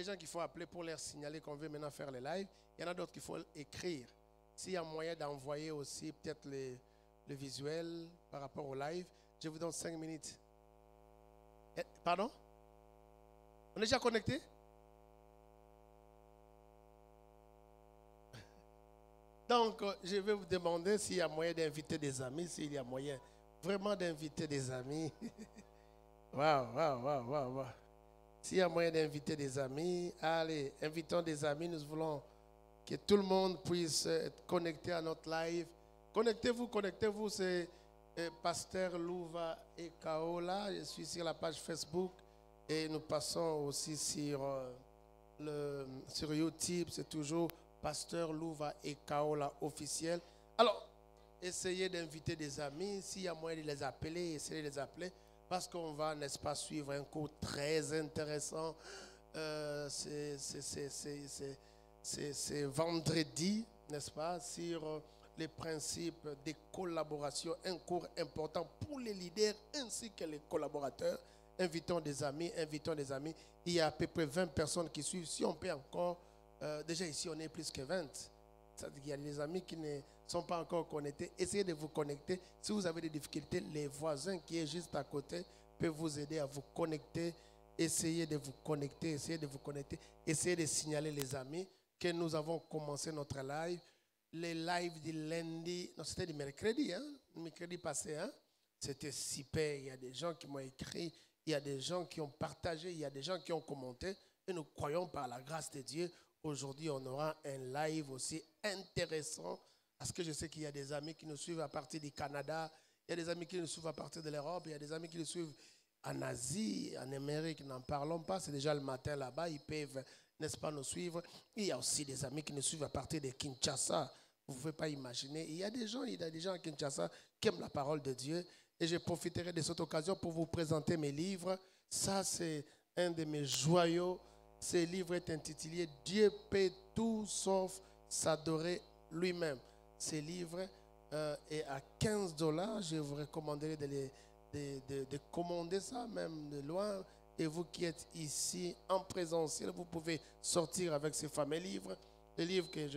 des gens qu'il faut appeler pour leur signaler qu'on veut maintenant faire les lives. Il y en a d'autres qu'il faut écrire. S'il y a moyen d'envoyer aussi peut-être le visuel par rapport au live, je vous donne 5 minutes. Pardon? On est déjà connecté? Donc, je vais vous demander s'il y a moyen d'inviter des amis, s'il y a moyen vraiment d'inviter des amis. Waouh. S'il y a moyen d'inviter des amis, allez, invitons des amis. Nous voulons que tout le monde puisse être connecté à notre live. Connectez-vous. C'est Pasteur Louva et Kaola. Je suis sur la page Facebook et nous passons aussi sur YouTube. C'est toujours Pasteur Louva et Kaola officiel. Alors, essayez d'inviter des amis. S'il y a moyen de les appeler, essayez de les appeler. Parce qu'on va, n'est-ce pas, suivre un cours très intéressant. C'est vendredi, n'est-ce pas, sur les principes des collaborations. Un cours important pour les leaders ainsi que les collaborateurs. Invitons des amis. Il y a à peu près 20 personnes qui suivent. Si on peut encore, déjà ici on est plus que 20. C'est-à-dire qu'il y a des amis qui ne sont pas encore connectés. Essayez de vous connecter. Si vous avez des difficultés, les voisins qui sont juste à côté peuvent vous aider à vous connecter. Essayez de vous connecter. Essayez de signaler les amis que nous avons commencé notre live. Les lives du lundi, non, c'était du mercredi, mercredi passé. C'était super. Il y a des gens qui m'ont écrit, il y a des gens qui ont partagé, il y a des gens qui ont commenté. Et nous croyons par la grâce de Dieu. Aujourd'hui, on aura un live aussi intéressant parce que je sais qu'il y a des amis qui nous suivent à partir du Canada, il y a des amis qui nous suivent à partir de l'Europe, il y a des amis qui nous suivent en Asie, en Amérique, n'en parlons pas, c'est déjà le matin là-bas, ils peuvent, n'est-ce pas, nous suivre. Il y a aussi des amis qui nous suivent à partir de Kinshasa, vous ne pouvez pas imaginer. Il y a des gens à Kinshasa qui aiment la parole de Dieu et je profiterai de cette occasion pour vous présenter mes livres. Ça, c'est un de mes joyaux. Ce livre est intitulé « Dieu paie tout sauf s'adorer lui-même ». Ce livre est à 15 $. Je vous recommanderais de commander ça, même de loin. Et vous qui êtes ici en présentiel, vous pouvez sortir avec ces fameux livres. Les livres que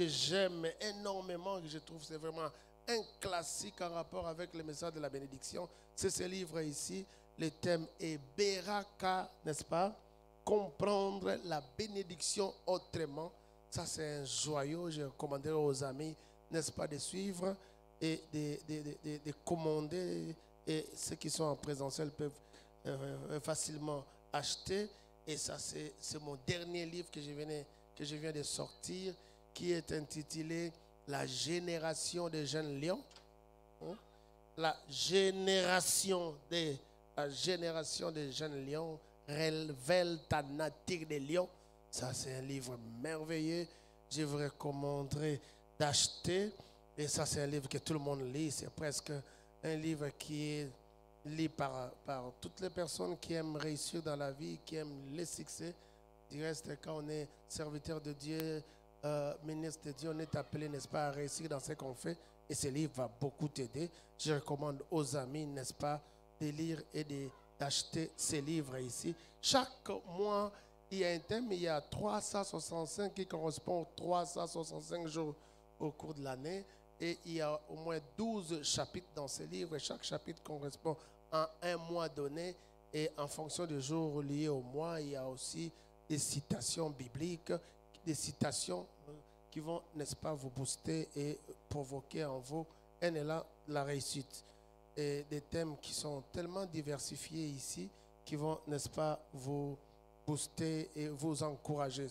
j'aime énormément, que je trouve c'est vraiment un classique en rapport avec le message de la bénédiction. C'est ce livre ici. Le thème est Beraka, n'est-ce pas? Comprendre la bénédiction autrement. Ça, c'est un joyau. Je recommanderais aux amis, n'est-ce pas, de suivre et de commander. Et ceux qui sont en présentiel peuvent facilement acheter. Et ça, c'est mon dernier livre que je viens de sortir, qui est intitulé La génération des jeunes lions. La génération des jeunes lions révèle ta nature de lion. Ça, c'est un livre merveilleux. Je vous recommanderais d'acheter. Et ça, c'est un livre que tout le monde lit. C'est presque un livre qui est lu par toutes les personnes qui aiment réussir dans la vie, qui aiment le succès. Du reste, quand on est serviteur de Dieu, ministre de Dieu, on est appelé, n'est-ce pas, à réussir dans ce qu'on fait. Et ce livre va beaucoup t'aider. Je recommande aux amis, n'est-ce pas, de lire et d'acheter ces livres ici. Chaque mois, il y a un thème, il y a 365 qui correspond aux 365 jours au cours de l'année. Et il y a au moins 12 chapitres dans ces livres. Et chaque chapitre correspond à un mois donné. Et en fonction des jours liés au mois, il y a aussi des citations bibliques, des citations qui vont, n'est-ce pas, vous booster et provoquer en vous un élan de la réussite. Et des thèmes qui sont tellement diversifiés ici, qui vont, n'est-ce pas, vous booster et vous encourager.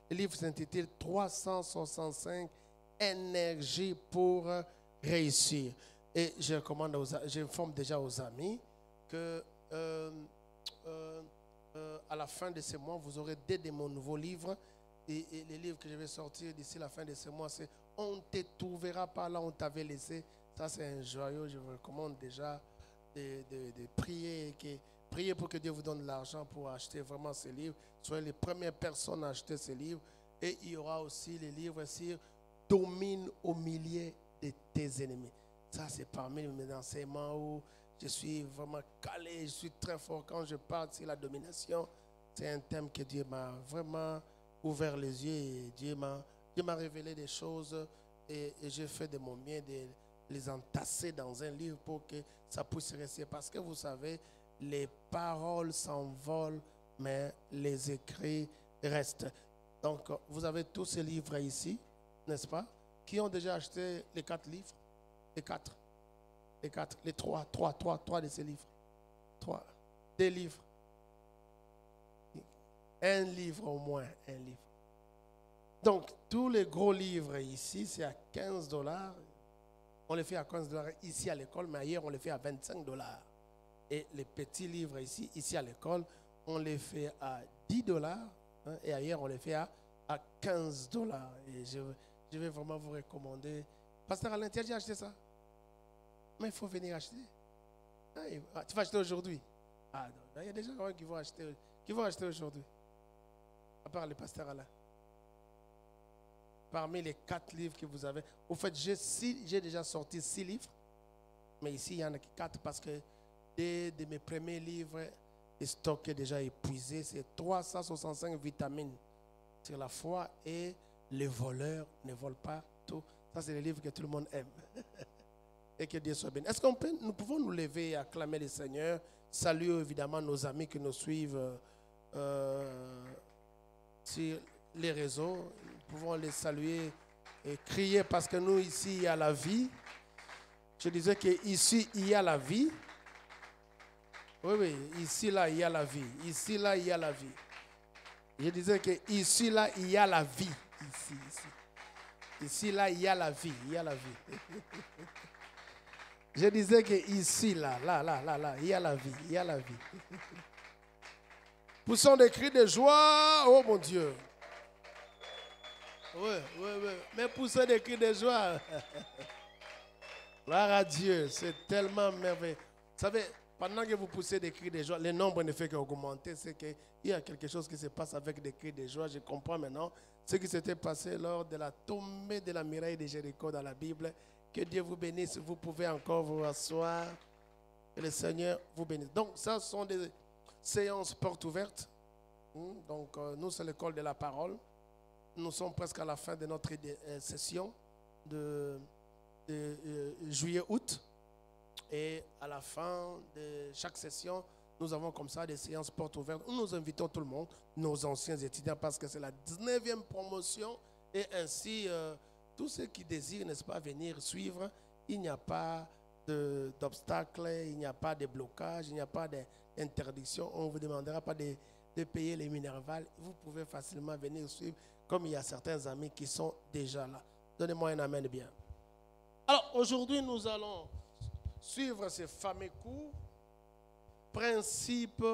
Le livre s'intitule 365 énergies pour réussir. Et je informe déjà aux amis que à la fin de ce mois, vous aurez de mon nouveau livre. Et les livres que je vais sortir d'ici la fin de ce mois, c'est On ne te trouvera pas là où on t'avait laissé. Ça, c'est un joyau. Je vous recommande déjà de prier. Priez pour que Dieu vous donne l'argent pour acheter vraiment ces livres. Soyez les premières personnes à acheter ces livres. Et il y aura aussi les livres sur Domine au milieu de tes ennemis. Ça, c'est parmi mes enseignements où je suis vraiment calé. Je suis très fort quand je parle sur la domination. c'est un thème que Dieu m'a vraiment ouvert les yeux et Dieu m'a révélé des choses et j'ai fait de mon mieux de les entasser dans un livre pour que ça puisse rester. Parce que vous savez, les paroles s'envolent, mais les écrits restent. Donc, vous avez tous ces livres ici, n'est-ce pas? Qui ont déjà acheté les 4 livres? Les 3 de ces livres. 3. Des livres. Un livre au moins, un livre. Donc, tous les gros livres ici, c'est à $15. On les fait à $15 ici à l'école, mais ailleurs, on les fait à $25. Et les petits livres ici à l'école, on les fait à $10. Hein, et ailleurs, on les fait à $15. Et je vais vraiment vous recommander. Pasteur Alain, tu as déjà acheté ça? Mais il faut venir acheter. Ah, tu vas acheter aujourd'hui? Ah non, il y a des gens qui vont acheter aujourd'hui. À part le pasteur Alain. Parmi les 4 livres que vous avez. Au fait, j'ai déjà sorti 6 livres. Mais ici, il y en a 4 parce que de mes premiers livres, le stock est déjà épuisé. C'est 365 vitamines sur la foi et les voleurs ne volent pas tout. Ça, c'est les livres que tout le monde aime. Et que Dieu soit béni. Est-ce nous pouvons nous lever et acclamer le Seigneur? Saluer évidemment nos amis qui nous suivent sur les réseaux. Nous pouvons les saluer et crier parce que nous, ici, il y a la vie. Je disais qu'ici, il y a la vie. Oui, ici, là, il y a la vie. Ici, là, il y a la vie. Je disais qu'ici, là, il y a la vie. Ici. Ici, là, il y a la vie. Il y a la vie. Je disais qu'ici, là, il y a la vie. Il y a la vie. Poussons des cris de joie. Oh mon Dieu. Oui. Mais poussons des cris de joie. Gloire à Dieu. C'est tellement merveilleux. Vous savez, pendant que vous poussez des cris de joie, le nombre ne fait qu'augmenter. C'est qu'il y a quelque chose qui se passe avec des cris de joie. Je comprends maintenant ce qui s'était passé lors de la tombée de la muraille de Jéricho dans la Bible. Que Dieu vous bénisse. Vous pouvez encore vous asseoir. Que le Seigneur vous bénisse. Donc, ça sont des séances portes ouvertes. Donc, nous, c'est l'école de la parole. Nous sommes presque à la fin de notre session de juillet-août. Et à la fin de chaque session, nous avons comme ça des séances portes ouvertes où nous invitons tout le monde, nos anciens étudiants, parce que c'est la 19e promotion. Et ainsi, tous ceux qui désirent, n'est-ce pas, venir suivre, il n'y a pas d'obstacle, il n'y a pas de blocage, il n'y a pas d'interdiction. On ne vous demandera pas de payer les minervales. Vous pouvez facilement venir suivre, comme il y a certains amis qui sont déjà là. Donnez-moi un amen bien. Alors, aujourd'hui, nous allons suivre ce fameux cours, principe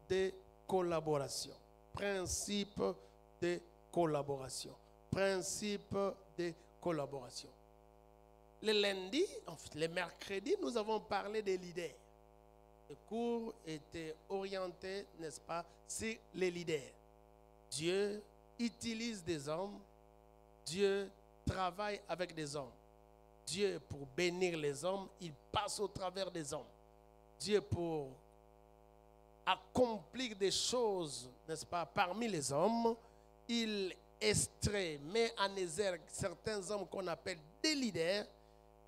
de collaboration. Principe de collaboration. Principe de collaboration. Le lundi, le mercredi, nous avons parlé des leaders. Le cours était orienté, n'est-ce pas, sur les leaders. Dieu utilise des hommes. Dieu travaille avec des hommes. Dieu, pour bénir les hommes, il passe au travers des hommes. Dieu, pour accomplir des choses, n'est-ce pas, parmi les hommes, il extrait, met en exergue certains hommes qu'on appelle des leaders.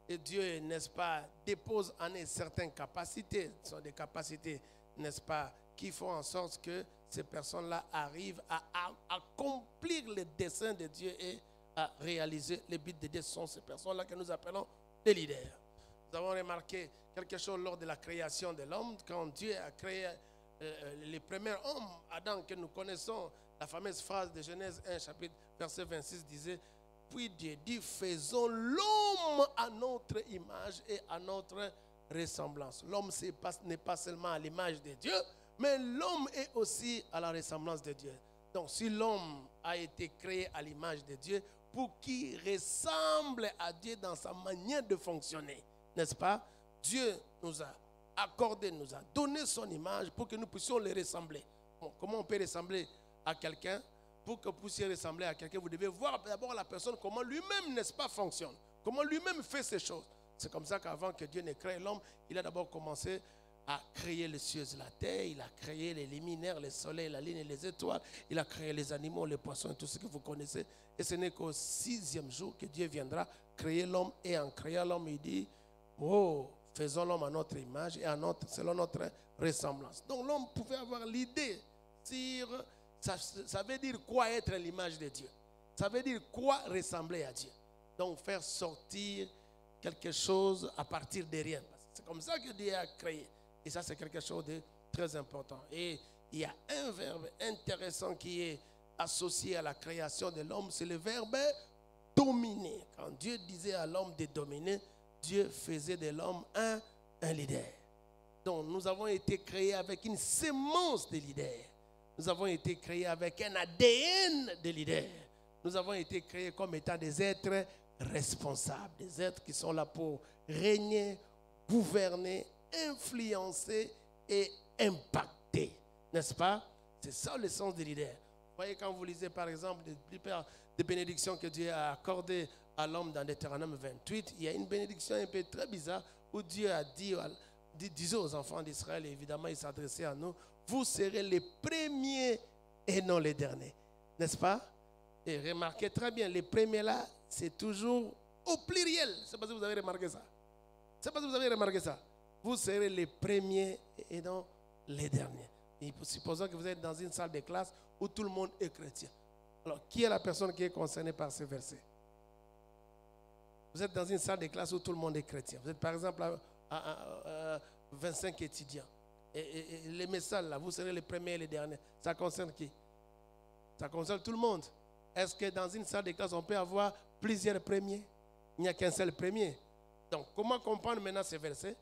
Et Dieu, n'est-ce pas, dépose en eux certaines capacités. Ce sont des capacités, n'est-ce pas, qui font en sorte que ces personnes-là arrivent à accomplir le dessein de Dieu et à réaliser les buts de Dieu. Ce sont ces personnes-là que nous appelons des leaders. Nous avons remarqué quelque chose lors de la création de l'homme, quand Dieu a créé les premiers hommes, Adam, que nous connaissons. La fameuse phrase de Genèse 1, chapitre, verset 26 disait: puis Dieu dit, faisons l'homme à notre image et à notre ressemblance. L'homme n'est pas seulement à l'image de Dieu, mais l'homme est aussi à la ressemblance de Dieu. Donc si l'homme a été créé à l'image de Dieu, pour qu'il ressemble à Dieu dans sa manière de fonctionner, n'est-ce pas? Dieu nous a accordé, nous a donné son image pour que nous puissions le ressembler. Bon, comment on peut ressembler à quelqu'un? Pour que vous puissiez ressembler à quelqu'un, vous devez voir d'abord la personne, comment lui-même, n'est-ce pas, fonctionne. Comment lui-même fait ces choses. C'est comme ça qu'avant que Dieu ne crée l'homme, il a d'abord commencé a créé les cieux et la terre, il a créé les luminaires, le soleil, la lune et les étoiles, il a créé les animaux, les poissons et tout ce que vous connaissez. Et ce n'est qu'au 6e jour que Dieu viendra créer l'homme. Et en créant l'homme, il dit, oh, faisons l'homme à notre image et selon notre ressemblance. Donc l'homme pouvait avoir l'idée sur, ça veut dire quoi être l'image de Dieu. Ça veut dire quoi ressembler à Dieu. Donc faire sortir quelque chose à partir de rien. C'est comme ça que Dieu a créé. Et ça, c'est quelque chose de très important. Et il y a un verbe intéressant qui est associé à la création de l'homme, c'est le verbe dominer. Quand Dieu disait à l'homme de dominer, Dieu faisait de l'homme un leader. Donc nous avons été créés avec une sémence de leaders. Nous avons été créés avec un ADN de leaders. Nous avons été créés comme étant des êtres responsables, des êtres qui sont là pour régner, gouverner, influencer et impacter. N'est-ce pas? C'est ça le sens des leaders. Vous voyez, quand vous lisez par exemple les plupart des bénédictions que Dieu a accordées à l'homme dans Deutéronome 28, il y a une bénédiction un peu très bizarre où Dieu a disait aux enfants d'Israël, et évidemment il s'adressait à nous, vous serez les premiers et non les derniers. N'est-ce pas? Et remarquez très bien, les premiers là, c'est toujours au pluriel. Je ne sais pas si vous avez remarqué ça. Je ne sais pas si vous avez remarqué ça. Vous serez les premiers et non les derniers. Et supposons que vous êtes dans une salle de classe où tout le monde est chrétien. Alors, qui est la personne qui est concernée par ce verset? Vous êtes dans une salle de classe où tout le monde est chrétien. Vous êtes par exemple à 25 étudiants. Et les messages là, vous serez les premiers et les derniers. Ça concerne qui? Ça concerne tout le monde. Est-ce que dans une salle de classe, on peut avoir plusieurs premiers? Il n'y a qu'un seul premier. Donc, comment comprendre maintenant ce verset?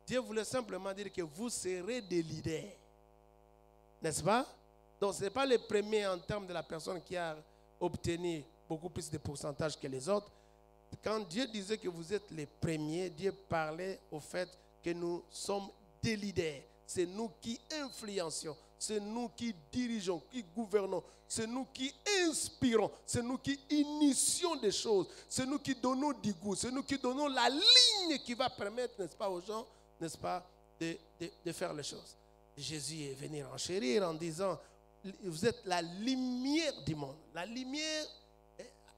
Dieu voulait simplement dire que vous serez des leaders. N'est-ce pas? Donc, ce n'est pas le premier en termes de la personne qui a obtenu beaucoup plus de pourcentage que les autres. Quand Dieu disait que vous êtes les premiers, Dieu parlait au fait que nous sommes des leaders. C'est nous qui influencions, c'est nous qui dirigeons, qui gouvernons, c'est nous qui inspirons, c'est nous qui initions des choses, c'est nous qui donnons du goût, c'est nous qui donnons la ligne qui va permettre, n'est-ce pas, aux gens, n'est-ce pas, de faire les choses. Jésus est venu enchérir en disant, vous êtes la lumière du monde. La lumière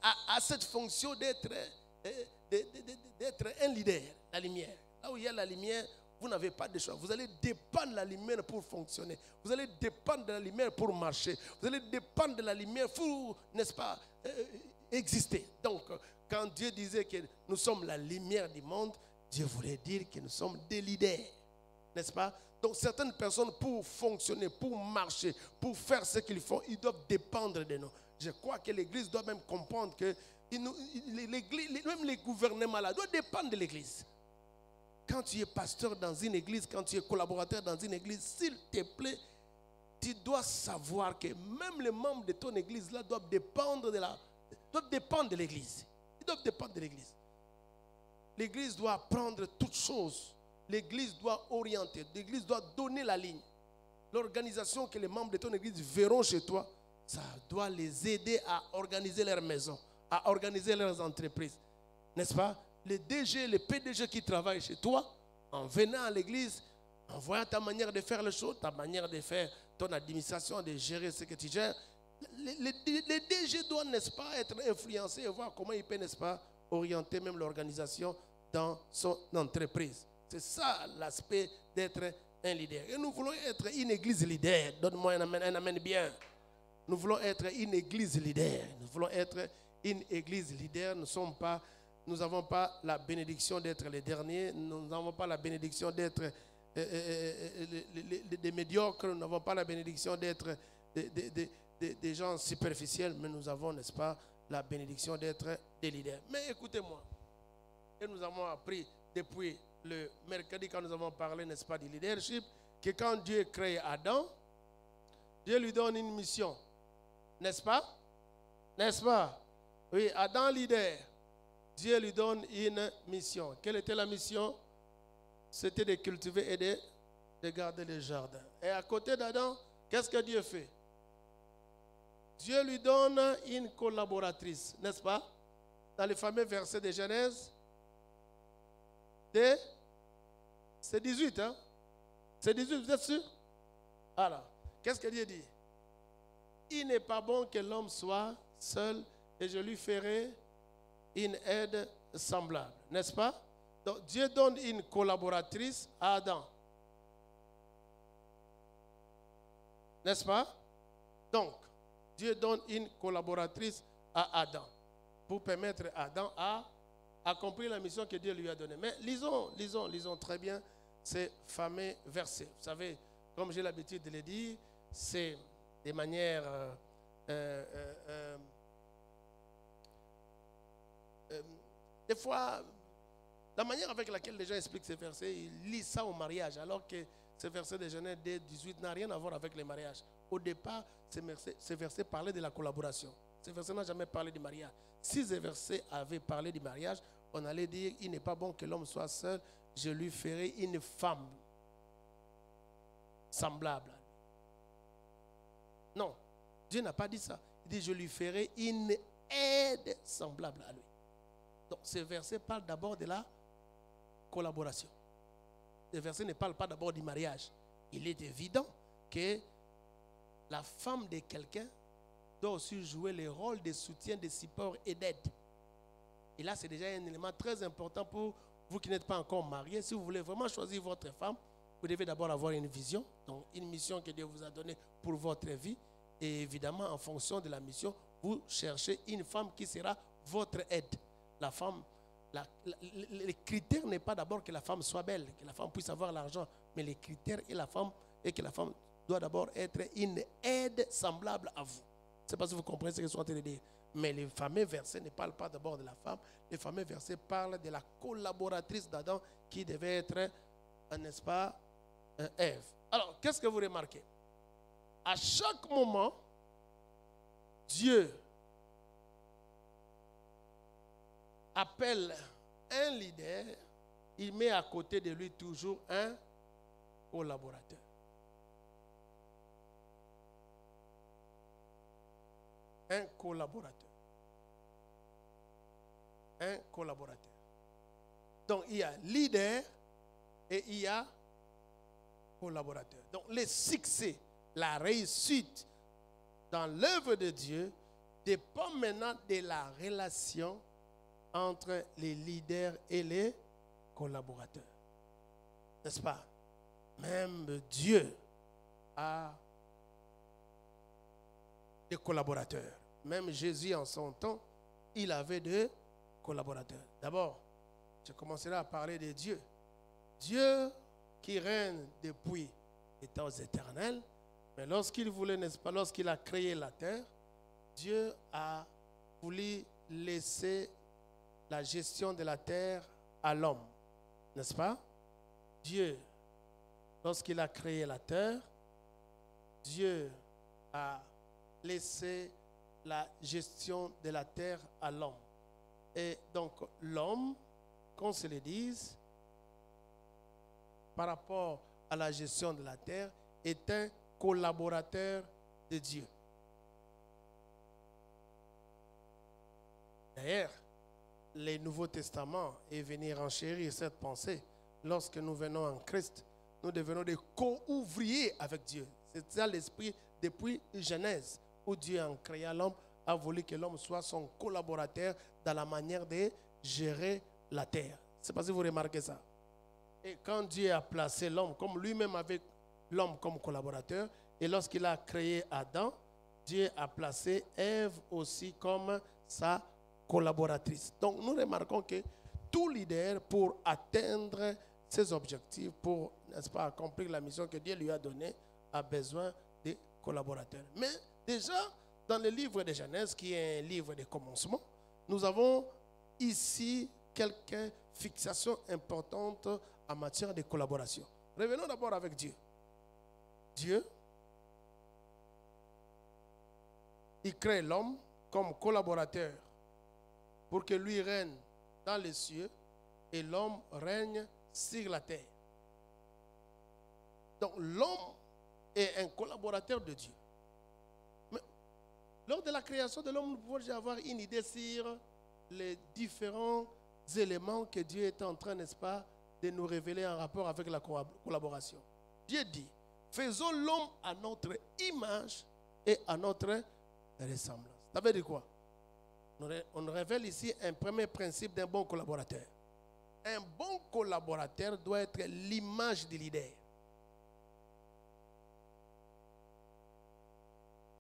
a cette fonction d'être un leader, la lumière. Là où il y a la lumière, vous n'avez pas de choix. Vous allez dépendre de la lumière pour fonctionner. Vous allez dépendre de la lumière pour marcher. Vous allez dépendre de la lumière pour, n'est-ce pas, exister. Donc, quand Dieu disait que nous sommes la lumière du monde, Dieu voulait dire que nous sommes des leaders. N'est-ce pas? Donc, certaines personnes, pour fonctionner, pour marcher, pour faire ce qu'ils font, ils doivent dépendre de nous. Je crois que l'Église doit même comprendre que même les gouvernements là doivent dépendre de l'Église. Quand tu es pasteur dans une église, quand tu es collaborateur dans une église, s'il te plaît, tu dois savoir que même les membres de ton église là doivent dépendre de l'église. Ils doivent dépendre de l'église. L'église doit apprendre toutes choses. L'église doit orienter. L'église doit donner la ligne. L'organisation que les membres de ton église verront chez toi, ça doit les aider à organiser leur maison, à organiser leurs entreprises. N'est-ce pas? Le DG, le PDG qui travaille chez toi, en venant à l'église, en voyant ta manière de faire les choses, ta manière de faire ton administration, de gérer ce que tu gères, le DG doit, n'est-ce pas, être influencé et voir comment il peut, n'est-ce pas, orienter même l'organisation dans son entreprise. C'est ça l'aspect d'être un leader. Et nous voulons être une église leader. Donne-moi un amen bien. Nous voulons être une église leader. Nous voulons être une église leader. Nous n'avons pas la bénédiction d'être les derniers. Nous n'avons pas la bénédiction d'être des médiocres. Nous n'avons pas la bénédiction d'être des gens superficiels. Mais nous avons, n'est-ce pas, la bénédiction d'être des leaders. Mais écoutez-moi. Et nous avons appris depuis le mercredi, quand nous avons parlé, n'est-ce pas, du leadership, que quand Dieu crée Adam, Dieu lui donne une mission. N'est-ce pas? N'est-ce pas? Oui, Adam leader. Dieu lui donne une mission. Quelle était la mission? C'était de cultiver et de garder le jardin. Et à côté d'Adam, qu'est-ce que Dieu fait? Dieu lui donne une collaboratrice, n'est-ce pas? Dans le fameux verset de Genèse, c'est 18, hein? C'est 18, vous êtes sûr? Alors, qu'est-ce que Dieu dit? Il n'est pas bon que l'homme soit seul et je lui ferai une aide semblable. N'est-ce pas? Donc, Dieu donne une collaboratrice à Adam. N'est-ce pas? Donc, Dieu donne une collaboratrice à Adam pour permettre à Adam à accomplir la mission que Dieu lui a donnée. Mais lisons très bien ces fameux versets. Vous savez, comme j'ai l'habitude de le dire, c'est des manières des fois, la manière avec laquelle les gens expliquent ces versets, ils lisent ça au mariage, alors que ces versets de Genèse 18 n'a rien à voir avec les mariages. Au départ, ces versets parlaient de la collaboration. Ces versets n'ont jamais parlé du mariage. Si ces versets avaient parlé du mariage, on allait dire, il n'est pas bon que l'homme soit seul, je lui ferai une femme semblable. Non, Dieu n'a pas dit ça. Il dit, je lui ferai une aide semblable à lui. Donc, ce verset parle d'abord de la collaboration. Ce verset ne parle pas d'abord du mariage. Il est évident que la femme de quelqu'un doit aussi jouer le rôle de soutien, de support et d'aide. Et là, c'est déjà un élément très important pour vous qui n'êtes pas encore mariés. Si vous voulez vraiment choisir votre femme, vous devez d'abord avoir une vision, donc une mission que Dieu vous a donnée pour votre vie. Et évidemment, en fonction de la mission, vous cherchez une femme qui sera votre aide. La femme, le critère n'est pas d'abord que la femme soit belle, que la femme puisse avoir l'argent, mais le critère est que la femme doit d'abord être une aide semblable à vous. Je ne sais pas si vous comprenez ce que je suis en train de dire. Mais les fameux versets ne parlent pas d'abord de la femme. Les fameux versets parlent de la collaboratrice d'Adam qui devait être, n'est-ce pas, Ève. Alors, qu'est-ce que vous remarquez? À chaque moment, Dieu appelle un leader, il met à côté de lui toujours un collaborateur. Un collaborateur. Un collaborateur. Donc, il y a leader et il y a collaborateur. Donc, le succès, la réussite dans l'œuvre de Dieu dépend maintenant de la relation entre les leaders et les collaborateurs. N'est-ce pas? Même Dieu a des collaborateurs. Même Jésus en son temps, il avait des collaborateurs. D'abord, je commencerai à parler de Dieu. Dieu qui règne depuis les temps éternels, mais lorsqu'il voulait, n'est-ce pas, lorsqu'il a créé la terre, Dieu a voulu laisser la gestion de la terre à l'homme, n'est-ce pas? Dieu, lorsqu'il a créé la terre, Dieu a laissé la gestion de la terre à l'homme. Et donc l'homme, qu'on se le dise, par rapport à la gestion de la terre, est un collaborateur de Dieu. D'ailleurs, le Nouveau Testament est venu renchérir cette pensée. Lorsque nous venons en Christ, nous devenons des co-ouvriers avec Dieu. C'est ça l'esprit depuis Genèse, où Dieu, en créant l'homme, a voulu que l'homme soit son collaborateur dans la manière de gérer la terre. Je ne sais pas si vous remarquez ça. Et quand Dieu a placé l'homme, comme lui-même avec l'homme comme collaborateur, et lorsqu'il a créé Adam, Dieu a placé Ève aussi comme sa collaboratrice. Donc nous remarquons que tout leader, pour atteindre ses objectifs, pour, n'est-ce pas, accomplir la mission que Dieu lui a donnée, a besoin de collaborateurs. Mais déjà, dans le livre de Genèse, qui est un livre de commencement, nous avons ici quelques fixations importantes en matière de collaboration. Revenons d'abord avec Dieu. Dieu, il crée l'homme comme collaborateur pour que lui règne dans les cieux et l'homme règne sur la terre. Donc l'homme est un collaborateur de Dieu. Mais lors de la création de l'homme, nous pouvons déjà avoir une idée sur les différents éléments que Dieu est en train, n'est-ce pas, de nous révéler en rapport avec la collaboration. Dieu dit, faisons l'homme à notre image et à notre ressemblance. Ça veut dire quoi? On révèle ici un premier principe d'un bon collaborateur. Un bon collaborateur doit être l'image du leader.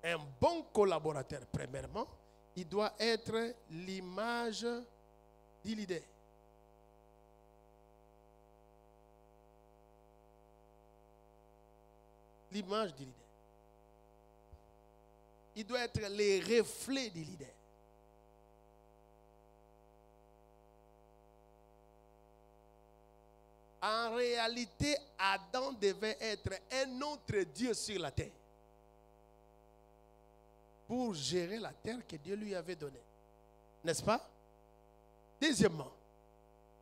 Un bon collaborateur, premièrement, il doit être l'image du leader. L'image du leader. Il doit être les reflets du leader. En réalité, Adam devait être un autre Dieu sur la terre pour gérer la terre que Dieu lui avait donnée. N'est-ce pas? Deuxièmement,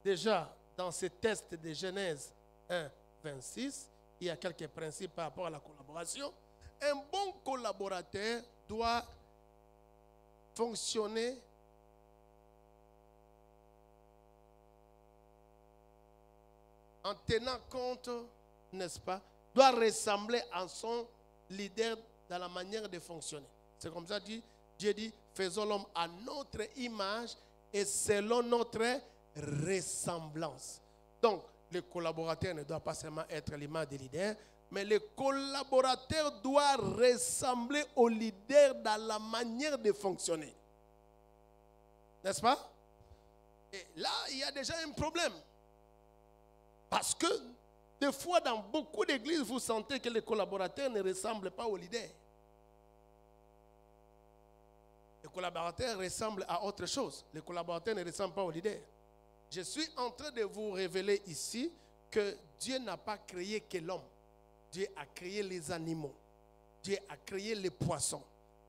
déjà dans ce test de Genèse 1, 26, il y a quelques principes par rapport à la collaboration. Un bon collaborateur doit fonctionner en tenant compte, n'est-ce pas, doit ressembler à son leader dans la manière de fonctionner. C'est comme ça que Dieu dit, faisons l'homme à notre image et selon notre ressemblance. Donc, le collaborateur ne doit pas seulement être l'image du leader, mais le collaborateur doit ressembler au leader dans la manière de fonctionner. N'est-ce pas? Et là, il y a déjà un problème. Parce que, des fois, dans beaucoup d'églises, vous sentez que les collaborateurs ne ressemblent pas au leader. Les collaborateurs ressemblent à autre chose. Les collaborateurs ne ressemblent pas au leader. Je suis en train de vous révéler ici que Dieu n'a pas créé que l'homme. Dieu a créé les animaux. Dieu a créé les poissons.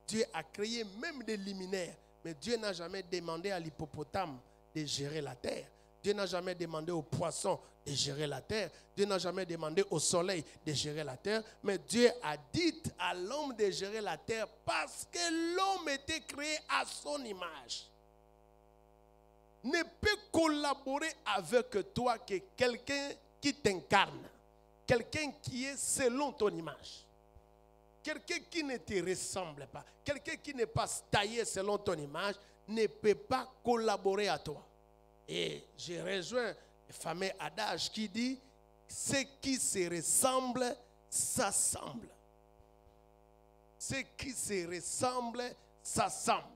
Dieu a créé même des liminaires. Mais Dieu n'a jamais demandé à l'hippopotame de gérer la terre. Dieu n'a jamais demandé aux poissons de gérer la terre. Dieu n'a jamais demandé au soleil de gérer la terre. Mais Dieu a dit à l'homme de gérer la terre parce que l'homme était créé à son image. Ne peut collaborer avec toi que quelqu'un qui t'incarne. Quelqu'un qui est selon ton image. Quelqu'un qui ne te ressemble pas. Quelqu'un qui n'est pas taillé selon ton image ne peut pas collaborer à toi. Et je rejoins le fameux adage qui dit ce qui se ressemble s'assemble. Ce qui se ressemble s'assemble.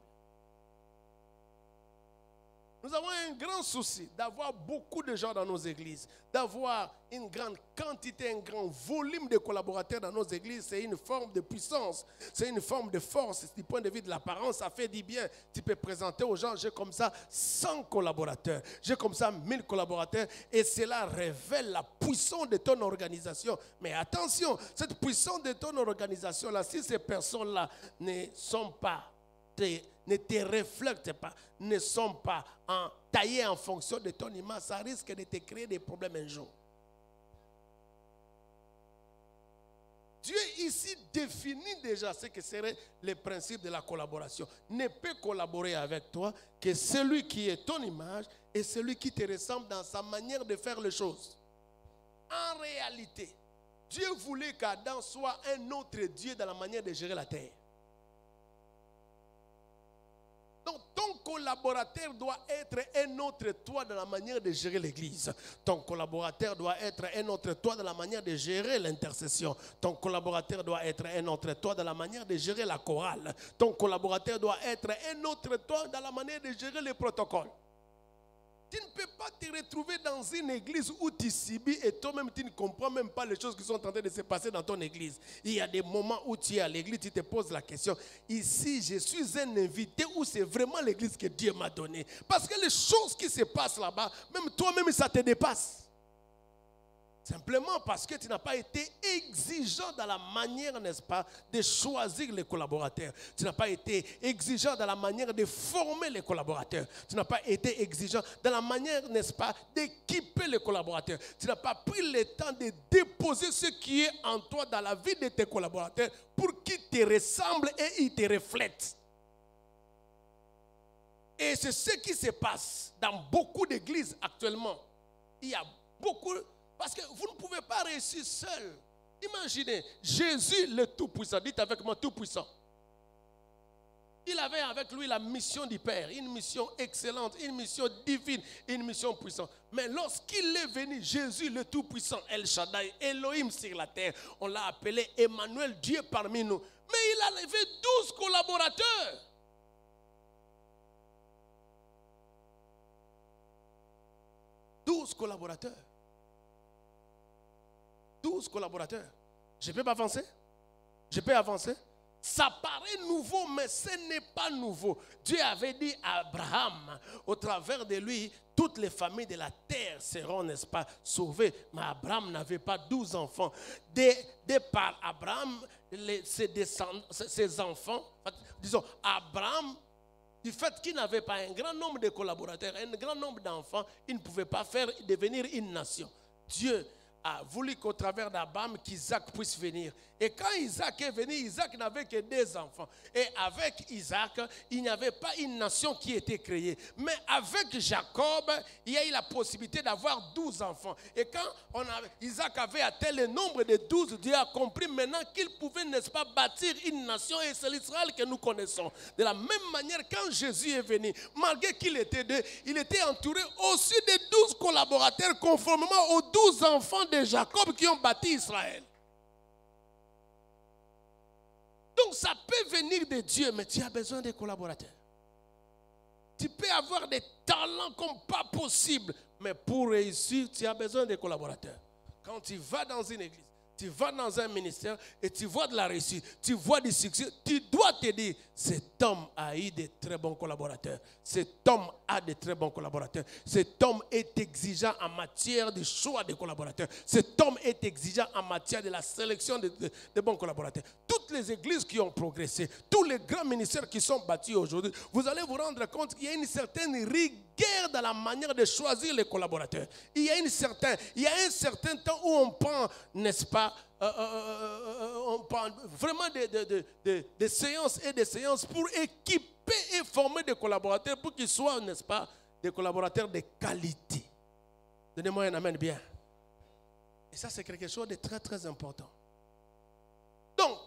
Nous avons un grand souci d'avoir beaucoup de gens dans nos églises, d'avoir une grande quantité, un grand volume de collaborateurs dans nos églises. C'est une forme de puissance, c'est une forme de force. Du point de vue de l'apparence, ça fait du bien. Tu peux présenter aux gens, j'ai comme ça 100 collaborateurs, j'ai comme ça 1000 collaborateurs et cela révèle la puissance de ton organisation. Mais attention, cette puissance de ton organisation-là, si ces personnes-là ne sont pas ne te reflètent pas, ne sont pas taillés en fonction de ton image, ça risque de te créer des problèmes un jour. Dieu ici définit déjà ce que serait le principe de la collaboration. Ne peut collaborer avec toi que celui qui est ton image et celui qui te ressemble dans sa manière de faire les choses. En réalité, Dieu voulait qu'Adam soit un autre Dieu dans la manière de gérer la terre. Donc, ton collaborateur doit être un autre toi dans la manière de gérer l'église. Ton collaborateur doit être un autre toi dans la manière de gérer l'intercession. Ton collaborateur doit être un autre toi dans la manière de gérer la chorale. Ton collaborateur doit être un autre toi dans la manière de gérer les protocoles. Tu ne peux pas te retrouver dans une église où tu subis et toi-même tu ne comprends même pas les choses qui sont en train de se passer dans ton église. Il y a des moments où tu es à l'église, tu te poses la question, ici je suis un invité ou c'est vraiment l'église que Dieu m'a donnée? Parce que les choses qui se passent là-bas, même toi-même ça te dépasse. Simplement parce que tu n'as pas été exigeant dans la manière, n'est-ce pas, de choisir les collaborateurs. Tu n'as pas été exigeant dans la manière de former les collaborateurs. Tu n'as pas été exigeant dans la manière, n'est-ce pas, d'équiper les collaborateurs. Tu n'as pas pris le temps de déposer ce qui est en toi dans la vie de tes collaborateurs pour qu'ils te ressemblent et ils te reflètent. Et c'est ce qui se passe dans beaucoup d'églises actuellement. Il y a beaucoup... Parce que vous ne pouvez pas réussir seul. Imaginez, Jésus le Tout-Puissant, dites avec moi Tout-Puissant. Il avait avec lui la mission du Père, une mission excellente, une mission divine, une mission puissante. Mais lorsqu'il est venu, Jésus le Tout-Puissant, El Shaddai, Elohim sur la terre, on l'a appelé Emmanuel, Dieu parmi nous. Mais il a levé 12 collaborateurs. Collaborateurs. 12 collaborateurs. Je peux avancer? Je peux avancer? Ça paraît nouveau, mais ce n'est pas nouveau. Dieu avait dit à Abraham, au travers de lui, toutes les familles de la terre seront, n'est-ce pas, sauvées. Mais Abraham n'avait pas 12 enfants. De par Abraham, ses enfants, disons, Abraham, du fait qu'il n'avait pas un grand nombre de collaborateurs, un grand nombre d'enfants, il ne pouvait pas faire devenir une nation. Dieu a voulu qu'au travers d'Abraham, qu'Isaac puisse venir. Et quand Isaac est venu, Isaac n'avait que 2 enfants. Et avec Isaac, il n'y avait pas une nation qui était créée. Mais avec Jacob, il y a eu la possibilité d'avoir 12 enfants. Et quand Isaac avait atteint le nombre de 12, Dieu a compris maintenant qu'il pouvait, n'est-ce pas, bâtir une nation. Et c'est l'Israël que nous connaissons. De la même manière, quand Jésus est venu, malgré qu'il était 2, il était entouré aussi de 12 collaborateurs, conformément aux 12 enfants de Jacob qui ont bâti Israël. Donc ça peut venir de Dieu, mais tu as besoin de collaborateurs. Tu peux avoir des talents comme pas possible, mais pour réussir, tu as besoin de collaborateurs. Quand tu vas dans une église, tu vas dans un ministère et tu vois de la réussite, tu vois du succès, tu dois te dire, cet homme a eu de très bons collaborateurs. Cet homme a de très bons collaborateurs. Cet homme est exigeant en matière de choix de collaborateurs. Cet homme est exigeant en matière de la sélection de bons collaborateurs. Toutes les églises qui ont progressé, tous les grands ministères qui sont bâtis aujourd'hui, vous allez vous rendre compte qu'il y a une certaine rigueur dans la manière de choisir les collaborateurs. Il y a un certain temps où on prend, n'est-ce pas, on prend vraiment des séances et des séances pour équiper et former des collaborateurs pour qu'ils soient, n'est-ce pas, des collaborateurs de qualité. Donnez-moi un amen bien. Et ça, c'est quelque chose de très, très important. Donc,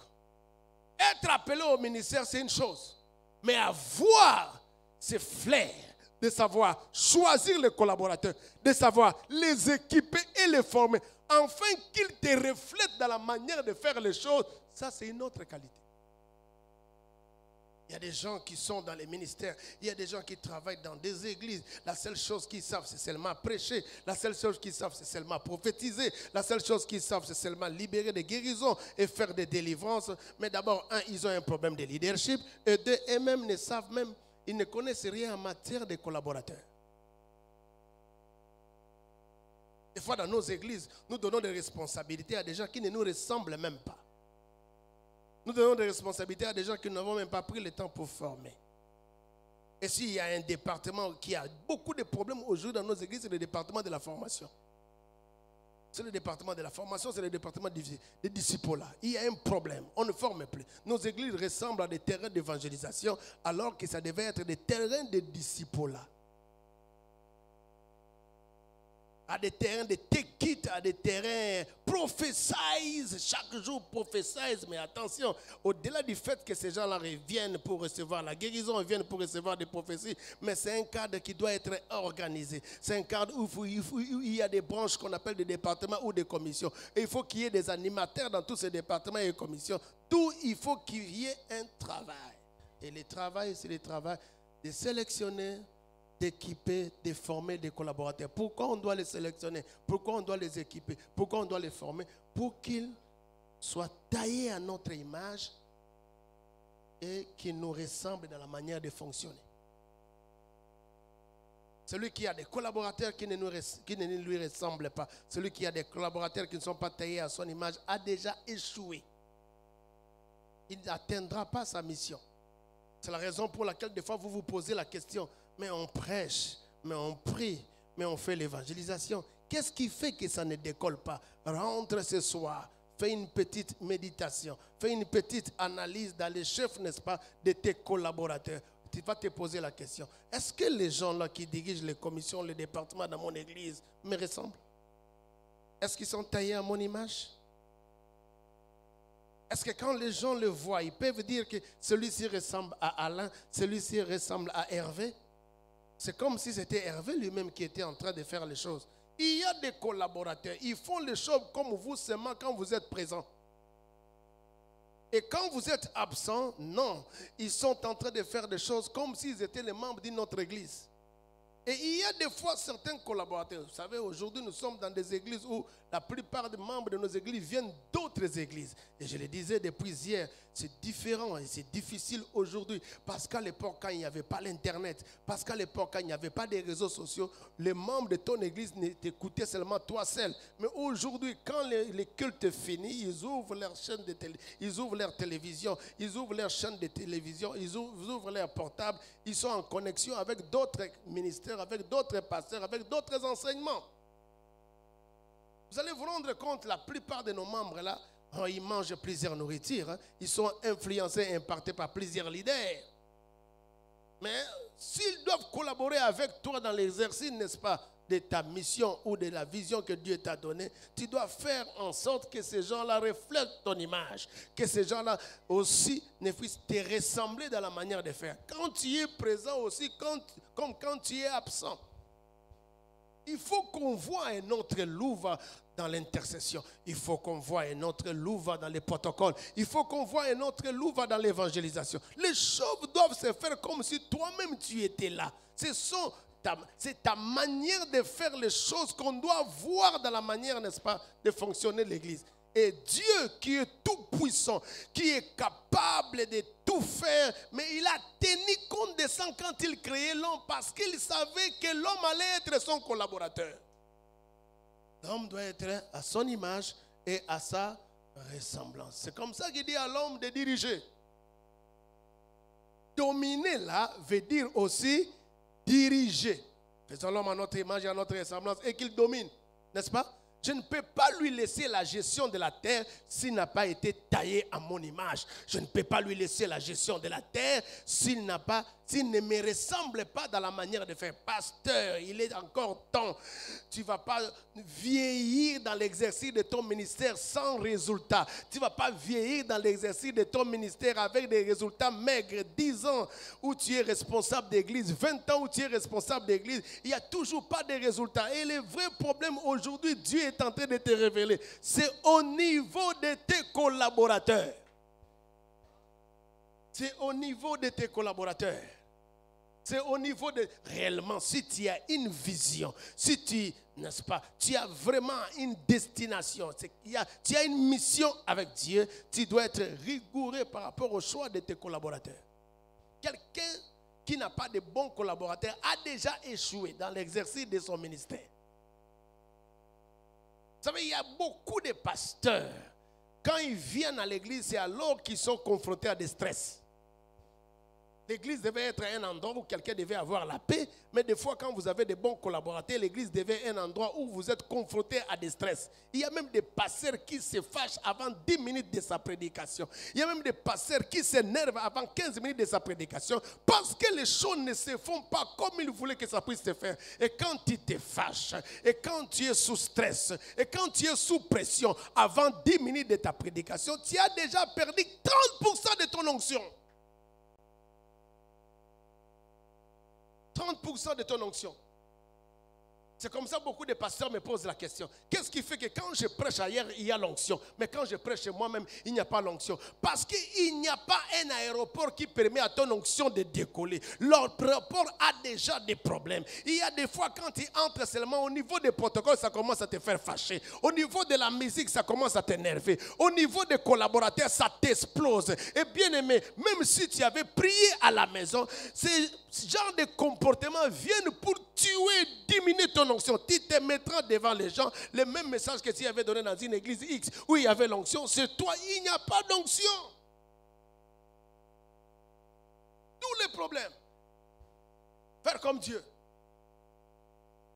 être appelé au ministère, c'est une chose. Mais avoir ce flair de savoir choisir les collaborateurs, de savoir les équiper et les former, afin qu'ils te reflètent dans la manière de faire les choses, ça, c'est une autre qualité. Il y a des gens qui sont dans les ministères, il y a des gens qui travaillent dans des églises. La seule chose qu'ils savent, c'est seulement prêcher. La seule chose qu'ils savent, c'est seulement prophétiser. La seule chose qu'ils savent, c'est seulement libérer des guérisons et faire des délivrances. Mais d'abord, ils ont un problème de leadership. Et eux-mêmes ne savent même, ils ne connaissent rien en matière de collaborateurs. Des fois, dans nos églises, nous donnons des responsabilités à des gens qui ne nous ressemblent même pas. Nous donnons des responsabilités à des gens qui n'avons même pas pris le temps pour former. Et s'il y a un département qui a beaucoup de problèmes aujourd'hui dans nos églises, c'est le département de la formation. C'est le département de la formation, c'est le département des disciples-là. Il y a un problème, on ne forme plus. Nos églises ressemblent à des terrains d'évangélisation alors que ça devait être des terrains de disciples-là. À des terrains de take-it, à des terrains prophesize, chaque jour prophesize, mais attention, au-delà du fait que ces gens-là reviennent pour recevoir la guérison, ils viennent pour recevoir des prophéties, mais c'est un cadre qui doit être organisé. C'est un cadre où il y a des branches qu'on appelle des départements ou des commissions. Et il faut qu'il y ait des animateurs dans tous ces départements et commissions. Tout, il faut qu'il y ait un travail. Et le travail, c'est le travail de sélectionner, d'équiper, de former des collaborateurs. Pourquoi on doit les sélectionner? Pourquoi on doit les équiper? Pourquoi on doit les former? Pour qu'ils soient taillés à notre image et qu'ils nous ressemblent dans la manière de fonctionner. Celui qui a des collaborateurs qui ne lui ressemblent pas, celui qui a des collaborateurs qui ne sont pas taillés à son image, a déjà échoué. Il n'atteindra pas sa mission. C'est la raison pour laquelle des fois vous vous posez la question, mais on prêche, mais on prie, mais on fait l'évangélisation. Qu'est-ce qui fait que ça ne décolle pas? Rentre ce soir, fais une petite méditation, fais une petite analyse dans les chefs, n'est-ce pas, de tes collaborateurs. Tu vas te poser la question, est-ce que les gens-là qui dirigent les commissions, les départements dans mon église me ressemblent? Est-ce qu'ils sont taillés à mon image? Est-ce que quand les gens le voient, ils peuvent dire que celui-ci ressemble à Alain, celui-ci ressemble à Hervé? C'est comme si c'était Hervé lui-même qui était en train de faire les choses. Il y a des collaborateurs, ils font les choses comme vous seulement quand vous êtes présent. Et quand vous êtes absent, non, ils sont en train de faire des choses comme s'ils étaient les membres d'une autre église. Et il y a des fois certains collaborateurs, vous savez, aujourd'hui nous sommes dans des églises où la plupart des membres de nos églises viennent d'autres églises. Et je le disais depuis hier, c'est différent et c'est difficile aujourd'hui. Parce qu'à l'époque, quand il n'y avait pas l'Internet, parce qu'à l'époque, quand il n'y avait pas des réseaux sociaux, les membres de ton église t'écoutaient seulement toi seul. Mais aujourd'hui, quand les cultes finissent, ils ouvrent leur chaîne de télé, ils ouvrent leur télévision, ils ouvrent leur chaîne de télévision, ils ouvrent leur portable, ils sont en connexion avec d'autres ministères, avec d'autres pasteurs, avec d'autres enseignements. Vous allez vous rendre compte, la plupart de nos membres là, ils mangent plusieurs nourritures. Hein. Ils sont influencés, impactés par plusieurs leaders. Mais s'ils doivent collaborer avec toi dans l'exercice, n'est-ce pas, de ta mission ou de la vision que Dieu t'a donnée, tu dois faire en sorte que ces gens-là reflètent ton image. Que ces gens-là aussi ne puissent te ressembler dans la manière de faire. Quand tu es présent aussi, comme quand tu es absent. Il faut qu'on voit un autre louva dans l'intercession. Il faut qu'on voit un autre louva dans les protocoles. Il faut qu'on voit un autre louva dans l'évangélisation. Les choses doivent se faire comme si toi-même tu étais là. C'est ta manière de faire les choses qu'on doit voir dans la manière, n'est-ce pas, de fonctionner l'Église. Et Dieu qui est tout puissant, qui est capable de tout faire, mais il a tenu compte de ça quand il créait l'homme parce qu'il savait que l'homme allait être son collaborateur. L'homme doit être à son image et à sa ressemblance. C'est comme ça qu'il dit à l'homme de diriger. Dominer là veut dire aussi diriger. Faisons l'homme à notre image et à notre ressemblance et qu'il domine, n'est-ce pas? Je ne peux pas lui laisser la gestion de la terre s'il n'a pas été taillé à mon image. Je ne peux pas lui laisser la gestion de la terre s'il ne me ressemble pas dans la manière de faire. Pasteur, il est encore temps. Tu ne vas pas vieillir dans l'exercice de ton ministère sans résultat. Tu ne vas pas vieillir dans l'exercice de ton ministère avec des résultats maigres. 10 ans où tu es responsable d'église, 20 ans où tu es responsable d'église, il n'y a toujours pas de résultats. Et le vrai problème aujourd'hui, Dieu est en train de te révéler. C'est au niveau de tes collaborateurs. C'est au niveau de tes collaborateurs. C'est au niveau de... Réellement, si tu as une vision, si tu, n'est-ce pas, tu as vraiment une destination, tu as une mission avec Dieu, tu dois être rigoureux par rapport au choix de tes collaborateurs. Quelqu'un qui n'a pas de bons collaborateurs a déjà échoué dans l'exercice de son ministère. Vous savez, il y a beaucoup de pasteurs, quand ils viennent à l'église, c'est alors qu'ils sont confrontés à des stress. L'église devait être un endroit où quelqu'un devait avoir la paix, mais des fois quand vous avez des bons collaborateurs, l'église devait être un endroit où vous êtes confronté à des stress. Il y a même des pasteurs qui se fâchent avant 10 minutes de sa prédication. Il y a même des pasteurs qui s'énervent avant 15 minutes de sa prédication parce que les choses ne se font pas comme il voulait que ça puisse se faire. Et quand tu te fâches, et quand tu es sous stress, et quand tu es sous pression, avant 10 minutes de ta prédication, tu as déjà perdu 30% de ton onction. 30% de ton onction. C'est comme ça que beaucoup de pasteurs me posent la question. Qu'est-ce qui fait que quand je prêche ailleurs, il y a l'onction, mais quand je prêche chez moi-même, il n'y a pas l'onction? Parce qu'il n'y a pas un aéroport qui permet à ton onction de décoller. L'aéroport a déjà des problèmes. Il y a des fois quand tu entres seulement au niveau des protocoles, ça commence à te faire fâcher. Au niveau de la musique, ça commence à t'énerver. Au niveau des collaborateurs, ça t'explose. Et bien aimé, même si tu avais prié à la maison, ce genre de comportements viennent pour tuer, diminuer ton onction. Tu te mettras devant les gens, le même message que tu avais donné dans une église X où il y avait l'onction, c'est toi, il n'y a pas d'onction. Tous les problèmes. Faire comme Dieu.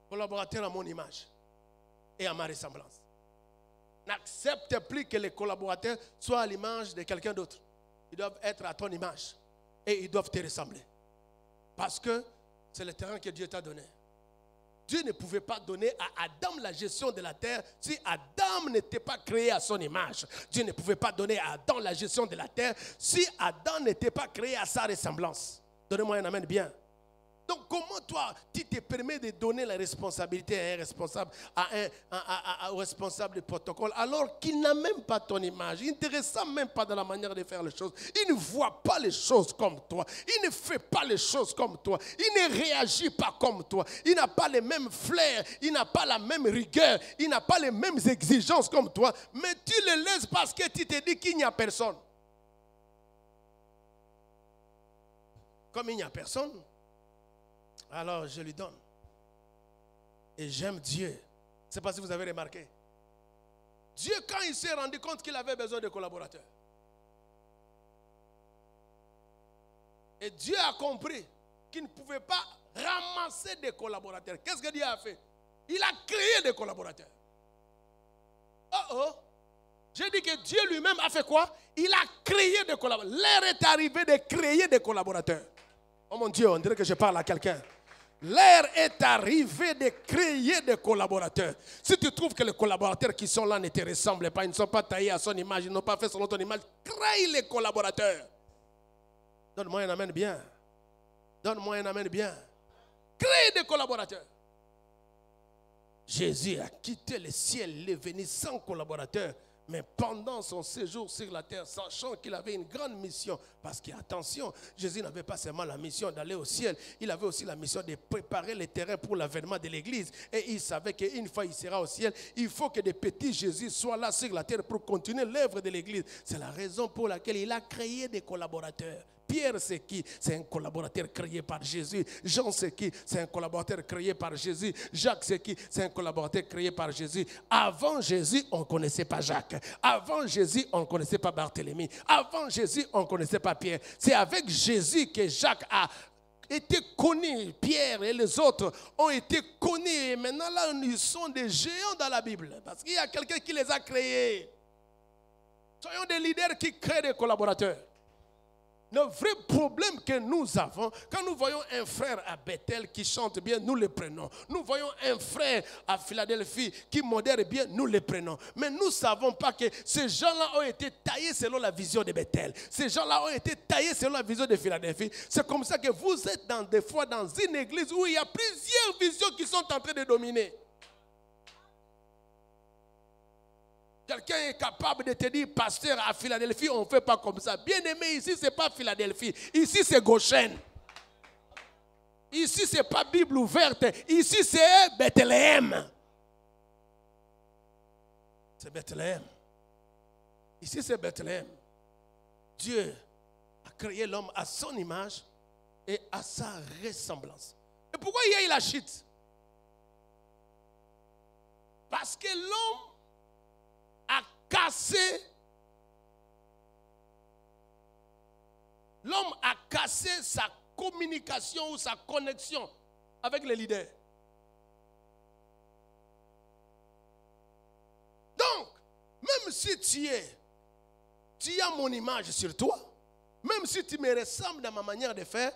Collaborateur à mon image et à ma ressemblance. N'accepte plus que les collaborateurs soient à l'image de quelqu'un d'autre. Ils doivent être à ton image et ils doivent te ressembler. Parce que c'est le terrain que Dieu t'a donné. Dieu ne pouvait pas donner à Adam la gestion de la terre si Adam n'était pas créé à son image. Dieu ne pouvait pas donner à Adam la gestion de la terre si Adam n'était pas créé à sa ressemblance. Donnez-moi un amen bien. Donc comment toi, tu te permets de donner la responsabilité à un responsable, au responsable du protocole, alors qu'il n'a même pas ton image, il ne te ressemble même pas dans la manière de faire les choses, il ne voit pas les choses comme toi, il ne fait pas les choses comme toi, il ne réagit pas comme toi, il n'a pas les mêmes flairs, il n'a pas la même rigueur, il n'a pas les mêmes exigences comme toi, mais tu le laisses parce que tu te dis qu'il n'y a personne. Comme il n'y a personne, alors je lui donne. Et j'aime Dieu. Je ne sais pas si vous avez remarqué. Dieu, quand il s'est rendu compte qu'il avait besoin de collaborateurs. Et Dieu a compris qu'il ne pouvait pas ramasser des collaborateurs. Qu'est-ce que Dieu a fait? Il a créé des collaborateurs. J'ai dit que Dieu lui-même a fait quoi? Il a créé des collaborateurs. L'heure est arrivée de créer des collaborateurs. Oh mon Dieu, on dirait que je parle à quelqu'un. L'heure est arrivée de créer des collaborateurs. Si tu trouves que les collaborateurs qui sont là ne te ressemblent pas, ils ne sont pas taillés à son image, ils n'ont pas fait selon ton image, crée les collaborateurs. Donne-moi un amen bien. Donne-moi un amen bien. Crée des collaborateurs. Jésus a quitté le ciel, il est venu sans collaborateurs. Mais pendant son séjour sur la terre, sachant qu'il avait une grande mission, parce qu'attention, Jésus n'avait pas seulement la mission d'aller au ciel, il avait aussi la mission de préparer le terrain pour l'avènement de l'église. Et il savait qu'une fois il sera au ciel, il faut que des petits Jésus soient là sur la terre pour continuer l'œuvre de l'église. C'est la raison pour laquelle il a créé des collaborateurs. Pierre, c'est qui? C'est un collaborateur créé par Jésus. Jean, c'est qui? C'est un collaborateur créé par Jésus. Jacques, c'est qui? C'est un collaborateur créé par Jésus. Avant Jésus, on ne connaissait pas Jacques. Avant Jésus, on ne connaissait pas Barthélemy. Avant Jésus, on ne connaissait pas Pierre. C'est avec Jésus que Jacques a été connu. Pierre et les autres ont été connus. Et maintenant, là, ils sont des géants dans la Bible. Parce qu'il y a quelqu'un qui les a créés. Soyons des leaders qui créent des collaborateurs. Le vrai problème que nous avons, quand nous voyons un frère à Bethel qui chante bien, nous le prenons. Nous voyons un frère à Philadelphie qui modère bien, nous le prenons. Mais nous ne savons pas que ces gens-là ont été taillés selon la vision de Bethel. Ces gens-là ont été taillés selon la vision de Philadelphie. C'est comme ça que vous êtes des fois dans une église où il y a plusieurs visions qui sont en train de dominer. Quelqu'un est capable de te dire, pasteur, à Philadelphie, on ne fait pas comme ça. Bien aimé, ici, ce n'est pas Philadelphie. Ici, c'est Goshen. Ici, ce n'est pas Bible ouverte. Ici, c'est Bethléem. C'est Bethléem. Ici, c'est Bethléem. Dieu a créé l'homme à son image et à sa ressemblance. Et pourquoi il y a eu la chute? Parce que l'homme a cassé, l'homme a cassé sa communication ou sa connexion avec les leaders. Donc, même si tu as mon image sur toi, même si tu me ressembles dans ma manière de faire,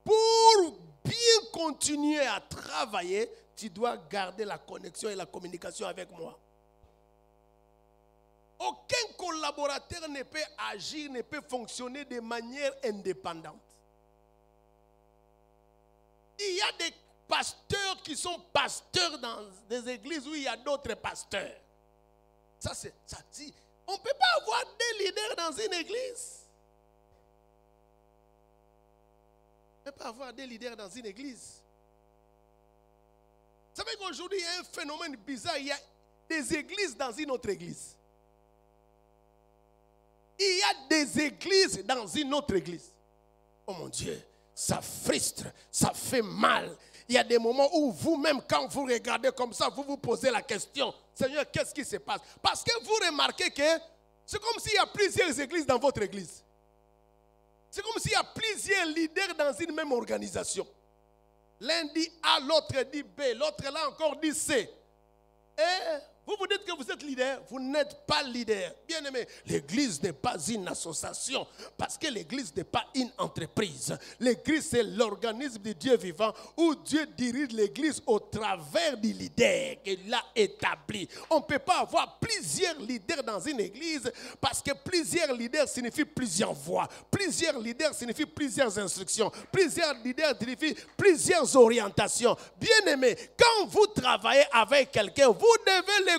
pour bien continuer à travailler, tu dois garder la connexion et la communication avec moi. Aucun collaborateur ne peut agir, ne peut fonctionner de manière indépendante. Il y a des pasteurs qui sont pasteurs dans des églises où il y a d'autres pasteurs. Ça dit, on ne peut pas avoir des leaders dans une église. On ne peut pas avoir des leaders dans une église. Vous savez qu'aujourd'hui, il y a un phénomène bizarre. Il y a des églises dans une autre église. Il y a des églises dans une autre église. Oh mon Dieu, ça frustre, ça fait mal. Il y a des moments où vous-même, quand vous regardez comme ça, vous vous posez la question, Seigneur, qu'est-ce qui se passe? Parce que vous remarquez que c'est comme s'il y a plusieurs églises dans votre église. C'est comme s'il y a plusieurs leaders dans une même organisation. L'un dit A, l'autre dit B, l'autre là encore dit C. Et Vous vous dites que vous êtes leader, vous n'êtes pas leader. Bien aimé, l'église n'est pas une association parce que l'église n'est pas une entreprise. L'église, c'est l'organisme de Dieu vivant où Dieu dirige l'église au travers du leader qu'il a établi. On ne peut pas avoir plusieurs leaders dans une église parce que plusieurs leaders signifie plusieurs voix. Plusieurs leaders signifie plusieurs instructions. Plusieurs leaders signifie plusieurs orientations. Bien aimé, quand vous travaillez avec quelqu'un, vous devez l'écouter.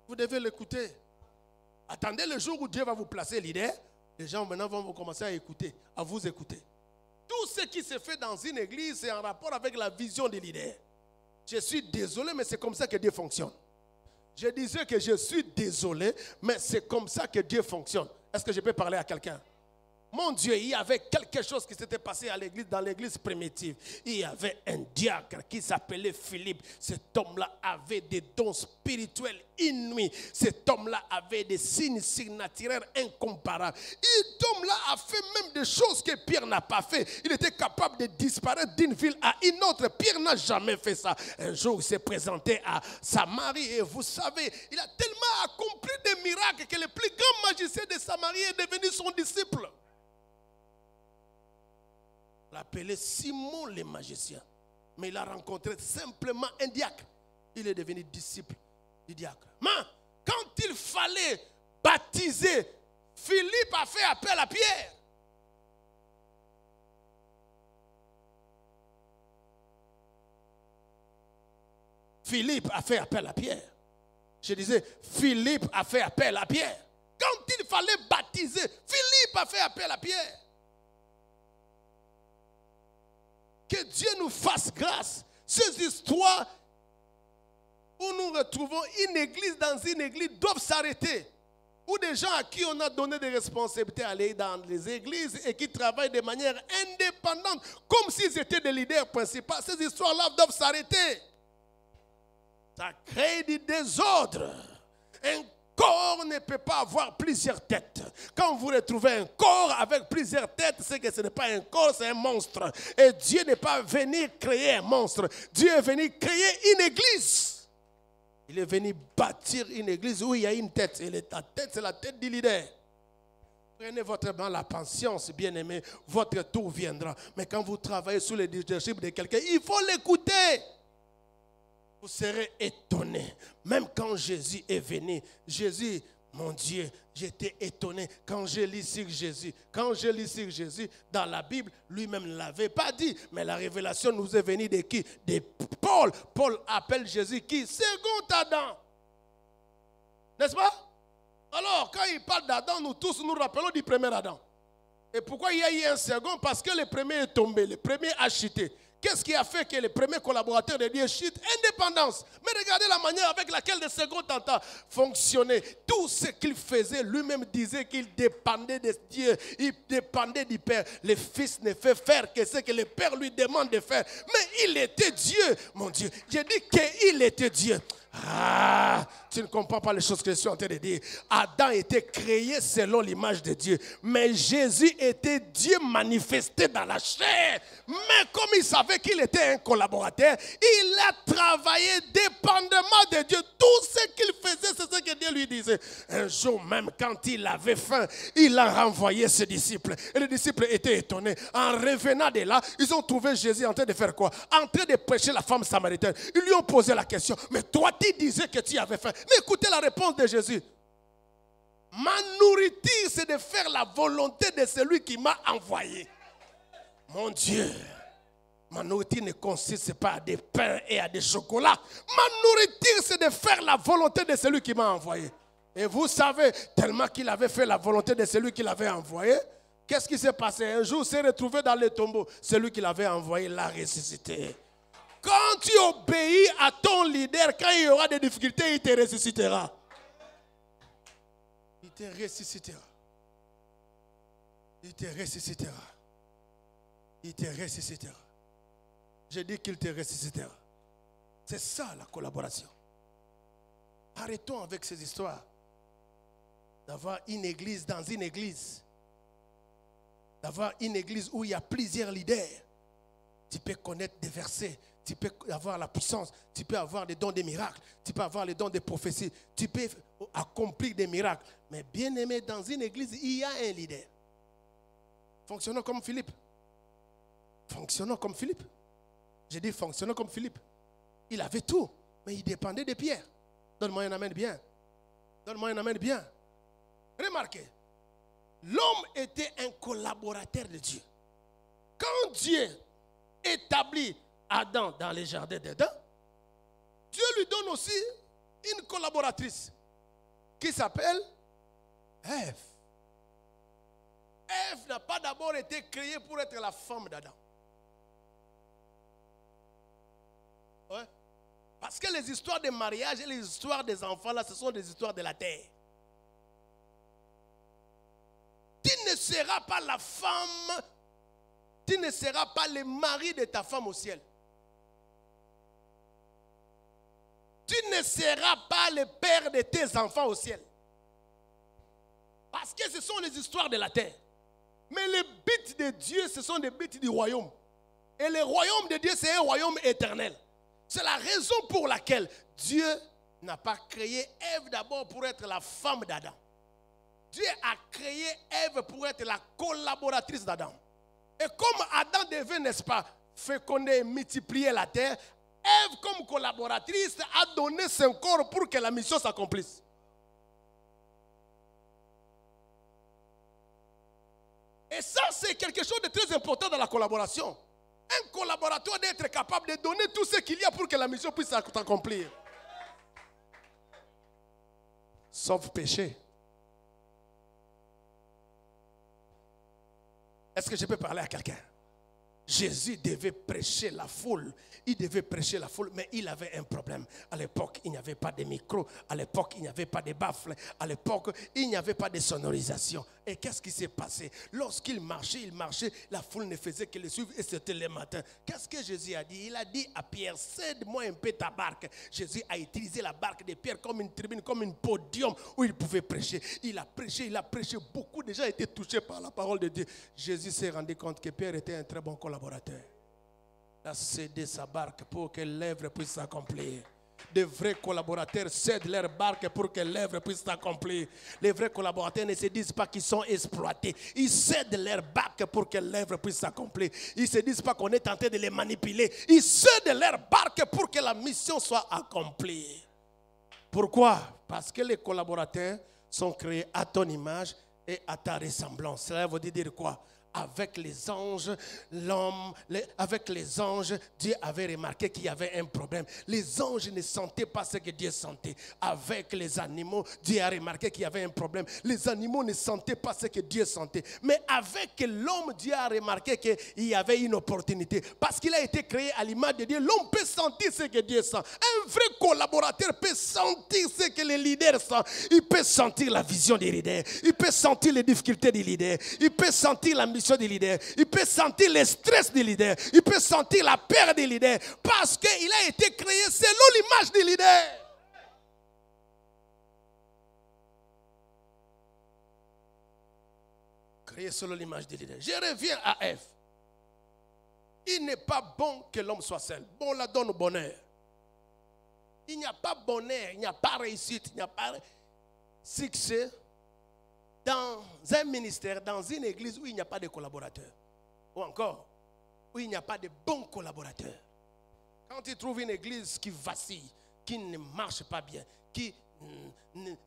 Vous devez l'écouter. Attendez le jour où Dieu va vous placer leader. Les gens maintenant vont vous commencer à écouter, à vous écouter. Tout ce qui se fait dans une église, c'est en rapport avec la vision du leader. Je suis désolé, mais c'est comme ça que Dieu fonctionne. Je disais que je suis désolé, mais c'est comme ça que Dieu fonctionne. Est-ce que je peux parler à quelqu'un? Mon Dieu, il y avait quelque chose qui s'était passé à l'église, dans l'église primitive. Il y avait un diacre qui s'appelait Philippe. Cet homme-là avait des dons spirituels inouïs. Cet homme-là avait des signes surnaturels incomparables. Cet homme-là a fait même des choses que Pierre n'a pas fait. Il était capable de disparaître d'une ville à une autre. Pierre n'a jamais fait ça. Un jour, il s'est présenté à Samarie et vous savez, il a tellement accompli des miracles que le plus grand magicien de Samarie est devenu son disciple. Il l'appelait Simon le magicien. Mais il a rencontré simplement un diacre. Il est devenu disciple du diacre. Mais quand il fallait baptiser, Philippe a fait appel à Pierre. Philippe a fait appel à Pierre. Je disais, Philippe a fait appel à Pierre. Quand il fallait baptiser, Philippe a fait appel à Pierre. Que Dieu nous fasse grâce. Ces histoires où nous retrouvons une église dans une église doivent s'arrêter. Ou des gens à qui on a donné des responsabilités à aller dans les églises et qui travaillent de manière indépendante, comme s'ils étaient des leaders principaux. Ces histoires-là doivent s'arrêter. Ça crée du désordre. Un corps ne peut pas avoir plusieurs têtes. Quand vous retrouvez un corps avec plusieurs têtes, c'est que ce n'est pas un corps, c'est un monstre. Et Dieu n'est pas venu créer un monstre. Dieu est venu créer une église. Il est venu bâtir une église où il y a une tête. Et ta tête, c'est la tête du leader. Prenez votre mal, la patience, bien-aimé. Votre tour viendra. Mais quand vous travaillez sous le leadership de quelqu'un, il faut l'écouter. Vous serez étonné. Même quand Jésus est venu, Jésus, mon Dieu, j'étais étonné quand je lis sur Jésus. Quand je lis sur Jésus, dans la Bible, lui-même ne l'avait pas dit. Mais la révélation nous est venue de qui? De Paul. Paul appelle Jésus qui? Second Adam. N'est-ce pas? Alors, quand il parle d'Adam, nous tous nous rappelons du premier Adam. Et pourquoi il y a eu un second? Parce que le premier est tombé, le premier a chuté. Qu'est-ce qui a fait que le premier collaborateur de Dieu chute? Indépendance. Mais regardez la manière avec laquelle le second entend fonctionner. Tout ce qu'il faisait, lui-même disait qu'il dépendait de Dieu. Il dépendait du Père. Le Fils ne fait faire que ce que le Père lui demande de faire. Mais il était Dieu, mon Dieu. J'ai dit qu'il était Dieu. Ah, tu ne comprends pas les choses que je suis en train de dire. Adam était créé selon l'image de Dieu. Mais Jésus était Dieu manifesté dans la chair. Mais comme il savait qu'il était un collaborateur, il a travaillé dépendamment de Dieu. Tout ce qu'il faisait, c'est ce que Dieu lui disait. Un jour même, quand il avait faim, il a renvoyé ses disciples. Et les disciples étaient étonnés. En revenant de là, ils ont trouvé Jésus en train de faire quoi? En train de prêcher la femme samaritaine. Ils lui ont posé la question. Mais toi, tu disais que tu avais faim. Mais écoutez la réponse de Jésus. Ma nourriture, c'est de faire la volonté de celui qui m'a envoyé. Mon Dieu, ma nourriture ne consiste pas à des pains et à des chocolats. Ma nourriture, c'est de faire la volonté de celui qui m'a envoyé. Et vous savez, tellement qu'il avait fait la volonté de celui qui l'avait envoyé, qu'est-ce qui s'est passé? Un jour, il s'est retrouvé dans le tombeau. Celui qui l'avait envoyé l'a ressuscité. Quand tu obéis à ton leader, quand il y aura des difficultés, il te ressuscitera. Il te ressuscitera. Il te ressuscitera. Il te ressuscitera. J'ai dit qu'il te ressuscitera. C'est ça la collaboration. Arrêtons avec ces histoires d'avoir une église dans une église. D'avoir une église où il y a plusieurs leaders. Tu peux connaître des versets. tu peux avoir la puissance, tu peux avoir les dons des miracles, tu peux avoir les dons des prophéties, tu peux accomplir des miracles. Mais bien aimé, dans une église, il y a un leader. Fonctionnons comme Philippe. Fonctionnons comme Philippe. J'ai dit fonctionnons comme Philippe. Il avait tout, mais il dépendait de Pierre. Donne-moi un amen bien. Donne-moi un amen bien. Remarquez, l'homme était un collaborateur de Dieu. Quand Dieu établit Adam dans les jardins d'Éden, Dieu lui donne aussi une collaboratrice qui s'appelle Ève. Ève n'a pas d'abord été créée pour être la femme d'Adam. Ouais. Parce que les histoires de mariage et les histoires des enfants, là, ce sont des histoires de la terre. Tu ne seras pas la femme, tu ne seras pas le mari de ta femme au ciel. Tu ne seras pas le père de tes enfants au ciel. Parce que ce sont les histoires de la terre. Mais les buts de Dieu, ce sont des buts du royaume. Et le royaume de Dieu, c'est un royaume éternel. C'est la raison pour laquelle Dieu n'a pas créé Ève d'abord pour être la femme d'Adam. Dieu a créé Ève pour être la collaboratrice d'Adam. Et comme Adam devait, n'est-ce pas, féconder et multiplier la terre, Ève, comme collaboratrice, a donné son corps pour que la mission s'accomplisse. Et ça, c'est quelque chose de très important dans la collaboration. Un collaborateur doit être capable de donner tout ce qu'il y a pour que la mission puisse s'accomplir. Sauf péché. Est-ce que je peux parler à quelqu'un? Jésus devait prêcher la foule. Il devait prêcher la foule, mais il avait un problème. À l'époque, il n'y avait pas de micro. À l'époque, il n'y avait pas de baffles. À l'époque, il n'y avait pas de sonorisation. Et qu'est-ce qui s'est passé? Lorsqu'il marchait, la foule ne faisait que le suivre et c'était le matin. Qu'est-ce que Jésus a dit? Il a dit à Pierre, cède-moi un peu ta barque. Jésus a utilisé la barque de Pierre comme une tribune, comme un podium où il pouvait prêcher. Il a prêché. Beaucoup de gens étaient touchés par la parole de Dieu. Jésus s'est rendu compte que Pierre était un très bon collaborateur. Il a cédé sa barque pour que l'œuvre puisse s'accomplir. De vrais collaborateurs cèdent leur barque pour que l'œuvre puisse s'accomplir. Les vrais collaborateurs ne se disent pas qu'ils sont exploités. Ils cèdent leur barque pour que l'œuvre puisse s'accomplir. Ils ne se disent pas qu'on est tenté de les manipuler. Ils cèdent leur barque pour que la mission soit accomplie. Pourquoi? Parce que les collaborateurs sont créés à ton image et à ta ressemblance. Cela veut dire quoi? Avec les anges, avec les anges, Dieu avait remarqué qu'il y avait un problème. Les anges ne sentaient pas ce que Dieu sentait. Avec les animaux, Dieu a remarqué qu'il y avait un problème. Les animaux ne sentaient pas ce que Dieu sentait. Mais avec l'homme, Dieu a remarqué qu'il y avait une opportunité. Parce qu'il a été créé à l'image de Dieu, l'homme peut sentir ce que Dieu sent. Un vrai collaborateur peut sentir ce que le leader sent. Il peut sentir la vision des leaders. Il peut sentir les difficultés des leaders. Il peut sentir la mission des leaders. Il peut sentir le stress des leaders. Il peut sentir la peur des leaders. Parce qu'il a été créé selon l'image des leaders. Créé selon l'image des leaders. Je reviens à Ève. Il n'est pas bon que l'homme soit seul. Bon, la donne au bonheur. Il n'y a pas bonheur, il n'y a pas réussite, il n'y a pas succès dans un ministère, dans une église où il n'y a pas de collaborateurs. Ou encore, où il n'y a pas de bons collaborateurs. Quand tu trouves une église qui vacille, qui ne marche pas bien, qui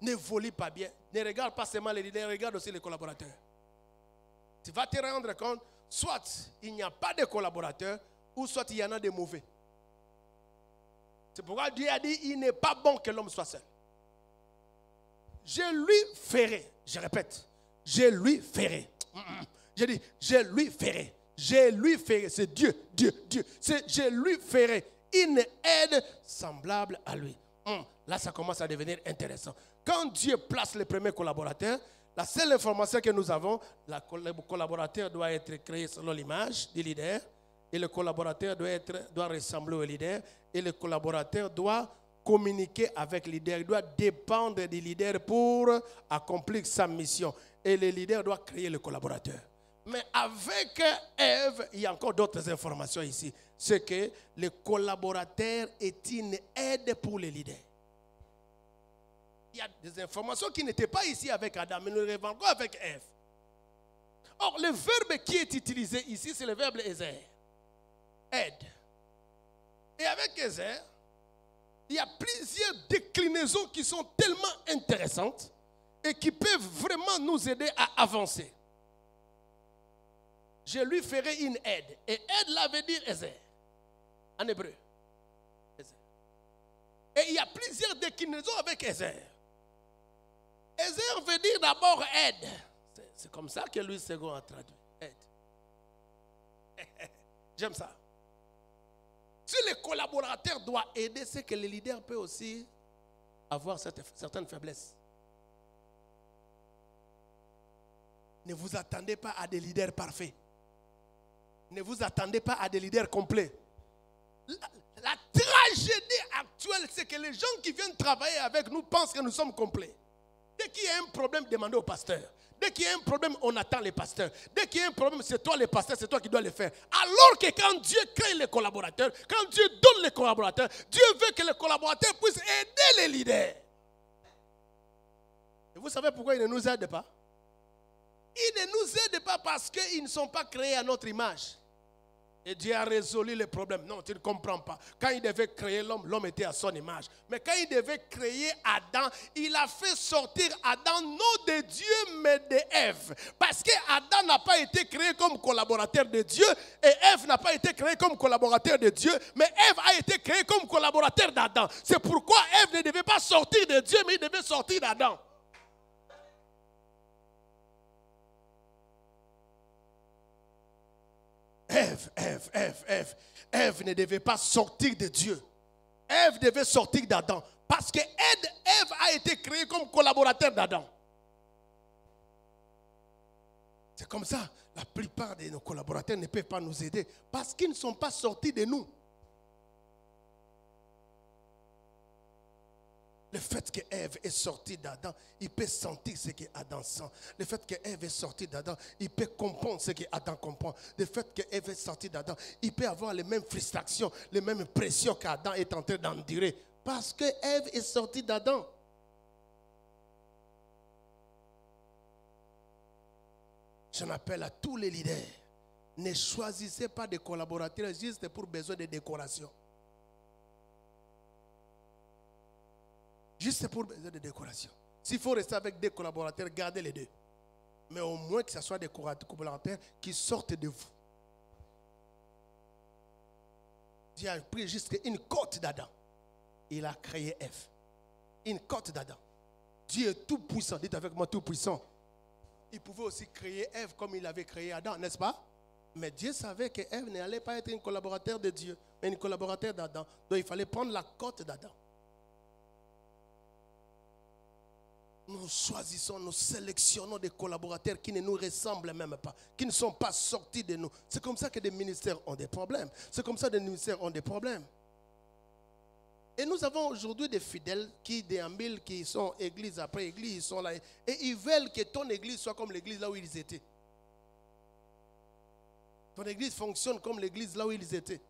n'évolue pas bien, ne regarde pas seulement les leaders, regarde aussi les collaborateurs. Tu vas te rendre compte, soit il n'y a pas de collaborateurs, ou soit il y en a de mauvais. C'est pourquoi Dieu a dit, il n'est pas bon que l'homme soit seul. Je lui ferai, je répète, je lui ferai. Je dis, je lui ferai. Je lui ferai, c'est Dieu. Je lui ferai une aide semblable à lui. Là, ça commence à devenir intéressant. Quand Dieu place les premiers collaborateurs, la seule information que nous avons, le collaborateur doit être créé selon l'image du leader, et le collaborateur doit ressembler au leader, et le collaborateur doit communiquer avec le leader, il doit dépendre du leader pour accomplir sa mission. Et le leader doit créer le collaborateur. Mais avec Ève, il y a encore d'autres informations ici. C'est que le collaborateur est une aide pour les leaders. Il y a des informations qui n'étaient pas ici avec Adam, mais nous les revenons avec Ève. Or, le verbe qui est utilisé ici, c'est le verbe Ezer. Aide. Et avec Ezer, il y a plusieurs déclinaisons qui sont tellement intéressantes et qui peuvent vraiment nous aider à avancer. Je lui ferai une aide. Et aide là veut dire Ezer. En hébreu. Ezer. Et il y a plusieurs déclinaisons avec Ezer. Ezer veut dire d'abord aide. C'est comme ça que Louis II a traduit. Aide. J'aime ça. Si le collaborateur doit aider, c'est que le leader peut aussi avoir certaines faiblesses. Ne vous attendez pas à des leaders parfaits. Ne vous attendez pas à des leaders complets. La tragédie actuelle, c'est que les gens qui viennent travailler avec nous pensent que nous sommes complets. Dès qu'il y a un problème, demandez au pasteur. Dès qu'il y a un problème, on attend les pasteurs. Dès qu'il y a un problème, c'est toi le pasteur, c'est toi qui dois le faire. Alors que quand Dieu crée les collaborateurs, quand Dieu donne les collaborateurs, Dieu veut que les collaborateurs puissent aider les leaders. Et vous savez pourquoi ils ne nous aident pas? Ils ne nous aident pas parce qu'ils ne sont pas créés à notre image. Et Dieu a résolu le problème. Non, tu ne comprends pas. Quand il devait créer l'homme, l'homme était à son image. Mais quand il devait créer Adam, il a fait sortir Adam non de Dieu, mais d'Ève. Parce que Adam n'a pas été créé comme collaborateur de Dieu et Ève n'a pas été créée comme collaborateur de Dieu, mais Ève a été créée comme collaborateur d'Adam. C'est pourquoi Ève ne devait pas sortir de Dieu, mais il devait sortir d'Adam. Ève ne devait pas sortir de Dieu. Ève devait sortir d'Adam. Parce que Ève a été créée comme collaborateur d'Adam. C'est comme ça. La plupart de nos collaborateurs ne peuvent pas nous aider. Parce qu'ils ne sont pas sortis de nous. Le fait que Ève est sortie d'Adam, il peut sentir ce que Adam sent. Le fait que Ève est sortie d'Adam, il peut comprendre ce que Adam comprend. Le fait que Ève est sortie d'Adam, il peut avoir les mêmes frustrations, les mêmes pressions qu'Adam est en train d'endurer. Parce que Ève est sortie d'Adam. J'en appelle à tous les leaders. Ne choisissez pas de collaborateurs juste pour besoin de décoration. Juste pour besoin de décoration. S'il faut rester avec des collaborateurs, gardez les deux. Mais au moins que ce soit des collaborateurs qui sortent de vous. Dieu a pris juste une côte d'Adam. Il a créé Ève. Une côte d'Adam. Dieu est tout puissant. Dites avec moi, tout puissant. Il pouvait aussi créer Ève comme il avait créé Adam, n'est-ce pas? Mais Dieu savait que Ève n'allait pas être une collaborateur de Dieu, mais une collaborateur d'Adam. Donc il fallait prendre la côte d'Adam. Nous choisissons, nous sélectionnons des collaborateurs qui ne nous ressemblent même pas, qui ne sont pas sortis de nous. C'est comme ça que des ministères ont des problèmes. C'est comme ça que des ministères ont des problèmes. Et nous avons aujourd'hui des fidèles qui déambulent, qui sont église après église, ils sont là. Et ils veulent que ton église soit comme l'église là où ils étaient. Ton église fonctionne comme l'église là où ils étaient.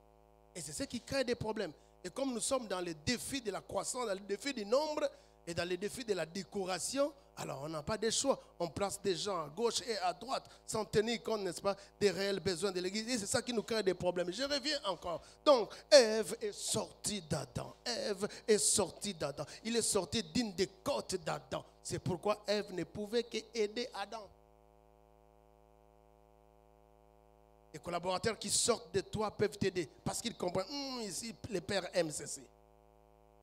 Et c'est ce qui crée des problèmes. Et comme nous sommes dans le défi de la croissance, dans le défi du nombre, et dans les défis de la décoration, alors on n'a pas de choix. On place des gens à gauche et à droite sans tenir compte, n'est-ce pas, des réels besoins de l'église. Et c'est ça qui nous crée des problèmes. Je reviens encore. Donc, Ève est sortie d'Adam. Ève est sortie d'Adam. Il est sorti d'une des côtes d'Adam. C'est pourquoi Ève ne pouvait qu'aider Adam. Les collaborateurs qui sortent de toi peuvent t'aider parce qu'ils comprennent, ici, le Père aime ceci.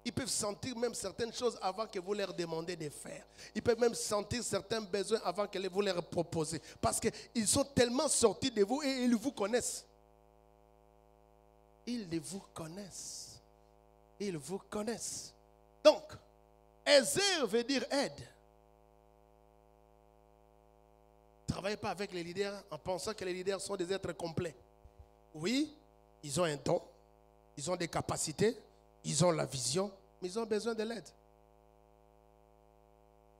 Ils peuvent sentir même certaines choses avant que vous leur demandez de faire. Ils peuvent même sentir certains besoins avant que vous leur proposez. Parce qu'ils sont tellement sortis de vous et ils vous connaissent. Ils vous connaissent. Ils vous connaissent. Donc, Ezer veut dire aide. Ne travaillez pas avec les leaders en pensant que les leaders sont des êtres complets. Oui, ils ont un don, ils ont des capacités, ils ont la vision, mais ils ont besoin de l'aide.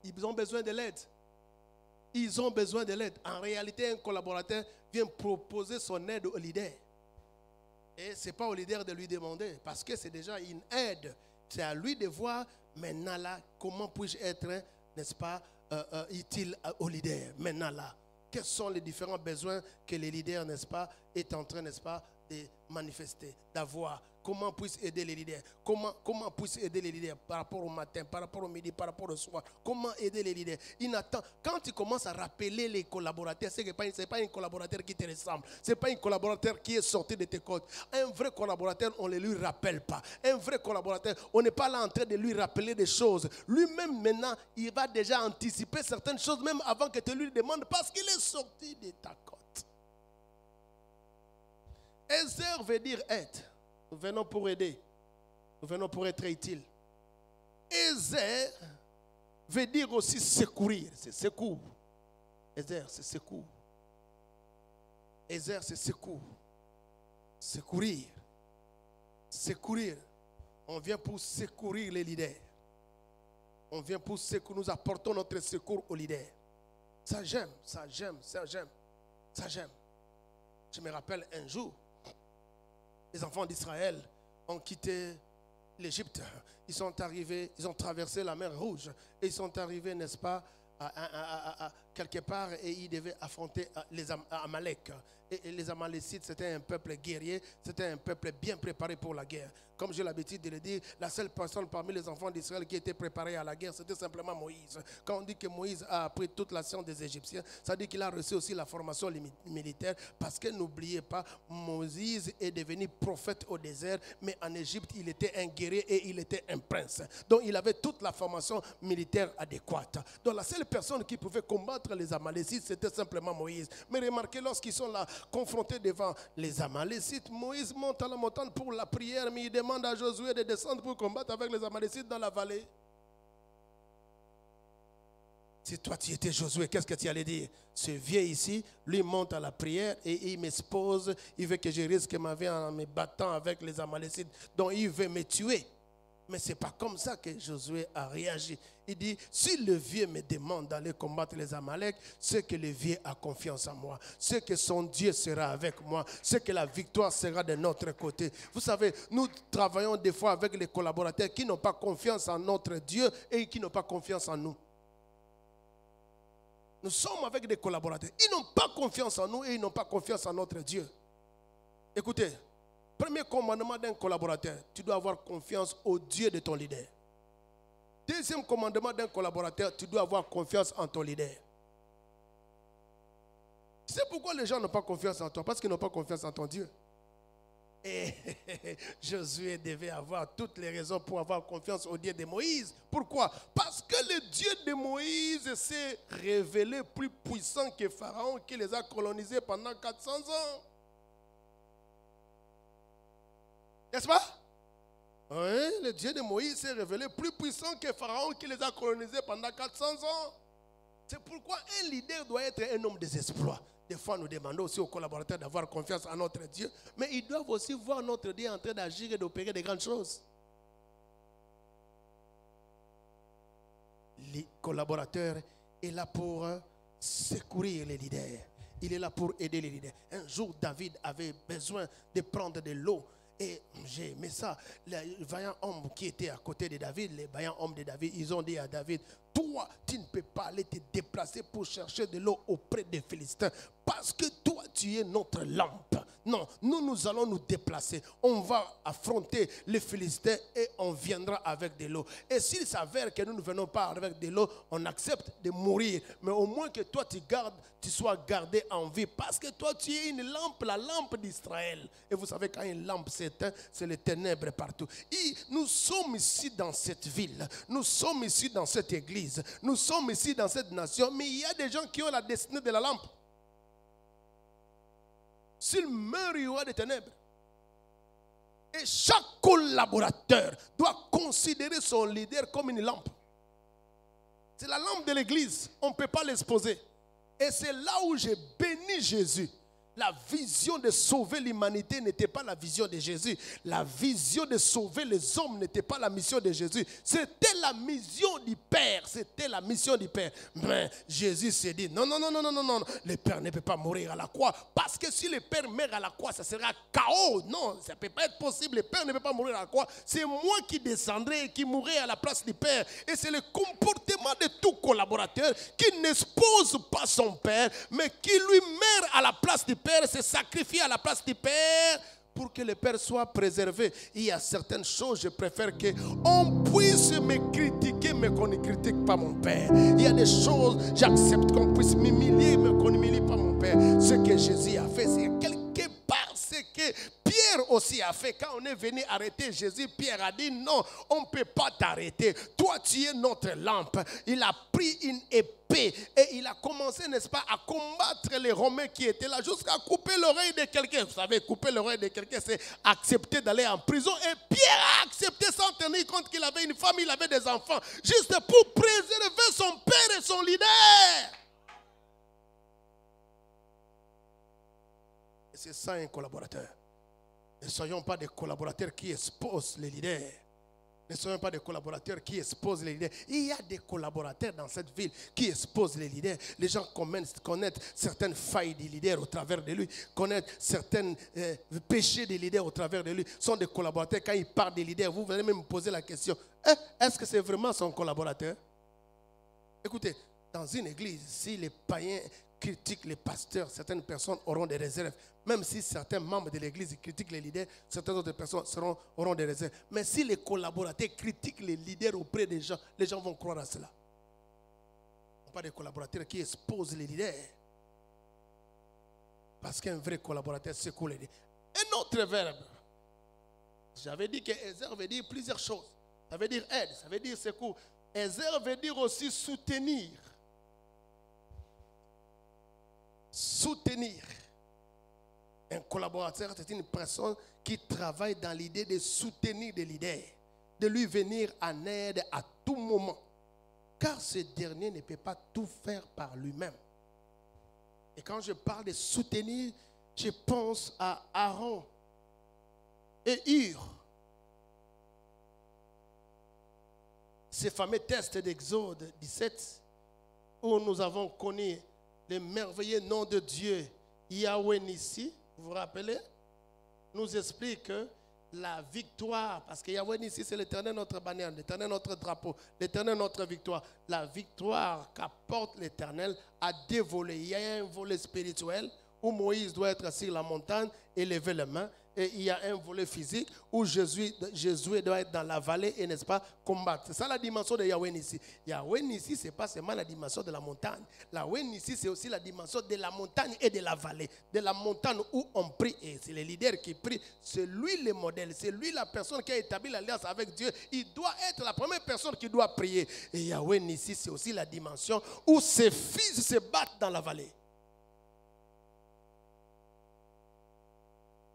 Ils ont besoin de l'aide. ils ont besoin de l'aide. En réalité, un collaborateur vient proposer son aide au leader. Et ce n'est pas au leader de lui demander, parce que c'est déjà une aide. C'est à lui de voir maintenant là, comment puis-je être, n'est-ce pas, utile au leader. Maintenant là, quels sont les différents besoins que le leader, n'est-ce pas, est en train, n'est-ce pas, de manifester, d'avoir. Comment puis-je aider les leaders? Comment puis-je aider les leaders par rapport au matin, par rapport au midi, par rapport au soir? Comment aider les leaders? Quand tu commences à rappeler les collaborateurs, ce n'est pas un collaborateur qui te ressemble. Ce n'est pas un collaborateur qui est sorti de tes côtes. Un vrai collaborateur, on ne lui rappelle pas. Un vrai collaborateur, on n'est pas là en train de lui rappeler des choses. Lui-même, maintenant, il va déjà anticiper certaines choses, même avant que tu lui demandes, parce qu'il est sorti de ta côte. Ezer veut dire aide. Nous venons pour aider. Nous venons pour être utiles. Ezer veut dire aussi secourir. C'est secours. Ezer, c'est secours. Ezer, c'est secours. Secourir. Secourir. On vient pour secourir les leaders. On vient pour secourir. Nous apportons notre secours aux leaders. Ça j'aime, ça j'aime, ça j'aime, ça j'aime. Je me rappelle un jour, les enfants d'Israël ont quitté l'Égypte. Ils sont arrivés, ils ont traversé la mer Rouge. Et ils sont arrivés, n'est-ce pas, à quelque part, et ils devaient affronter les Amalek. Et les Amalécites, c'était un peuple guerrier, c'était un peuple bien préparé pour la guerre. Comme j'ai l'habitude de le dire, la seule personne parmi les enfants d'Israël qui était préparée à la guerre, c'était simplement Moïse. Quand on dit que Moïse a appris toute la science des Égyptiens, ça dit qu'il a reçu aussi la formation militaire, parce que n'oubliez pas, Moïse est devenu prophète au désert, mais en Égypte, il était un guerrier et il était un prince. Donc il avait toute la formation militaire adéquate. Donc la seule personne qui pouvait combattre les Amalécites, c'était simplement Moïse. Mais remarquez, lorsqu'ils sont là, confrontés devant les Amalécites, Moïse monte à la montagne pour la prière, mais il demande à Josué de descendre pour combattre avec les Amalécites dans la vallée. Si toi tu étais Josué, qu'est-ce que tu allais dire? Ce vieux ici, lui monte à la prière et il m'expose, il veut que je risque ma vie en me battant avec les Amalécites, donc il veut me tuer. Mais ce n'est pas comme ça que Josué a réagi. Il dit, si le vieux me demande d'aller combattre les Amalek, c'est que le vieux a confiance en moi. C'est que son Dieu sera avec moi. C'est que la victoire sera de notre côté. Vous savez, nous travaillons des fois avec les collaborateurs qui n'ont pas confiance en notre Dieu et qui n'ont pas confiance en nous. Nous sommes avec des collaborateurs. Ils n'ont pas confiance en nous et ils n'ont pas confiance en notre Dieu. Écoutez. Premier commandement d'un collaborateur, tu dois avoir confiance au Dieu de ton leader. Deuxième commandement d'un collaborateur, tu dois avoir confiance en ton leader. C'est pourquoi les gens n'ont pas confiance en toi, parce qu'ils n'ont pas confiance en ton Dieu. Et Josué devait avoir toutes les raisons pour avoir confiance au Dieu de Moïse. Pourquoi? Parce que le Dieu de Moïse s'est révélé plus puissant que Pharaon qui les a colonisés pendant 400 ans. N'est-ce pas? Oui, le Dieu de Moïse s'est révélé plus puissant que Pharaon qui les a colonisés pendant 400 ans. C'est pourquoi un leader doit être un homme des exploits. Des fois, nous demandons aussi aux collaborateurs d'avoir confiance en notre Dieu, mais ils doivent aussi voir notre Dieu en train d'agir et d'opérer de grandes choses. Le collaborateur est là pour secourir les leaders. Il est là pour aider les leaders. Un jour, David avait besoin de prendre de l'eau. Et j'ai aimé ça. Les vaillants hommes qui étaient à côté de David, les vaillants hommes de David, ils ont dit à David, toi, tu ne peux pas aller te déplacer pour chercher de l'eau auprès des Philistins. Parce que toi, tu es notre lampe. Non, nous allons nous déplacer. On va affronter les Philistins et on viendra avec de l'eau. Et s'il s'avère que nous ne venons pas avec de l'eau, on accepte de mourir. Mais au moins que toi, tu sois gardé en vie. Parce que toi, tu es une lampe, la lampe d'Israël. Et vous savez, quand une lampe s'éteint, c'est les ténèbres partout. Et nous sommes ici dans cette ville. Nous sommes ici dans cette église. Nous sommes ici dans cette nation. Mais il y a des gens qui ont la destinée de la lampe. S'il meurt, il y aura des ténèbres. Et chaque collaborateur doit considérer son leader comme une lampe. C'est la lampe de l'église. On ne peut pas l'exposer. Et c'est là où j'ai béni Jésus. La vision de sauver l'humanité n'était pas la vision de Jésus. La vision de sauver les hommes n'était pas la mission de Jésus. C'était la mission du Père. C'était la mission du Père. Mais Jésus s'est dit, non, non, non, non, non, non, non. Le Père ne peut pas mourir à la croix. Parce que si le Père meurt à la croix, ça sera chaos. Non, ça ne peut pas être possible. Le Père ne peut pas mourir à la croix. C'est moi qui descendrai et qui mourrai à la place du Père. Et c'est le comportement de tout collaborateur qui n'expose pas son Père, mais qui lui meurt à la place du Père, se sacrifie à la place du Père pour que le Père soit préservé. Il y a certaines choses, je préfère qu'on puisse me critiquer, mais qu'on ne critique pas mon Père. Il y a des choses, j'accepte qu'on puisse m'humilier, mais qu'on n'humilie pas mon Père. Ce que Jésus a fait, c'est quelque part ce que Pierre aussi a fait. Quand on est venu arrêter Jésus, Pierre a dit non, on ne peut pas t'arrêter. Toi, tu es notre lampe. Il a pris une épée et il a commencé, n'est-ce pas, à combattre les Romains qui étaient là jusqu'à couper l'oreille de quelqu'un. Vous savez, couper l'oreille de quelqu'un, c'est accepter d'aller en prison. Et Pierre a accepté sans tenir compte qu'il avait une femme, il avait des enfants, juste pour préserver son père et son leader. Et c'est ça un collaborateur. Ne soyons pas des collaborateurs qui exposent les leaders. Ne soyons pas des collaborateurs qui exposent les leaders. Il y a des collaborateurs dans cette ville qui exposent les leaders. Les gens connaissent certaines failles des leaders au travers de lui, connaissent certains péchés des leaders au travers de lui. Ce sont des collaborateurs. Quand ils parlent des leaders, vous allez même me poser la question, est-ce que c'est vraiment son collaborateur? Écoutez, dans une église, si les païens critiquent les pasteurs, certaines personnes auront des réserves. Même si certains membres de l'église critiquent les leaders, certaines autres personnes auront des réserves. Mais si les collaborateurs critiquent les leaders auprès des gens, les gens vont croire à cela. On pas des collaborateurs qui exposent les leaders. Parce qu'un vrai collaborateur secoue les leaders. Un autre verbe. J'avais dit que Ezer veut dire plusieurs choses. Ça veut dire aide, ça veut dire secours. Ezer veut dire aussi soutenir. Soutenir. Un collaborateur, c'est une personne qui travaille dans l'idée de soutenir des leaders, de lui venir en aide à tout moment. Car ce dernier ne peut pas tout faire par lui-même. Et quand je parle de soutenir, je pense à Aaron et Hur. Ces fameux textes d'Exode 17, où nous avons connu le merveilleux nom de Dieu, Yahweh Nissi. Vous vous rappelez? Nous explique que la victoire, parce que Yahweh Nissi, c'est l'Éternel notre bannière, l'Éternel notre drapeau, l'Éternel notre victoire. La victoire qu'apporte l'Éternel a deux volets. Il y a un volet spirituel où Moïse doit être sur la montagne et lever les mains. Et il y a un volet physique où Jésus doit être dans la vallée et, n'est-ce pas, combattre. C'est ça la dimension de Yahweh Nissi. Yahweh Nissi, ce n'est pas seulement la dimension de la montagne. Yahweh Nissi, c'est aussi la dimension de la montagne et de la vallée. De la montagne où on prie. Et c'est le leader qui prie. C'est lui le modèle. C'est lui la personne qui a établi l'alliance avec Dieu. Il doit être la première personne qui doit prier. Et Yahweh Nissi, c'est aussi la dimension où ses fils se battent dans la vallée.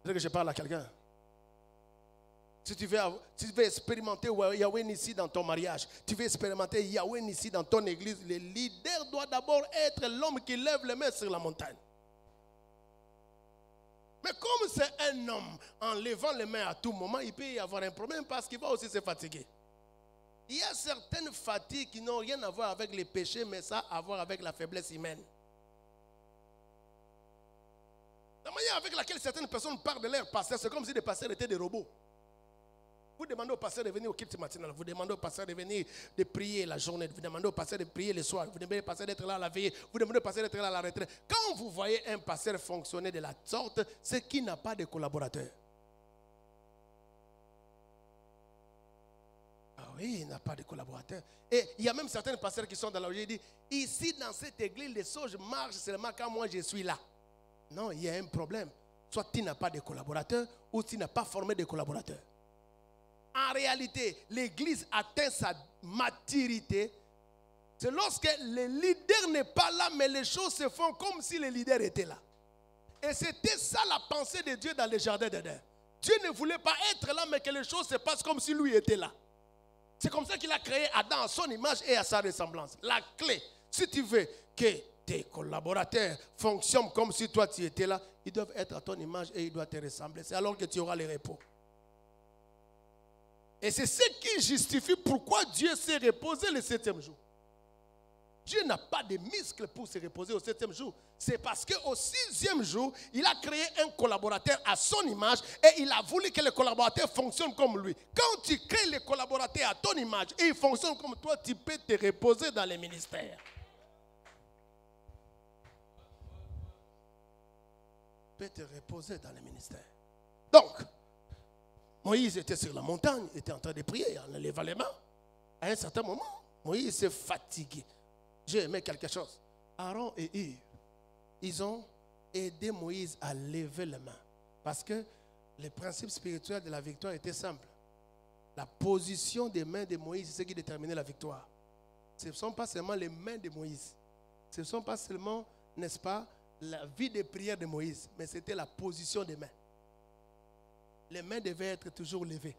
Je veux que je parle à quelqu'un. Si tu veux expérimenter Yahweh Nissi dans ton mariage, tu veux expérimenter Yahweh Nissi dans ton église, le leader doit d'abord être l'homme qui lève les mains sur la montagne. Mais comme c'est un homme, en levant les mains à tout moment, il peut y avoir un problème parce qu'il va aussi se fatiguer. Il y a certaines fatigues qui n'ont rien à voir avec les péchés, mais ça a à voir avec la faiblesse humaine. La manière avec laquelle certaines personnes parlent de leur pasteur, c'est comme si les pasteurs étaient des robots. Vous demandez au pasteur de venir au culte matinal, vous demandez au pasteur de venir de prier la journée, vous demandez au pasteur de prier le soir, vous demandez au pasteur d'être là à la veillée, vous demandez au pasteur d'être là à la retraite. Quand vous voyez un pasteur fonctionner de la sorte, c'est qu'il n'a pas de collaborateur. Ah oui, il n'a pas de collaborateur. Et il y a même certains pasteurs qui sont dans la logique et disent, ici dans cette église, les choses marchent seulement quand moi je suis là. Non, il y a un problème. Soit tu n'as pas de collaborateurs ou tu n'as pas formé de collaborateurs. En réalité, l'église atteint sa maturité. C'est lorsque le leader n'est pas là, mais les choses se font comme si le leader était là. Et c'était ça la pensée de Dieu dans le jardin d'Éden. Dieu ne voulait pas être là, mais que les choses se passent comme si lui était là. C'est comme ça qu'il a créé Adam à son image et à sa ressemblance. La clé, si tu veux que tes collaborateurs fonctionnent comme si toi tu étais là, ils doivent être à ton image et ils doivent te ressembler. C'est alors que tu auras le repos. Et c'est ce qui justifie pourquoi Dieu s'est reposé le 7e jour. Dieu n'a pas de muscles pour se reposer au 7e jour. C'est parce qu'au 6e jour, il a créé un collaborateur à son image et il a voulu que le collaborateur fonctionne comme lui. Quand tu crées le collaborateur à ton image et il fonctionne comme toi, tu peux te reposer dans les ministères. Tu peux te reposer dans les ministères. Donc, Moïse était sur la montagne, il était en train de prier, en levant les mains. À un certain moment, Moïse s'est fatigué. J'ai aimé quelque chose. Aaron et Hur, ils ont aidé Moïse à lever les mains. Parce que le principe spirituel de la victoire était simple. La position des mains de Moïse, c'est ce qui déterminait la victoire. Ce ne sont pas seulement les mains de Moïse. Ce ne sont pas seulement, n'est-ce pas, la vie de prière de Moïse, mais c'était la position des mains. Les mains devaient être toujours levées.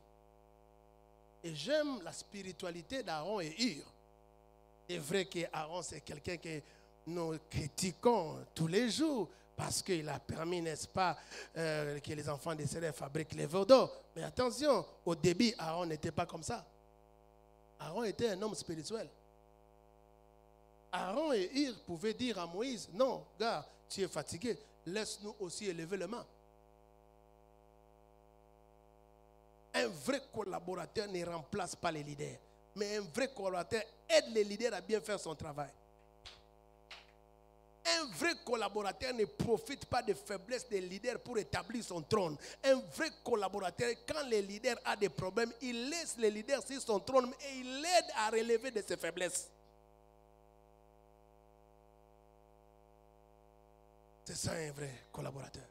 Et j'aime la spiritualité d'Aaron et Hur. C'est vrai qu'Aaron, c'est quelqu'un que nous critiquons tous les jours parce qu'il a permis, n'est-ce pas, que les enfants d'Israël fabriquent les veaux d'or. Mais attention, au début, Aaron n'était pas comme ça. Aaron était un homme spirituel. Aaron et Hur pouvaient dire à Moïse, non, gars, tu es fatigué, laisse-nous aussi élever les mains. Un vrai collaborateur ne remplace pas les leaders. Mais un vrai collaborateur aide les leaders à bien faire son travail. Un vrai collaborateur ne profite pas des faiblesses des leaders pour établir son trône. Un vrai collaborateur, quand les leaders ont des problèmes, il laisse les leaders sur son trône et il l'aide à relever de ses faiblesses. C'est ça un vrai collaborateur.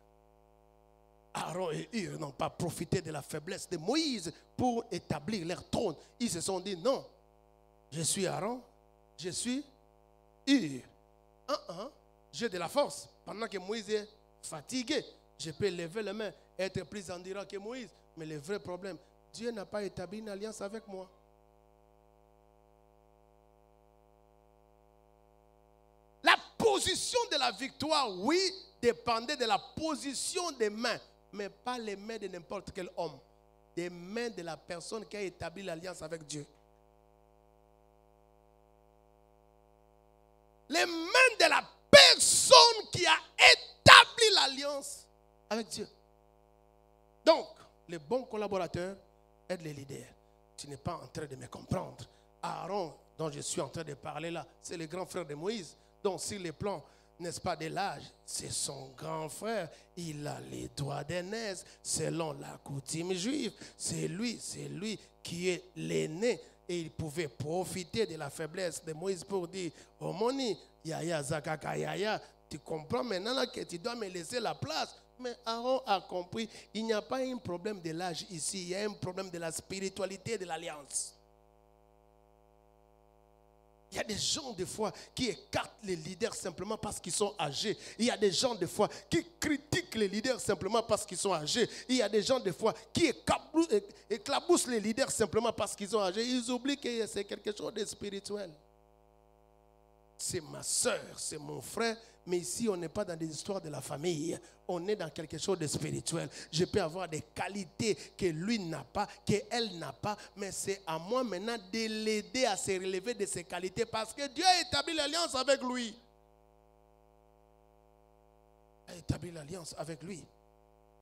Aaron et Hur n'ont pas profité de la faiblesse de Moïse pour établir leur trône. Ils se sont dit non, je suis Aaron, je suis Hur. J'ai de la force. Pendant que Moïse est fatigué, je peux lever les mains et être plus endurant que Moïse. Mais le vrai problème, Dieu n'a pas établi une alliance avec moi. La position de la victoire, oui, dépendait de la position des mains, mais pas les mains de n'importe quel homme. Des mains de la personne qui a établi l'alliance avec Dieu. Les mains de la personne qui a établi l'alliance avec Dieu. Donc, les bons collaborateurs aident les leaders. Tu n'es pas en train de me comprendre. Aaron, dont je suis en train de parler là, c'est le grand frère de Moïse. Donc, sur les plans, n'est-ce pas, de l'âge, c'est son grand frère. Il a les doigts d'aînesse selon la coutume juive. C'est lui qui est l'aîné. Et il pouvait profiter de la faiblesse de Moïse pour dire, oh moni, yaya, zakaka, yaya, tu comprends maintenant là que tu dois me laisser la place. Mais Aaron a compris, il n'y a pas un problème de l'âge ici, il y a un problème de la spiritualité de l'alliance. Il y a des gens, des fois, qui écartent les leaders simplement parce qu'ils sont âgés. Il y a des gens, des fois, qui critiquent les leaders simplement parce qu'ils sont âgés. Il y a des gens, des fois, qui éclaboussent les leaders simplement parce qu'ils sont âgés. Ils oublient que c'est quelque chose de spirituel. C'est ma soeur, c'est mon frère. Mais ici, on n'est pas dans des histoires de la famille. On est dans quelque chose de spirituel. Je peux avoir des qualités que lui n'a pas, qu'elle n'a pas. Mais c'est à moi maintenant de l'aider à se relever de ses qualités. Parce que Dieu a établi l'alliance avec lui. A établi l'alliance avec lui.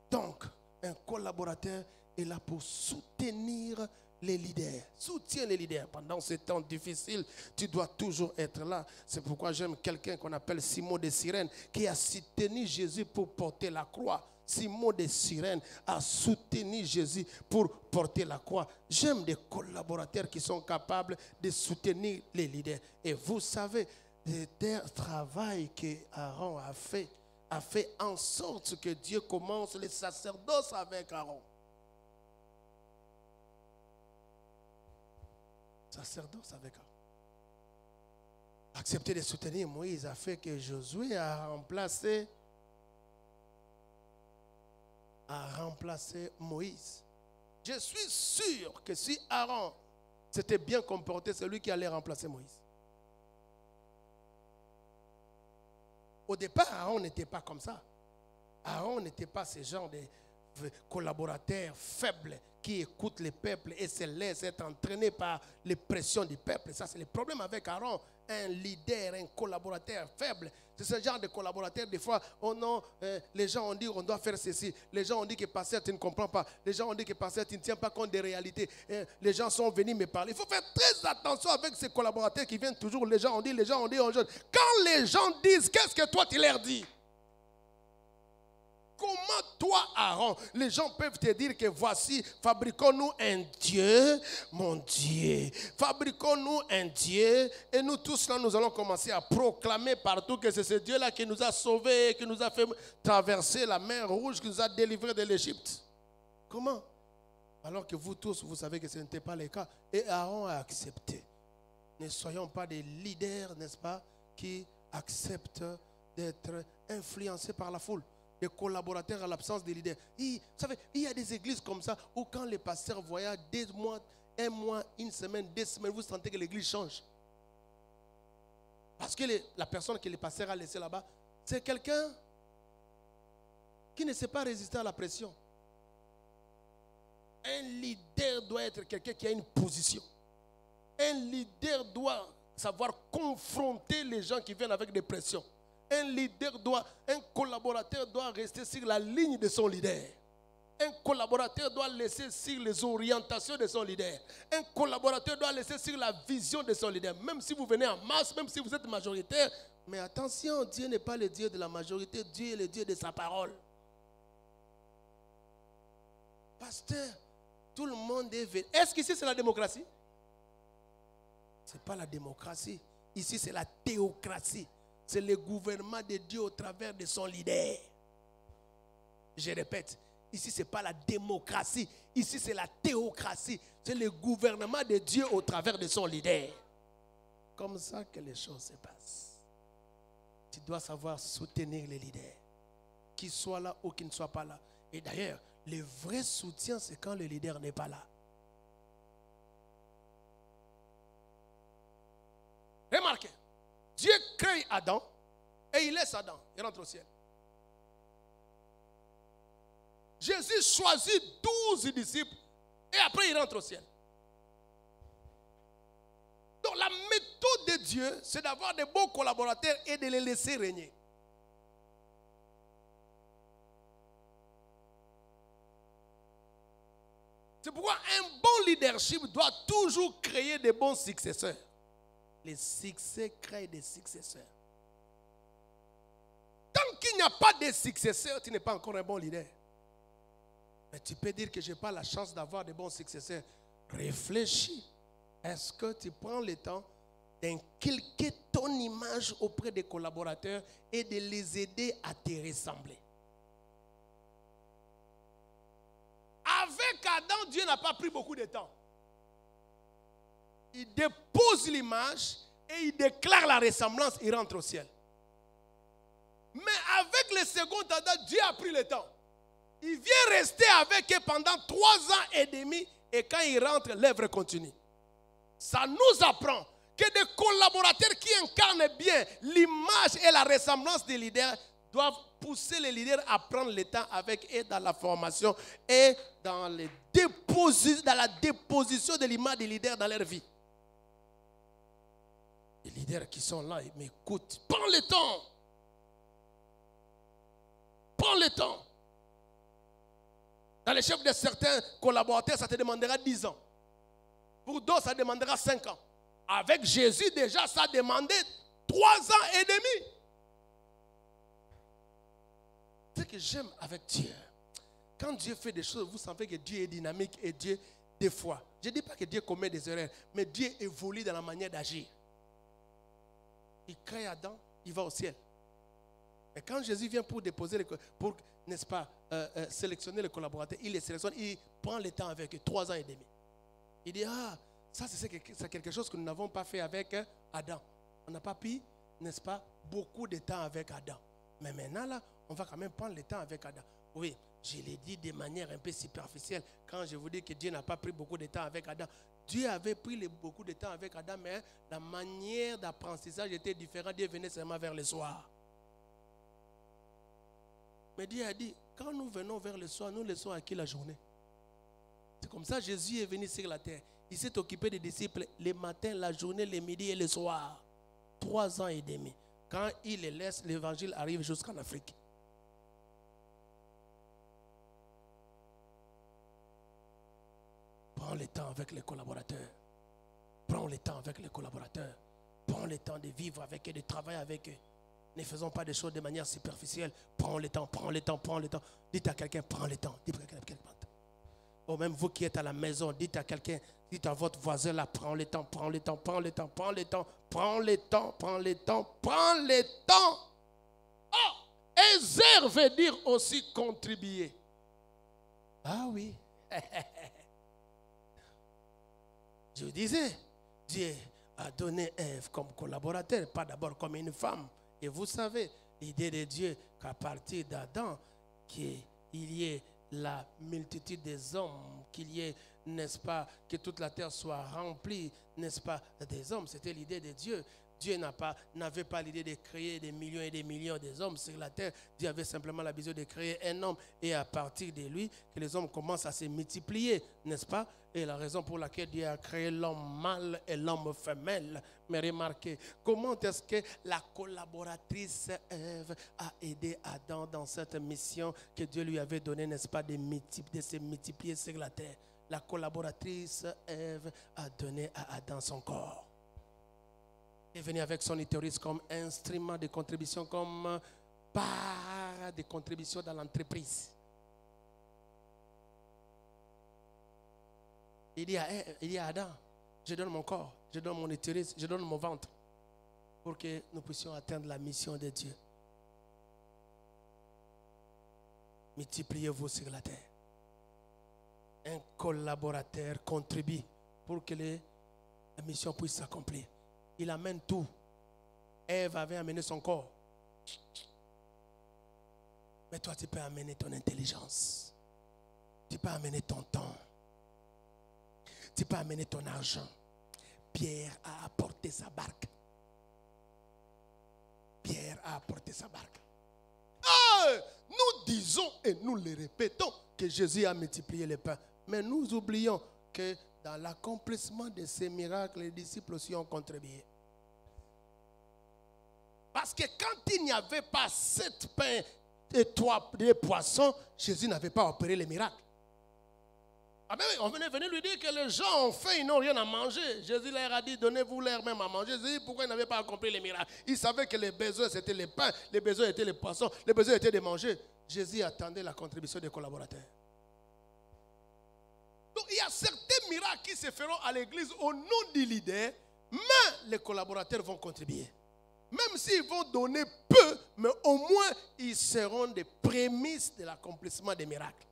Donc, un collaborateur est là pour soutenir les leaders. Soutiens les leaders. Pendant ces temps difficiles, tu dois toujours être là. C'est pourquoi j'aime quelqu'un qu'on appelle Simon de Cyrène, qui a soutenu Jésus pour porter la croix. Simon de Cyrène a soutenu Jésus pour porter la croix. J'aime des collaborateurs qui sont capables de soutenir les leaders. Et vous savez, le travail que Aaron a fait en sorte que Dieu commence le sacerdoce avec Aaron. Sacerdoce avec Aaron. Accepter de soutenir Moïse a fait que Josué a remplacé Moïse. Je suis sûr que si Aaron s'était bien comporté, c'est lui qui allait remplacer Moïse. Au départ, Aaron n'était pas comme ça. Aaron n'était pas ce genre de collaborateur faible qui écoute le peuple et se laisse être entraîné par les pressions du peuple. Ça, c'est le problème avec Aaron. Un leader, un collaborateur faible. C'est ce genre de collaborateur, des fois, oh non, les gens ont dit on doit faire ceci. Les gens ont dit que pasteur, tu ne comprends pas. Les gens ont dit que pasteur, tu ne tiens pas compte des réalités. Les gens sont venus me parler. Il faut faire très attention avec ces collaborateurs qui viennent toujours. Les gens ont dit, Quand les gens disent, qu'est-ce que toi tu leur dis? Comment toi, Aaron, les gens peuvent te dire que voici, fabriquons-nous un Dieu, mon Dieu. Fabriquons-nous un Dieu. Et nous tous là, nous allons commencer à proclamer partout que c'est ce Dieu-là qui nous a sauvés, qui nous a fait traverser la mer Rouge, qui nous a délivrés de l'Égypte. Comment? Alors que vous tous, vous savez que ce n'était pas le cas. Et Aaron a accepté. Ne soyons pas des leaders, n'est-ce pas, qui acceptent d'être influencés par la foule. Des collaborateurs à l'absence des leaders. Vous savez, il y a des églises comme ça où quand les pasteurs voyagent un mois, une semaine, 2 semaines, vous sentez que l'église change. Parce que la personne que le pasteur a laissée là-bas, c'est quelqu'un qui ne sait pas résister à la pression. Un leader doit être quelqu'un qui a une position. Un leader doit savoir confronter les gens qui viennent avec des pressions. Un collaborateur doit rester sur la ligne de son leader. Un collaborateur doit laisser sur les orientations de son leader. Un collaborateur doit laisser sur la vision de son leader. Même si vous venez en masse, même si vous êtes majoritaire. Mais attention, Dieu n'est pas le Dieu de la majorité. Dieu est le Dieu de sa parole. Pasteur, tout le monde est venu. Est-ce qu'ici c'est la démocratie? Ce n'est pas la démocratie. Ici c'est la théocratie. C'est le gouvernement de Dieu au travers de son leader. Je répète, ici ce n'est pas la démocratie. Ici c'est la théocratie. C'est le gouvernement de Dieu au travers de son leader. Comme ça que les choses se passent. Tu dois savoir soutenir les leaders. Qu'ils soient là ou qu'ils ne soient pas là. Et d'ailleurs, le vrai soutien, c'est quand le leader n'est pas là. Remarquez. Dieu crée Adam et il laisse Adam. Il rentre au ciel. Jésus choisit 12 disciples et après il rentre au ciel. Donc la méthode de Dieu, c'est d'avoir de bons collaborateurs et de les laisser régner. C'est pourquoi un bon leadership doit toujours créer de bons successeurs. Les succès créent des successeurs. Tant qu'il n'y a pas de successeurs, tu n'es pas encore un bon leader. Mais tu peux dire que je n'ai pas la chance d'avoir de bons successeurs. Réfléchis. Est-ce que tu prends le temps d'inculquer ton image auprès des collaborateurs et de les aider à te ressembler? Avec Adam, Dieu n'a pas pris beaucoup de temps. Il dépose l'image et il déclare la ressemblance, il rentre au ciel. Mais avec le second Adam, Dieu a pris le temps. Il vient rester avec eux pendant 3 ans et demi et quand il rentre, l'œuvre continue. Ça nous apprend que des collaborateurs qui incarnent bien l'image et la ressemblance des leaders doivent pousser les leaders à prendre le temps avec eux dans la formation et dans la déposition de l'image des leaders dans leur vie. Les leaders qui sont là, ils m'écoutent. Prends le temps. Prends le temps. Dans les chefs de certains collaborateurs, ça te demandera 10 ans. Pour d'autres, ça demandera 5 ans. Avec Jésus, déjà, ça demandait 3 ans et demi. Ce que j'aime avec Dieu, quand Dieu fait des choses, vous savez que Dieu est dynamique et Dieu, des fois, je ne dis pas que Dieu commet des erreurs, mais Dieu évolue dans la manière d'agir. Il crée Adam, il va au ciel. Et quand Jésus vient pour déposer, pour, n'est-ce pas, sélectionner les collaborateurs, il les sélectionne, il prend le temps avec eux, 3 ans et demi. Il dit, ça c'est quelque chose que nous n'avons pas fait avec Adam. On n'a pas pris, n'est-ce pas, beaucoup de temps avec Adam. Mais maintenant là, on va quand même prendre le temps avec Adam. Oui, je l'ai dit de manière un peu superficielle quand je vous dis que Dieu n'a pas pris beaucoup de temps avec Adam. Dieu avait pris beaucoup de temps avec Adam, mais la manière d'apprentissage était différente. Dieu venait seulement vers le soir. Mais Dieu a dit, quand nous venons vers le soir, nous laissons à qui la journée? C'est comme ça que Jésus est venu sur la terre. Il s'est occupé des disciples les matins, la journée, les midis et le soir. 3 ans et demi. Quand il les laisse, l'évangile arrive jusqu'en Afrique. Prends le temps avec les collaborateurs. Prends le temps avec les collaborateurs. Prends le temps de vivre avec eux, de travailler avec eux. Ne faisons pas des choses de manière superficielle. Prends le temps, prends le temps, prends le temps. Dites à quelqu'un, prends le temps. Dites à quelqu'un, prends le temps. Ou même vous qui êtes à la maison, dites à quelqu'un, dites à votre voisin là, prends le temps, prends le temps, prends le temps, prends le temps, prends le temps, prends le temps, prends le temps. Oh, exercer veut dire aussi contribuer. Ah oui. Je disais, Dieu a donné Ève comme collaborateur, pas d'abord comme une femme. Et vous savez, l'idée de Dieu qu'à partir d'Adam, qu'il y ait la multitude des hommes, qu'il y ait, n'est-ce pas, que toute la terre soit remplie, n'est-ce pas, des hommes. C'était l'idée de Dieu. Dieu n'avait pas l'idée de créer des millions et des millions d'hommes sur la terre. Dieu avait simplement la vision de créer un homme et à partir de lui, que les hommes commencent à se multiplier, n'est-ce pas? Et la raison pour laquelle Dieu a créé l'homme mâle et l'homme femelle. Mais remarquez, comment est-ce que la collaboratrice Ève a aidé Adam dans cette mission que Dieu lui avait donnée, n'est-ce pas, de se multiplier sur la terre. La collaboratrice Ève a donné à Adam son corps. Est venu avec son utérus comme instrument de contribution, comme part de contribution dans l'entreprise. Il dit à Adam, je donne mon corps, je donne mon utérus, je donne mon ventre pour que nous puissions atteindre la mission de Dieu. Multipliez-vous sur la terre. Un collaborateur contribue pour que la mission puisse s'accomplir. Il amène tout. Ève avait amené son corps. Mais toi, tu peux amener ton intelligence. Tu peux amener ton temps. Tu peux amener ton argent. Pierre a apporté sa barque. Pierre a apporté sa barque. Nous disons et nous le répétons que Jésus a multiplié les pains. Mais nous oublions que dans l'accomplissement de ces miracles, les disciples aussi ont contribué. Parce que quand il n'y avait pas 7 pains et 3 poissons, Jésus n'avait pas opéré les miracles. Ah ben oui, on venait lui dire que les gens ont faim, ils n'ont rien à manger. Jésus leur a dit, donnez-vous leur même à manger. Jésus dit, pourquoi ils n'avaient pas accompli les miracles? Ils savaient que les besoins c'était les pains, les besoins étaient les poissons, les besoins étaient de manger. Jésus attendait la contribution des collaborateurs. Donc il y a certains miracles qui se feront à l'église au nom du leader, mais les collaborateurs vont contribuer. Même s'ils vont donner peu, mais au moins ils seront des prémices de l'accomplissement des miracles.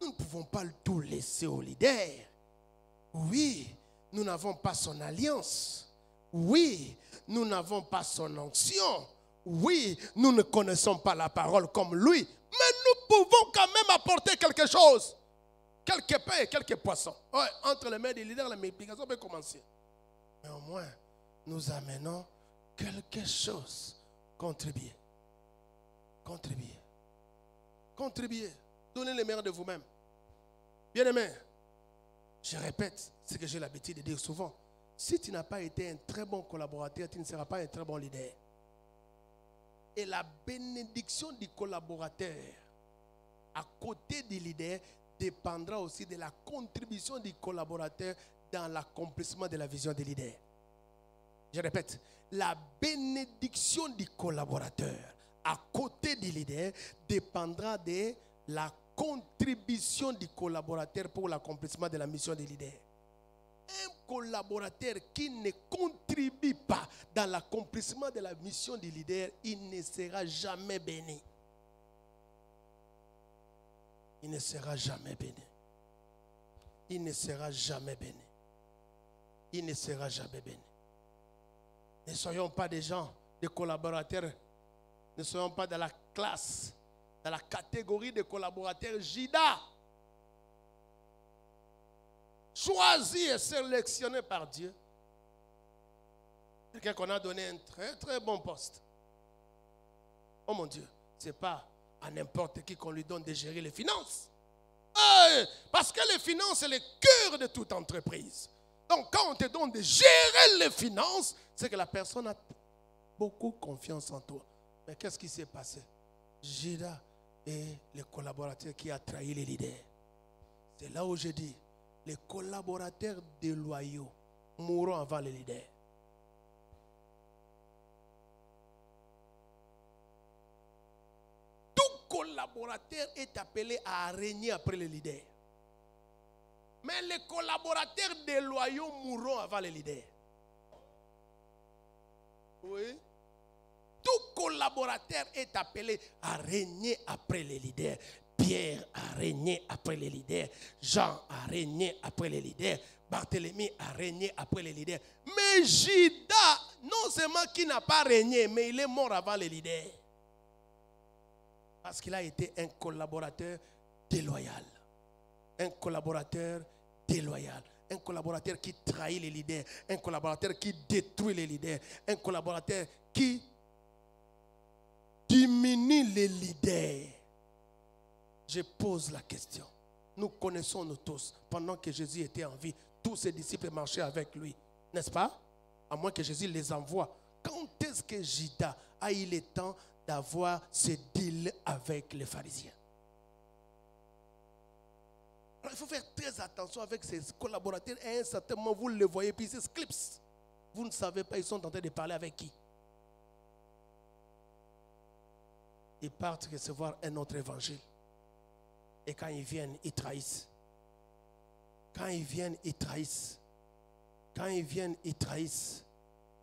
Nous ne pouvons pas tout laisser au leader. Oui, nous n'avons pas son alliance. Oui, nous n'avons pas son onction. Oui, nous ne connaissons pas la parole comme lui. Mais nous pouvons quand même apporter quelque chose. Quelques pains et quelques poissons. Ouais, entre les mains des leaders, la multiplication peut commencer. Mais au moins, nous amenons quelque chose. Contribuer. Contribuer. Contribuer. Donnez le meilleur de vous-même. Bien-aimé, je répète ce que j'ai l'habitude de dire souvent. Si tu n'as pas été un très bon collaborateur, tu ne seras pas un très bon leader. Et la bénédiction du collaborateur à côté du leader dépendra aussi de la contribution du collaborateur dans l'accomplissement de la vision du leader. Je répète, la bénédiction du collaborateur à côté du leader dépendra de la contribution du collaborateur pour l'accomplissement de la mission du leader. Un collaborateur qui ne contribue pas dans l'accomplissement de la mission du leader, il ne sera jamais béni. Il ne sera jamais béni. Il ne sera jamais béni. Il ne sera jamais béni. Ne soyons pas des gens, des collaborateurs. Ne soyons pas dans la classe, dans la catégorie des collaborateurs JIDA. Choisis et sélectionné par Dieu. Quelqu'un qu'on a donné un très très bon poste. Oh mon Dieu, Ce n'est pas à n'importe qui qu'on lui donne de gérer les finances. Parce que les finances, c'est le cœur de toute entreprise. Donc, quand on te donne de gérer les finances, c'est que la personne a beaucoup confiance en toi. Mais qu'est-ce qui s'est passé? Judas est le collaborateur qui a trahi les leaders. C'est là où je dis, les collaborateurs déloyaux mourront avant les leaders. Tout collaborateur est appelé à régner après les leaders. Mais les collaborateurs déloyaux mourront avant les leaders. Oui. Tout collaborateur est appelé à régner après les leaders. Pierre a régné après les leaders. Jean a régné après les leaders. Barthélemy a régné après les leaders. Mais Judas, non seulement qui n'a pas régné, mais il est mort avant les leaders. Parce qu'il a été un collaborateur déloyal. Un collaborateur déloyal. Un collaborateur qui trahit les leaders. Un collaborateur qui détruit les leaders. Un collaborateur qui diminue les leaders. Je pose la question. Nous connaissons nous tous, pendant que Jésus était en vie, tous ses disciples marchaient avec lui. N'est-ce pas? À moins que Jésus les envoie. Quand est-ce que Judas a eu le temps d'avoir ce deal avec les pharisiens? Alors, il faut faire très attention avec ces collaborateurs. À un certain moment, vous les voyez, puis ils se clipsent. Vous ne savez pas, ils sont en train de parler avec qui. Ils partent recevoir un autre évangile. Et quand ils viennent, ils trahissent. Quand ils viennent, ils trahissent. Quand ils viennent, ils trahissent.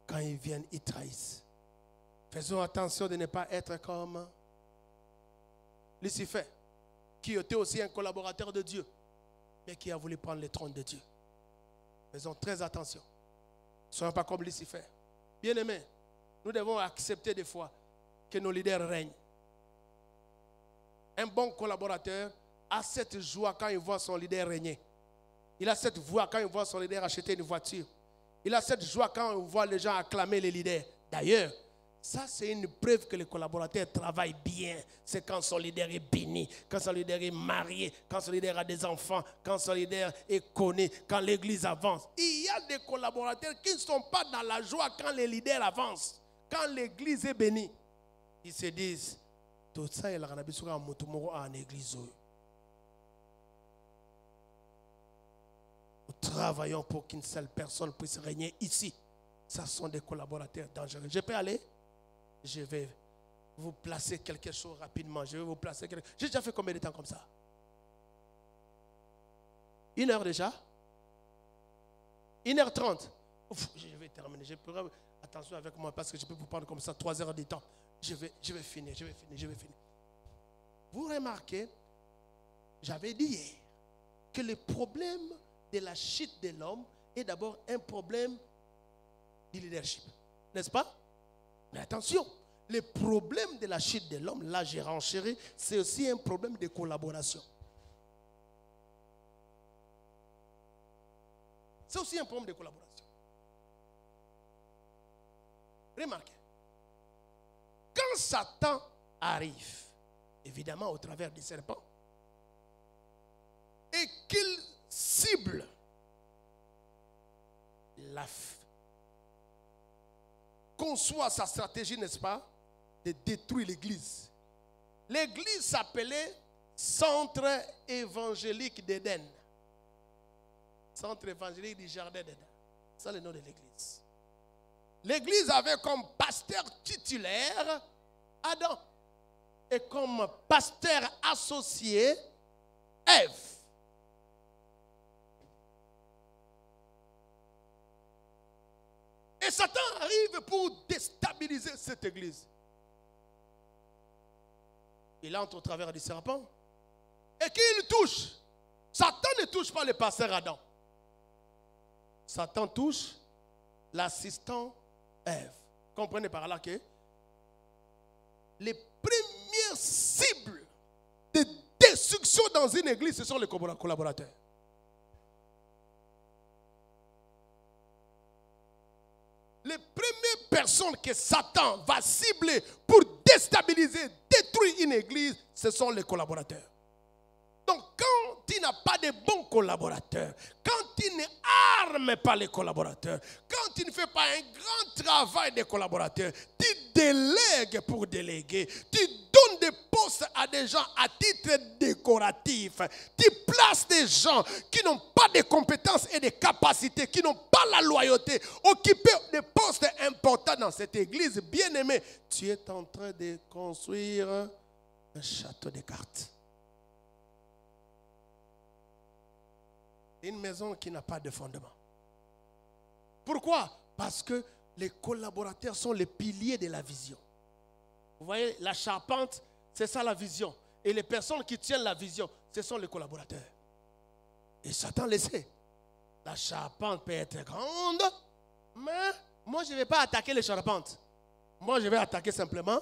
Quand ils viennent, ils trahissent. Faisons attention de ne pas être comme Lucifer, qui était aussi un collaborateur de Dieu, mais qui a voulu prendre le trône de Dieu. Faisons très attention. Ne soyons pas comme Lucifer. Bien-aimés, nous devons accepter des fois que nos leaders règnent. Un bon collaborateur a cette joie quand il voit son leader régner. Il a cette joie quand il voit son leader acheter une voiture. Il a cette joie quand il voit les gens acclamer les leaders. D'ailleurs, ça c'est une preuve que le collaborateur travaille bien. C'est quand son leader est béni, quand son leader est marié, quand son leader a des enfants, quand son leader est connu, quand l'église avance. Il y a des collaborateurs qui ne sont pas dans la joie quand les leaders avancent, quand l'église est bénie. Ils se disent, tout ça, il y a en église. Nous travaillons pour qu'une seule personne puisse régner ici. Ça sont des collaborateurs dangereux. Je peux aller? Je vais vous placer quelque chose rapidement. Je vais vous placer quelque... J'ai déjà fait combien de temps comme ça? 1 heure déjà? 1h30. Je vais terminer. Je pourrais... Attention avec moi parce que je peux vous prendre comme ça 3 heures de temps. Je vais finir. Vous remarquez, j'avais dit hier que le problème de la chute de l'homme est d'abord un problème du leadership. N'est-ce pas? Mais attention, le problème de la chute de l'homme, là j'ai renchéri, c'est aussi un problème de collaboration. C'est aussi un problème de collaboration. Remarquez, quand Satan arrive, évidemment au travers du serpent, et qu'il cible conçoit sa stratégie, n'est-ce pas, de détruire l'église. L'église s'appelait Centre évangélique d'Éden. Centre évangélique du jardin d'Éden. C'est le nom de l'église. L'église avait comme pasteur titulaire Adam et comme pasteur associé Ève. Et Satan arrive pour déstabiliser cette église. Il entre au travers du serpent et qu'il touche. Satan ne touche pas le pasteur Adam. Satan touche l'assistant Ève. Comprenez par là que les premières cibles de destruction dans une église, ce sont les collaborateurs. Les premières personnes que Satan va cibler pour déstabiliser, détruit une église, ce sont les collaborateurs. Donc quand tu n'as pas de bons collaborateurs, quand tu n'armes pas les collaborateurs, quand tu ne fais pas un grand travail des collaborateurs, tu délègues pour déléguer, tu donnes des postes à des gens à titre décoratif, tu places des gens qui n'ont pas de compétences et de capacités, qui n'ont pas la loyauté, occuper des postes importants dans cette église, bien aimé, tu es en train de construire un château de cartes. Une maison qui n'a pas de fondement. Pourquoi? Parce que les collaborateurs sont les piliers de la vision. Vous voyez, la charpente, c'est ça la vision. Et les personnes qui tiennent la vision, ce sont les collaborateurs. Et Satan le sait. La charpente peut être grande, mais moi je ne vais pas attaquer les charpentes. Moi je vais attaquer simplement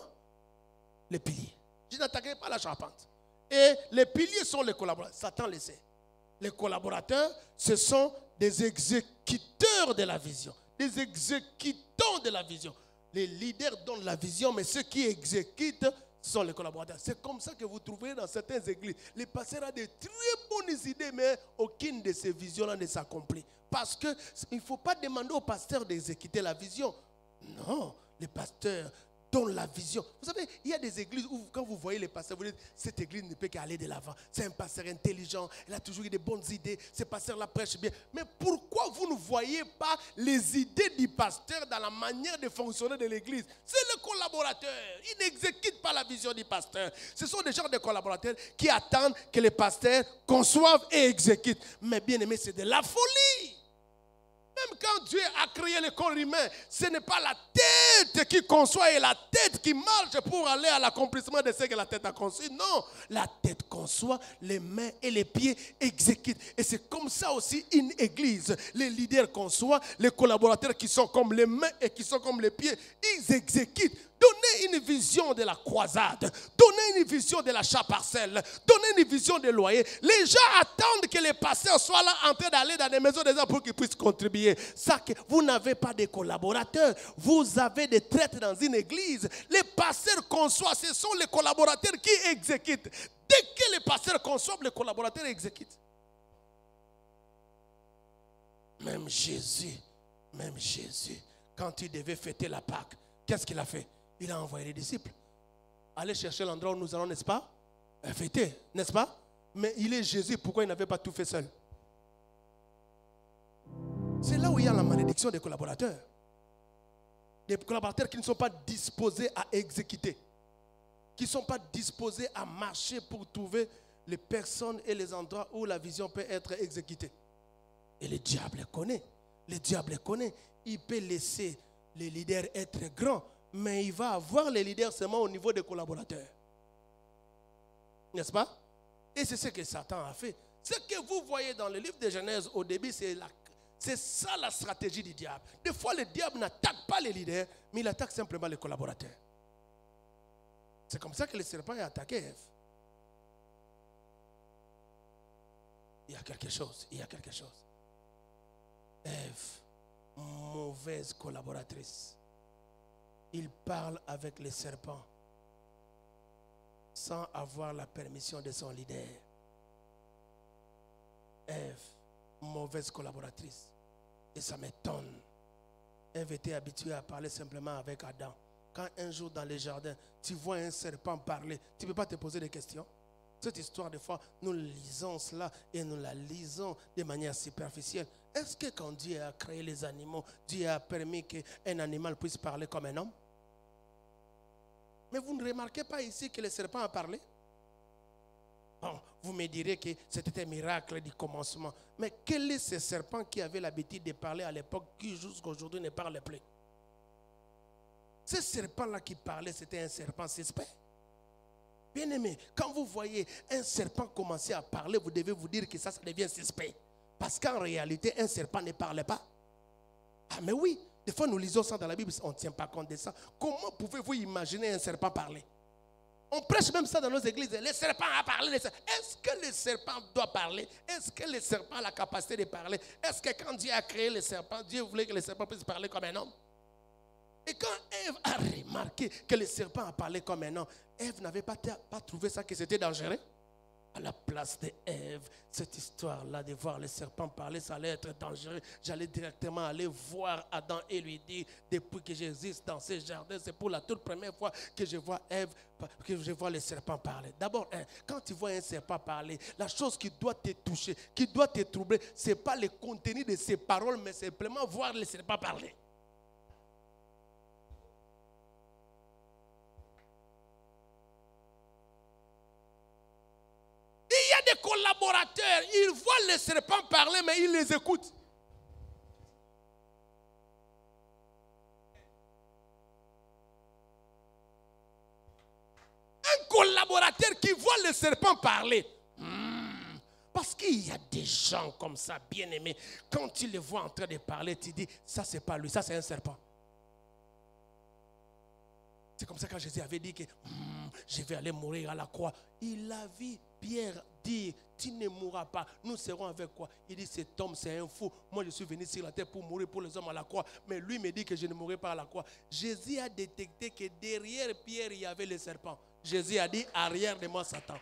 les piliers. Je n'attaquerai pas la charpente. Et les piliers sont les collaborateurs. Satan le sait. Les collaborateurs, ce sont des exécuteurs de la vision, des exécutants de la vision. Les leaders donnent la vision, mais ceux qui exécutent sont les collaborateurs. C'est comme ça que vous trouverez dans certaines églises. Les pasteurs ont de très bonnes idées, mais aucune de ces visions-là ne s'accomplit. Parce qu'il ne faut pas demander aux pasteurs d'exécuter la vision. Non, les pasteurs donnent la vision. Vous savez, il y a des églises où quand vous voyez les pasteurs, vous dites, cette église ne peut qu'aller de l'avant. C'est un pasteur intelligent, il a toujours eu de bonnes idées, ce pasteur-là prêche bien. Mais pourquoi vous ne voyez pas les idées du pasteur dans la manière de fonctionner de l'église? C'est le collaborateur. Il n'exécute pas la vision du pasteur. Ce sont des gens de collaborateurs qui attendent que les pasteurs conçoivent et exécutent. Mais bien aimé, c'est de la folie. Même quand Dieu a créé le corps humain, ce n'est pas la tête qui conçoit et la tête qui marche pour aller à l'accomplissement de ce que la tête a conçu. Non, la tête conçoit, les mains et les pieds exécutent. Et c'est comme ça aussi une église. Les leaders conçoivent, les collaborateurs qui sont comme les mains et qui sont comme les pieds, ils exécutent. Donnez une vision de la croisade. Donnez une vision de l'achat parcelle. Donnez une vision des loyers. Les gens attendent que les pasteurs soient là en train d'aller dans des maisons des gens pour qu'ils puissent contribuer. Ça, que vous n'avez pas de collaborateurs. Vous avez des traites dans une église. Les pasteurs conçoivent. Ce sont les collaborateurs qui exécutent. Dès que les pasteurs conçoivent, les collaborateurs exécutent. Même Jésus, quand il devait fêter la Pâque, qu'est-ce qu'il a fait? Il a envoyé les disciples. Allez chercher l'endroit où nous allons, n'est-ce pas? Fêter, n'est-ce pas? Mais il est Jésus, pourquoi il n'avait pas tout fait seul? C'est là où il y a la malédiction des collaborateurs. Des collaborateurs qui ne sont pas disposés à exécuter. Qui ne sont pas disposés à marcher pour trouver les personnes et les endroits où la vision peut être exécutée. Et le diable connaît. Le diable connaît. Il peut laisser les leaders être grands, mais il va avoir les leaders seulement au niveau des collaborateurs. N'est-ce pas? Et c'est ce que Satan a fait. Ce que vous voyez dans le livre de Genèse au début, c'est ça la stratégie du diable. Des fois, le diable n'attaque pas les leaders, mais il attaque simplement les collaborateurs. C'est comme ça que le serpent a attaqué Ève. Il y a quelque chose. Ève, mauvaise collaboratrice. Il parle avec les serpents sans avoir la permission de son leader. Ève, mauvaise collaboratrice. Et ça m'étonne. Ève était habituée à parler simplement avec Adam. Quand un jour dans le jardin, tu vois un serpent parler, tu ne peux pas te poser des questions. Cette histoire, des fois, nous lisons cela et nous la lisons de manière superficielle. Est-ce que quand Dieu a créé les animaux, Dieu a permis qu'un animal puisse parler comme un homme? Mais vous ne remarquez pas ici que le serpent a parlé? Bon, vous me direz que c'était un miracle du commencement. Mais quel est ce serpent qui avait l'habitude de parler à l'époque qui jusqu'à aujourd'hui ne parle plus? Ce serpent-là qui parlait, c'était un serpent suspect. Bien aimé, quand vous voyez un serpent commencer à parler, vous devez vous dire que ça devient suspect. Parce qu'en réalité, un serpent ne parle pas. Ah mais oui, des fois nous lisons ça dans la Bible, on ne tient pas compte de ça. Comment pouvez-vous imaginer un serpent parler? On prêche même ça dans nos églises. Le serpent a parlé. Est-ce que le serpent doit parler? Est-ce que le serpent a la capacité de parler? Est-ce que quand Dieu a créé le serpent, Dieu voulait que le serpent puisse parler comme un homme? Et quand Ève a remarqué que le serpent a parlé comme un homme, Ève n'avait pas trouvé ça que c'était dangereux. À la place de Ève, cette histoire-là de voir le serpent parler, ça allait être dangereux. J'allais directement aller voir Adam et lui dire, depuis que j'existe dans ce jardin, c'est pour la toute première fois que je vois Ève, que je vois le serpent parler. D'abord, quand tu vois un serpent parler, la chose qui doit te toucher, qui doit te troubler, ce n'est pas le contenu de ses paroles, mais simplement voir le serpent parler. Il y a des collaborateurs, ils voient les serpents parler, mais ils les écoutent. Un collaborateur qui voit les serpents parler. Parce qu'il y a des gens comme ça, bien aimés. Quand tu les vois en train de parler, tu dis, ça c'est pas lui, ça c'est un serpent. C'est comme ça quand Jésus avait dit que je vais aller mourir à la croix. Il a vu Pierre dire, tu ne mourras pas, nous serons avec quoi? Il dit, cet homme c'est un fou. Moi je suis venu sur la terre pour mourir pour les hommes à la croix. Mais lui me dit que je ne mourrai pas à la croix. Jésus a détecté que derrière Pierre il y avait le serpent. Jésus a dit, arrière de moi Satan.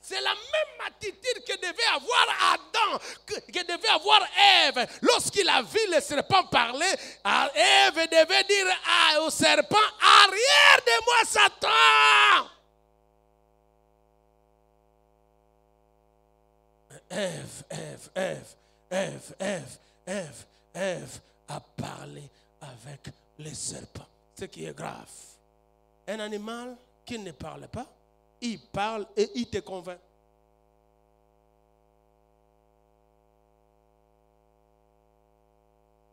C'est la même attitude que devait avoir Adam, que devait avoir Ève. Lorsqu'il a vu le serpent parler, Ève devait dire au serpent, arrière de moi Satan. Ève a parlé avec le serpent. Ce qui est grave. Un animal qui ne parle pas, il parle et il te convainc.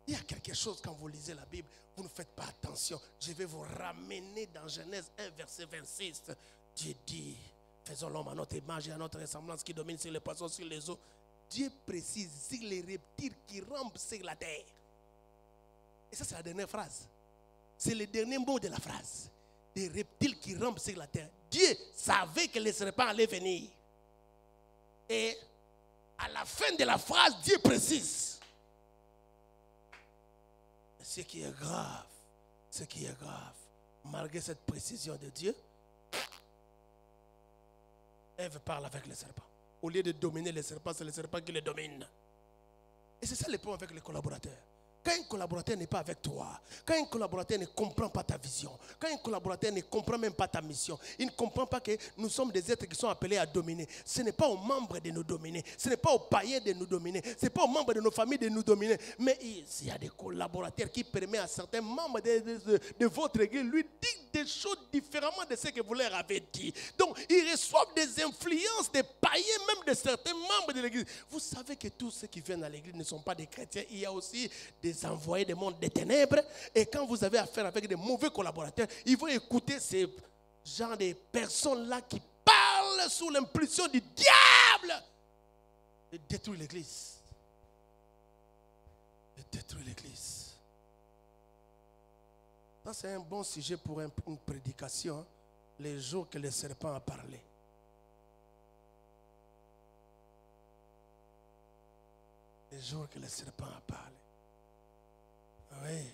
Il y a quelque chose quand vous lisez la Bible, vous ne faites pas attention. Je vais vous ramener dans Genèse 1, verset 26. Dieu dit, faisons l'homme à notre image et à notre ressemblance qui domine sur les poissons, sur les eaux. Dieu précise sur les reptiles qui rampent sur la terre. Et ça, c'est la dernière phrase. C'est le dernier mot de la phrase. Des reptiles qui rampent sur la terre. Dieu savait que les serpents allaient venir. Et à la fin de la phrase, Dieu précise. Ce qui est grave, malgré cette précision de Dieu, Ève parle avec le serpent. Au lieu de dominer les serpents, c'est le serpent qui les domine. Et c'est ça le problème avec les collaborateurs. Quand un collaborateur n'est pas avec toi, quand un collaborateur ne comprend pas ta vision, quand un collaborateur ne comprend même pas ta mission, il ne comprend pas que nous sommes des êtres qui sont appelés à dominer. Ce n'est pas aux membres de nous dominer, ce n'est pas aux païens de nous dominer, ce n'est pas aux membres de nos familles de nous dominer. Mais il y a des collaborateurs qui permettent à certains membres de votre église lui dire des choses différemment de ce que vous leur avez dit. Donc, ils reçoivent des influences des païens, même de certains membres de l'église. Vous savez que tous ceux qui viennent à l'église ne sont pas des chrétiens. Il y a aussi des envoyés des mondes des ténèbres. Et quand vous avez affaire avec des mauvais collaborateurs, ils vont écouter ces genres de personnes-là qui parlent sous l'impulsion du diable de détruire l'église. De détruire l'église. Ça, c'est un bon sujet pour une prédication. Hein, les jours que le serpent a parlé. Les jours que le serpent a parlé. Oui,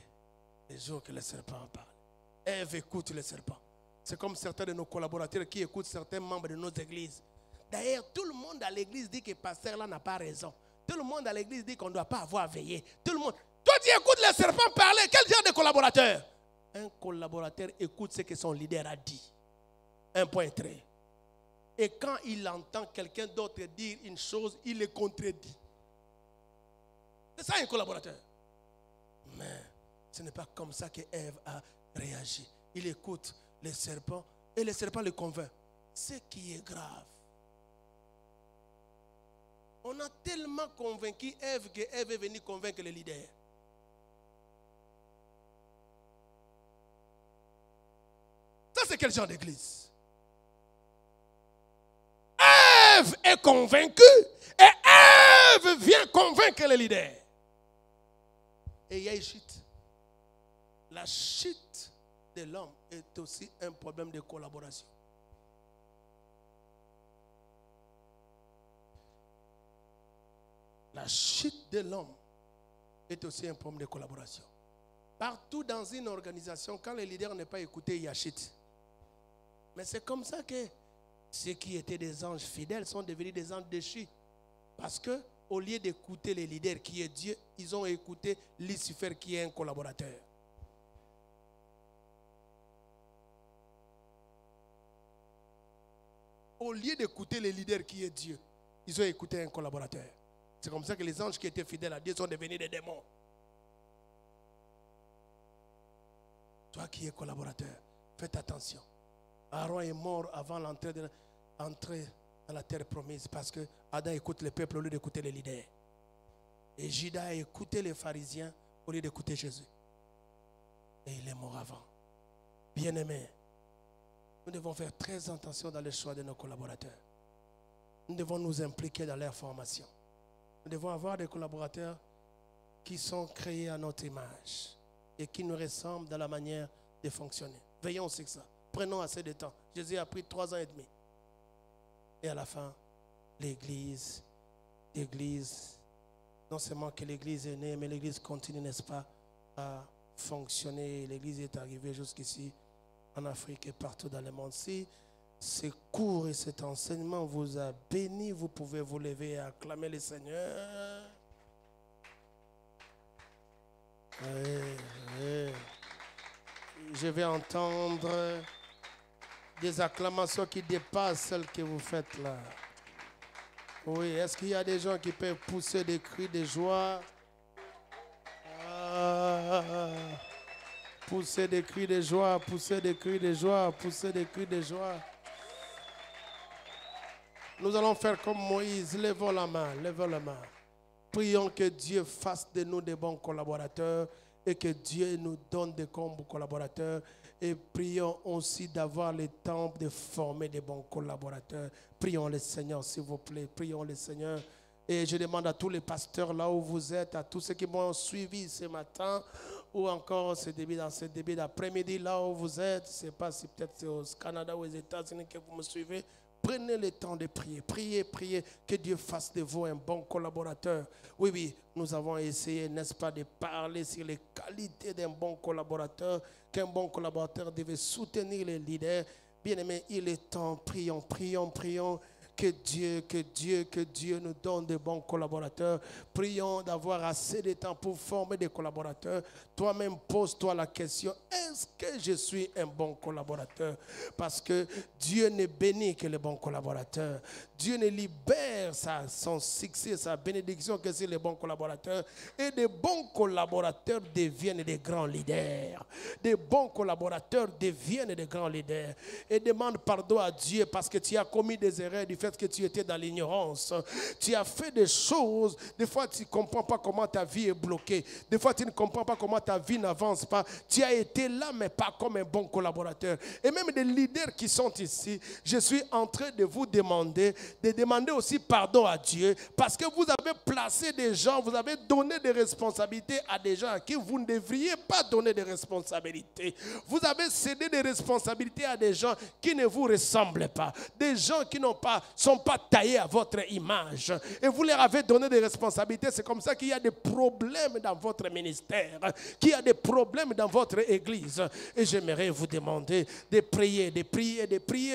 les jours que le serpent a parlé. Ève écoute le serpent. C'est comme certains de nos collaborateurs qui écoutent certains membres de nos églises. D'ailleurs, tout le monde à l'église dit que le pasteur là n'a pas raison. Tout le monde à l'église dit qu'on ne doit pas avoir veillé. Tout le monde. Toi, tu écoutes le serpent parler. Quel genre de collaborateur? Un collaborateur écoute ce que son leader a dit. Un point trait. Et quand il entend quelqu'un d'autre dire une chose, il le contredit. C'est ça un collaborateur. Mais ce n'est pas comme ça que Ève a réagi. Il écoute le serpent et le serpent le convainc. Ce qui est grave. On a tellement convaincu Ève que Ève est venue convaincre le leader. Ça, c'est quel genre d'église? Ève est convaincue et Ève vient convaincre le leader. Et il y a une chute. La chute de l'homme est aussi un problème de collaboration. La chute de l'homme est aussi un problème de collaboration. Partout dans une organisation, quand le leader n'est pas écouté, il y a chute. Mais c'est comme ça que ceux qui étaient des anges fidèles sont devenus des anges déchus. Parce que au lieu d'écouter les leaders qui est Dieu, ils ont écouté Lucifer qui est un collaborateur. Au lieu d'écouter les leaders qui est Dieu, ils ont écouté un collaborateur. C'est comme ça que les anges qui étaient fidèles à Dieu sont devenus des démons. Toi qui es collaborateur, faites attention. Aaron est mort avant l'entrée dans la terre promise parce que Adam écoute le peuple au lieu d'écouter les leaders. Et Judas a écouté les pharisiens au lieu d'écouter Jésus. Et il est mort avant. Bien-aimés, nous devons faire très attention dans le choix de nos collaborateurs. Nous devons nous impliquer dans leur formation. Nous devons avoir des collaborateurs qui sont créés à notre image et qui nous ressemblent dans la manière de fonctionner. Veillons sur ça. Prenons assez de temps. Jésus a pris 3 ans et demi. Et à la fin, l'Église, non seulement que l'Église est née, mais l'Église continue, n'est-ce pas, à fonctionner. L'Église est arrivée jusqu'ici, en Afrique et partout dans le monde. Si ces cours et cet enseignement vous a béni, vous pouvez vous lever et acclamer le Seigneur. Oui. Je vais entendre des acclamations qui dépassent celles que vous faites là. Oui, est-ce qu'il y a des gens qui peuvent pousser des cris de joie? Pousser des cris de joie, pousser des cris de joie, pousser des cris de joie. Nous allons faire comme Moïse, levons la main, levons la main. Prions que Dieu fasse de nous des bons collaborateurs et que Dieu nous donne des bons collaborateurs. Et prions aussi d'avoir le temps de former des bons collaborateurs. Prions le Seigneur, s'il vous plaît. Prions le Seigneur. Et je demande à tous les pasteurs là où vous êtes, à tous ceux qui m'ont suivi ce matin, ou encore dans ce début d'après-midi là où vous êtes, je ne sais pas si peut-être c'est au Canada ou aux États-Unis que vous me suivez. Prenez le temps de prier. Priez que Dieu fasse de vous un bon collaborateur. Oui, nous avons essayé, n'est-ce pas, de parler sur les qualités d'un bon collaborateur, qu'un bon collaborateur devait soutenir les leaders. Bien-aimés, il est temps, prions. Que Dieu nous donne de bons collaborateurs. Prions d'avoir assez de temps pour former des collaborateurs. Toi-même, pose-toi la question, est-ce que je suis un bon collaborateur? Parce que Dieu ne bénit que les bons collaborateurs. Dieu ne libère son succès, sa bénédiction que sur les bons collaborateurs. Et des bons collaborateurs deviennent des grands leaders. Des bons collaborateurs deviennent des grands leaders. Et demande pardon à Dieu parce que tu as commis des erreurs du fait que tu étais dans l'ignorance. Tu as fait des choses. Des fois, tu ne comprends pas comment ta vie est bloquée. Des fois, tu ne comprends pas comment ta vie n'avance pas. Tu as été là, mais pas comme un bon collaborateur. Et même des leaders qui sont ici, je suis en train de vous demander aussi pardon à Dieu parce que vous avez placé des gens, vous avez donné des responsabilités à des gens à qui vous ne devriez pas donner des responsabilités. Vous avez cédé des responsabilités à des gens qui ne vous ressemblent pas. Des gens qui sont pas taillés à votre image. Et vous leur avez donné des responsabilités. C'est comme ça qu'il y a des problèmes dans votre ministère, qu'il y a des problèmes dans votre église. Et j'aimerais vous demander de prier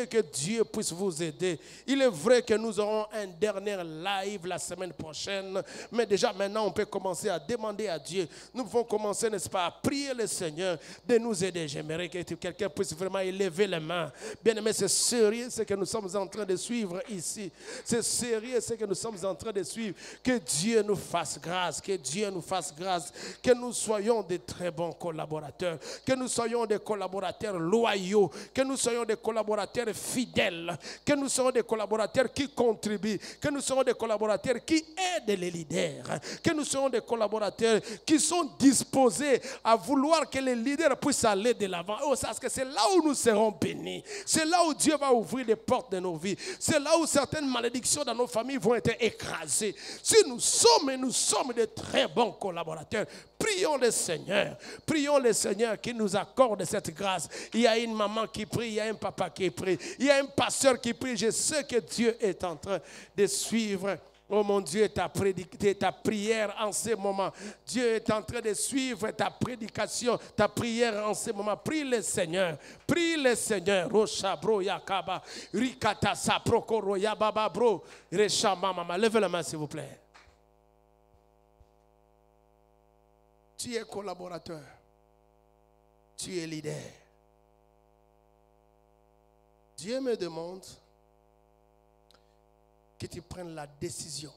que Dieu puisse vous aider. Il est vrai que nous aurons un dernier live la semaine prochaine, mais déjà maintenant on peut commencer à demander à Dieu. Nous pouvons commencer, n'est-ce pas, à prier le Seigneur de nous aider. J'aimerais que quelqu'un puisse vraiment élever les mains. Bien aimé, c'est sérieux ce que nous sommes en train de suivre ici. C'est sérieux ce que nous sommes en train de suivre. Que Dieu nous fasse grâce, que Dieu nous fasse grâce, que nous soyons de très bons collaborateurs, que nous soyons des collaborateurs loyaux, que nous soyons des collaborateurs fidèles, que nous soyons des collaborateurs qui contribuent, que nous soyons des collaborateurs qui aident les leaders, que nous soyons des collaborateurs qui sont disposés à vouloir que les leaders puissent aller de l'avant. Oh, parce que c'est là où nous serons bénis. C'est là où Dieu va ouvrir les portes de nos vies. C'est là où certaines malédictions dans nos familles vont être écrasées. Si nous sommes de très bons collaborateurs, prions le Seigneur qui nous accorde cette grâce. Il y a une maman qui prie, il y a un papa qui prie, il y a un pasteur qui prie. Je sais que Dieu est en train de suivre Oh mon Dieu, ta prière en ce moment. Dieu est en train de suivre ta prédication, ta prière en ce moment. Prie le Seigneur. Prie le Seigneur. Rocha bro yakaba. Rikata sa prokoro yababa bro. Recha mama. Levez la main s'il vous plaît. Tu es collaborateur. Tu es leader. Dieu me demande que tu prennes la décision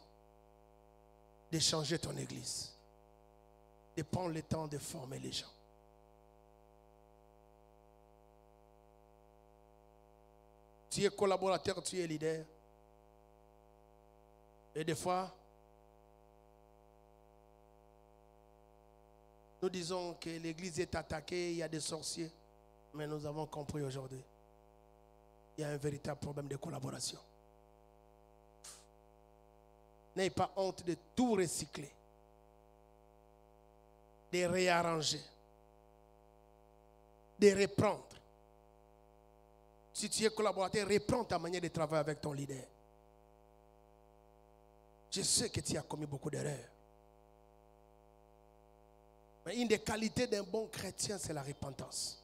de changer ton église, de prendre le temps de former les gens. Tu es collaborateur, tu es leader. Et des fois, nous disons que l'église est attaquée, il y a des sorciers, mais nous avons compris aujourd'hui, il y a un véritable problème de collaboration. N'ayez pas honte de tout recycler, de réarranger, de reprendre. Si tu es collaborateur, reprends ta manière de travailler avec ton leader. Je sais que tu as commis beaucoup d'erreurs. Mais une des qualités d'un bon chrétien, c'est la repentance.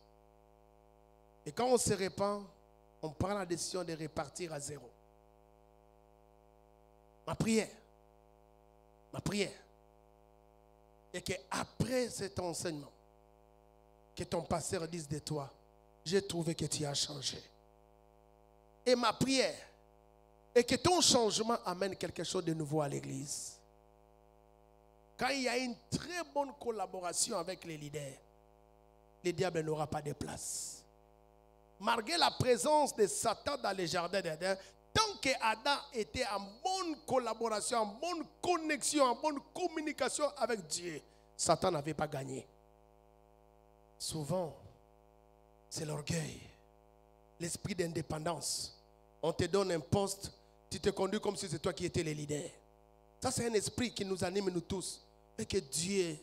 Et quand on se repent, on prend la décision de repartir à zéro. Ma prière, est qu'après cet enseignement, que ton pasteur dise de toi, j'ai trouvé que tu as changé. Et ma prière est que ton changement amène quelque chose de nouveau à l'église. Quand il y a une très bonne collaboration avec les leaders, le diable n'aura pas de place. Malgré la présence de Satan dans les jardins d'Éden, tant que Adam était en bonne collaboration, en bonne connexion, en bonne communication avec Dieu, Satan n'avait pas gagné. Souvent, c'est l'orgueil, l'esprit d'indépendance. On te donne un poste, tu te conduis comme si c'est toi qui étais le leader. Ça, c'est un esprit qui nous anime, nous tous. Et que Dieu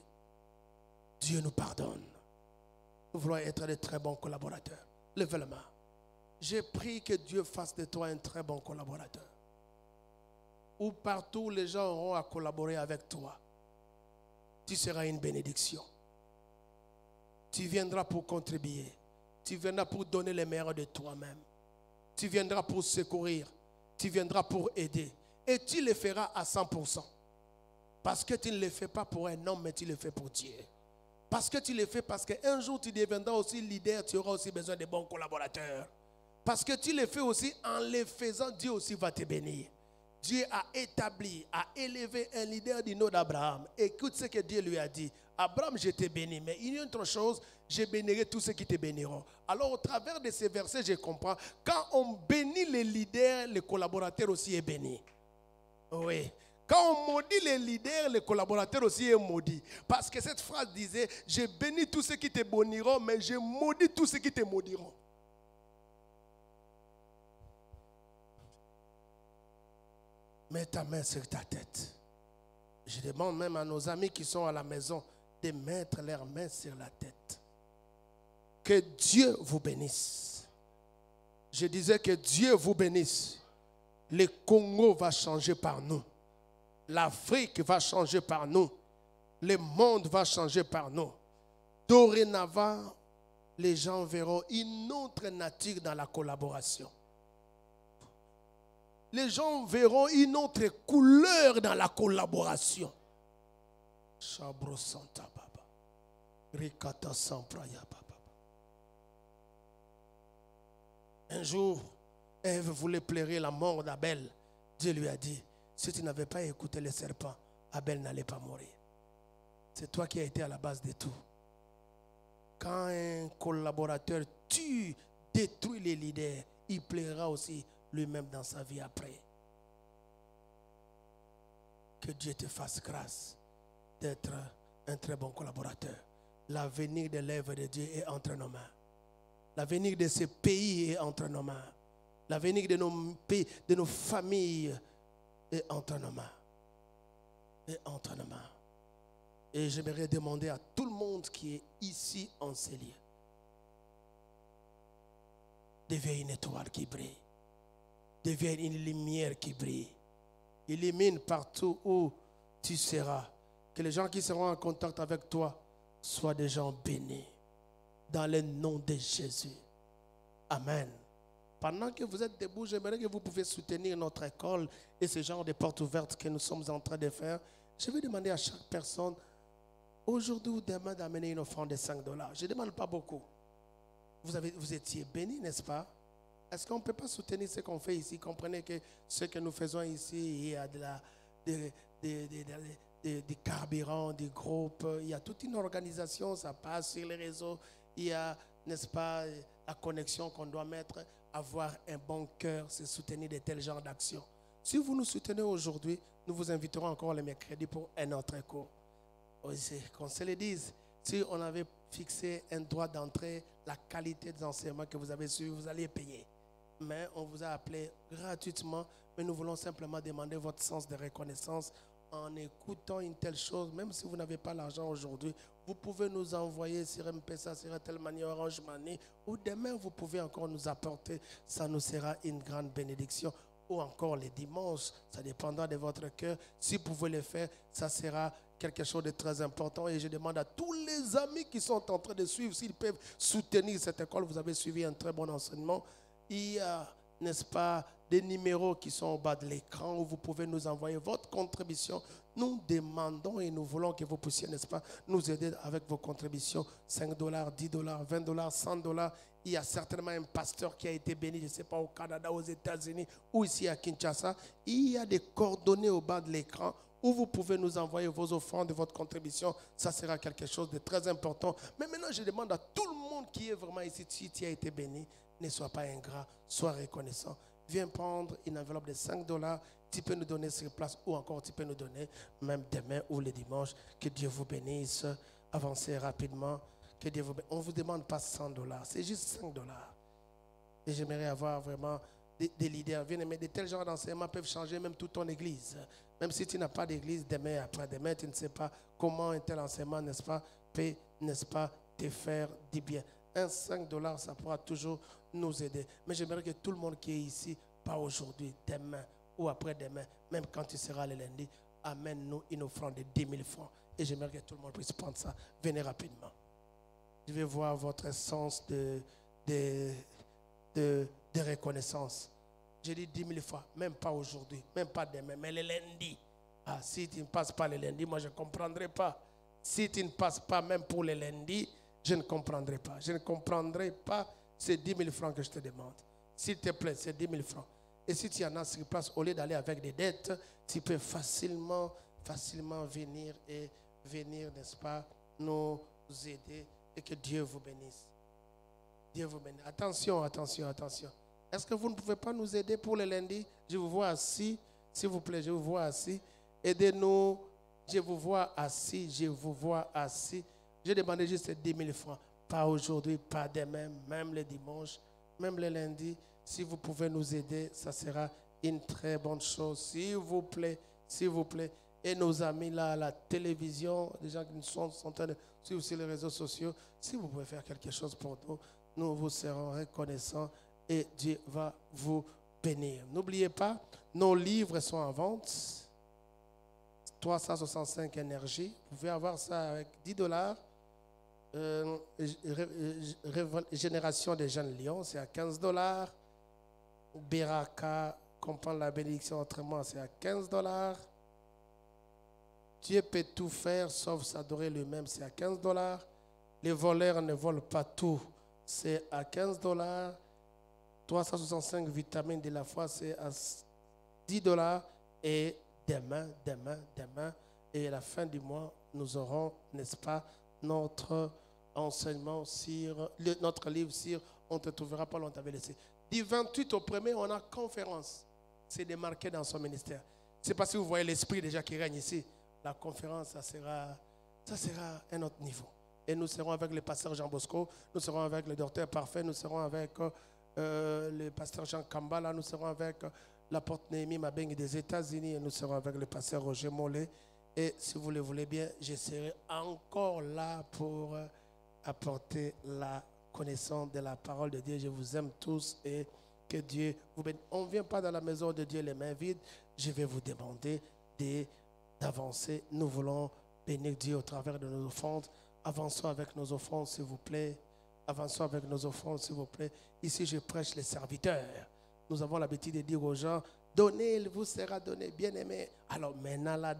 nous pardonne. Nous voulons être de très bons collaborateurs. Levez la main. J'ai pris que Dieu fasse de toi un très bon collaborateur. Où partout les gens auront à collaborer avec toi, tu seras une bénédiction. Tu viendras pour contribuer. Tu viendras pour donner le meilleur de toi-même. Tu viendras pour secourir. Tu viendras pour aider. Et tu le feras à 100%. Parce que tu ne le fais pas pour un homme, mais tu le fais pour Dieu. Parce que tu le fais parce qu'un jour tu deviendras aussi leader, tu auras aussi besoin de bons collaborateurs. Parce que tu le fais aussi en le faisant, Dieu aussi va te bénir. Dieu a établi, a élevé un leader du nom d'Abraham. Écoute ce que Dieu lui a dit. Abraham, je t'ai béni, mais il y a une autre chose, je bénirai tous ceux qui te béniront. Alors au travers de ces versets, je comprends, quand on bénit les leaders, le collaborateur aussi est béni. Oui. Quand on maudit les leaders, les collaborateurs aussi est maudit. Parce que cette phrase disait, je bénis tous ceux qui te béniront, mais je maudis tous ceux qui te maudiront. Mets ta main sur ta tête. Je demande même à nos amis qui sont à la maison de mettre leurs mains sur la tête. Que Dieu vous bénisse. Je disais que Dieu vous bénisse. Le Congo va changer par nous. L'Afrique va changer par nous. Le monde va changer par nous. Dorénavant, les gens verront une autre nature dans la collaboration. Les gens verront une autre couleur dans la collaboration. Un jour, Ève voulait pleurer la mort d'Abel. Dieu lui a dit, si tu n'avais pas écouté le serpent, Abel n'allait pas mourir. C'est toi qui as été à la base de tout. Quand un collaborateur tue, détruit les leaders, il plaira aussi lui-même dans sa vie après. Que Dieu te fasse grâce d'être un très bon collaborateur. L'avenir de l'œuvre de Dieu est entre nos mains. L'avenir de ce pays est entre nos mains. L'avenir de nos pays, de nos familles est entre nos mains. Est entre nos mains. Et j'aimerais demander à tout le monde qui est ici en ces lieux, deviens une étoile qui brille. Deviens une lumière qui brille. illumine partout où tu seras. Que les gens qui seront en contact avec toi soient des gens bénis. Dans le nom de Jésus. Amen. Pendant que vous êtes debout, j'aimerais que vous pouvez soutenir notre école et ce genre de portes ouvertes que nous sommes en train de faire. Je vais demander à chaque personne, aujourd'hui ou demain, d'amener une offrande de $5. Je ne demande pas beaucoup. Vous étiez bénis, n'est-ce pas? Est-ce qu'on ne peut pas soutenir ce qu'on fait ici? Comprenez que ce que nous faisons ici, il y a des carburants, des groupes, il y a toute une organisation, ça passe sur les réseaux. Il y a, n'est-ce pas, la connexion qu'on doit mettre, avoir un bon cœur, c'est soutenir de tels genres d'actions. Si vous nous soutenez aujourd'hui, nous vous inviterons encore le mercredi pour un autre cours. Qu'on se le dise, si on avait fixé un droit d'entrée, la qualité des enseignements que vous avez suivis, vous allez payer. Mais on vous a appelé gratuitement, mais nous voulons simplement demander votre sens de reconnaissance en écoutant une telle chose. Même si vous n'avez pas l'argent aujourd'hui, vous pouvez nous envoyer sur M-Pesa, sur telle manière, Orange Money, ou demain vous pouvez encore nous apporter. Ça nous sera une grande bénédiction. Ou encore les dimanches, ça dépendra de votre cœur. Si vous pouvez le faire, ça sera quelque chose de très important. Et je demande à tous les amis qui sont en train de suivre, s'ils peuvent soutenir cette école. Vous avez suivi un très bon enseignement. Il y a, n'est-ce pas, des numéros qui sont au bas de l'écran où vous pouvez nous envoyer votre contribution. Nous demandons et nous voulons que vous puissiez, n'est-ce pas, nous aider avec vos contributions. $5, $10, $20, $100. Il y a certainement un pasteur qui a été béni, je ne sais pas, au Canada, aux États-Unis ou ici à Kinshasa. Il y a des coordonnées au bas de l'écran où vous pouvez nous envoyer vos offrandes et votre contribution. Ça sera quelque chose de très important. Mais maintenant, je demande à tout le monde qui est vraiment ici, si tu as été béni, ne sois pas ingrat, sois reconnaissant. Viens prendre une enveloppe de $5. Tu peux nous donner sur place ou encore tu peux nous donner même demain ou le dimanche. Que Dieu vous bénisse. Avancez rapidement. Que Dieu vous bénisse. On ne vous demande pas $100. C'est juste $5. Et j'aimerais avoir vraiment des leaders. Bien aimés, de tels genres d'enseignements peuvent changer même toute ton église. Même si tu n'as pas d'église demain, après-demain, tu ne sais pas comment un tel enseignement, n'est-ce pas, peut, n'est-ce pas, te faire du bien. Un $5, ça pourra toujours nous aider. Mais j'aimerais que tout le monde qui est ici, pas aujourd'hui, demain ou après-demain, même quand tu seras le lundi, amène-nous une offrande de 10 000 francs. Et j'aimerais que tout le monde puisse prendre ça. Venez rapidement. Je vais voir votre sens de reconnaissance. J'ai dit 10 000 fois, même pas aujourd'hui, même pas demain, mais le lundi. Ah, si tu ne passes pas le lundi, moi je ne comprendrai pas. Si tu ne passes pas même pour le lundi, je ne comprendrai pas. Je ne comprendrai pas ces 10 000 francs que je te demande. S'il te plaît, c'est 10 000 francs. Et si tu en as sur place, au lieu d'aller avec des dettes, tu peux facilement venir, n'est-ce pas, nous aider et que Dieu vous bénisse. Dieu vous bénisse. Attention. Est-ce que vous ne pouvez pas nous aider pour le lundi? Je vous vois assis, s'il vous plaît, je vous vois assis. Aidez-nous. Je vous vois assis. J'ai demandé juste 10 000 francs. Pas aujourd'hui, pas demain, même le dimanche, même le lundi. Si vous pouvez nous aider, ça sera une très bonne chose. S'il vous plaît. Et nos amis là à la télévision, les gens qui nous sont en train de suivre sur les réseaux sociaux, si vous pouvez faire quelque chose pour nous, nous vous serons reconnaissants et Dieu va vous bénir. N'oubliez pas, nos livres sont en vente. 365 énergies. Vous pouvez avoir ça avec $10. Génération des jeunes lions, c'est à $15. Beraka, comprendre la bénédiction autrement, c'est à $15. Dieu peut tout faire sauf s'adorer lui-même, c'est à $15. Les voleurs ne volent pas tout, c'est à $15. 365 vitamines de la foi, c'est à $10. Et demain, et à la fin du mois, nous aurons, n'est-ce pas, notre enseignement sur, notre livre sur On ne te trouvera pas, l'on t'avait laissé. Du 28 au 1er, on a conférence. C'est démarqué dans son ministère. Je ne sais pas si vous voyez l'esprit déjà qui règne ici. La conférence, ça sera un autre niveau. Et nous serons avec le pasteur Jean Bosco, nous serons avec le docteur Parfait, nous serons avec le pasteur Jean Kambala, nous serons avec l'apôtre Néhémie Mabeng des États-Unis et nous serons avec le pasteur Roger Mollet. Et si vous le voulez bien, je serai encore là pour apporter la connaissance de la parole de Dieu. Je vous aime tous et Que Dieu vous bénisse. On ne vient pas dans la maison de Dieu les mains vides. Je vais vous demander d'avancer. Nous voulons bénir Dieu au travers de nos offrandes. Avançons avec nos offrandes, s'il vous plaît. Avançons avec nos offrandes, s'il vous plaît. Ici, je prêche les serviteurs. Nous avons l'habitude de dire aux gens, donnez, il vous sera donné, bien-aimé. Alors maintenant, là,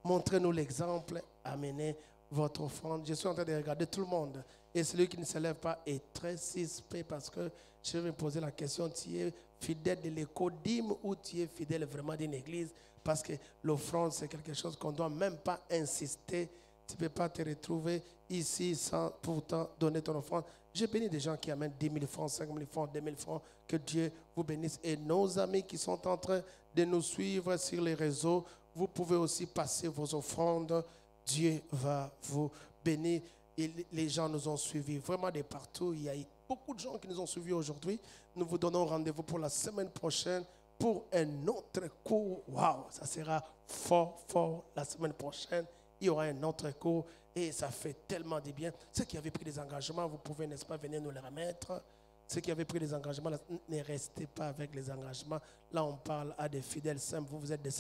montrez-nous l'exemple, amenez votre offrande. Je suis en train de regarder tout le monde. Et celui qui ne se lève pas est très suspect parce que je vais me poser la question, tu es fidèle de l'éco-dîme ou tu es fidèle vraiment d'une église? Parce que l'offrande, c'est quelque chose qu'on ne doit même pas insister. Tu ne peux pas te retrouver ici sans pourtant donner ton offrande. J'ai béni des gens qui amènent 10 000 francs, 5 000 francs, 2 000 francs. Que Dieu vous bénisse. Et nos amis qui sont en train de nous suivre sur les réseaux, vous pouvez aussi passer vos offrandes. Dieu va vous bénir. Et les gens nous ont suivis vraiment de partout. Il y a beaucoup de gens qui nous ont suivis aujourd'hui. Nous vous donnons rendez-vous pour la semaine prochaine pour un autre cours. Waouh, ça sera fort la semaine prochaine. Il y aura un autre cours et ça fait tellement de bien. Ceux qui avaient pris des engagements, vous pouvez, n'est-ce pas, venir nous les remettre. Ceux qui avaient pris des engagements, ne restez pas avec les engagements. Là, on parle à des fidèles simples. Vous êtes des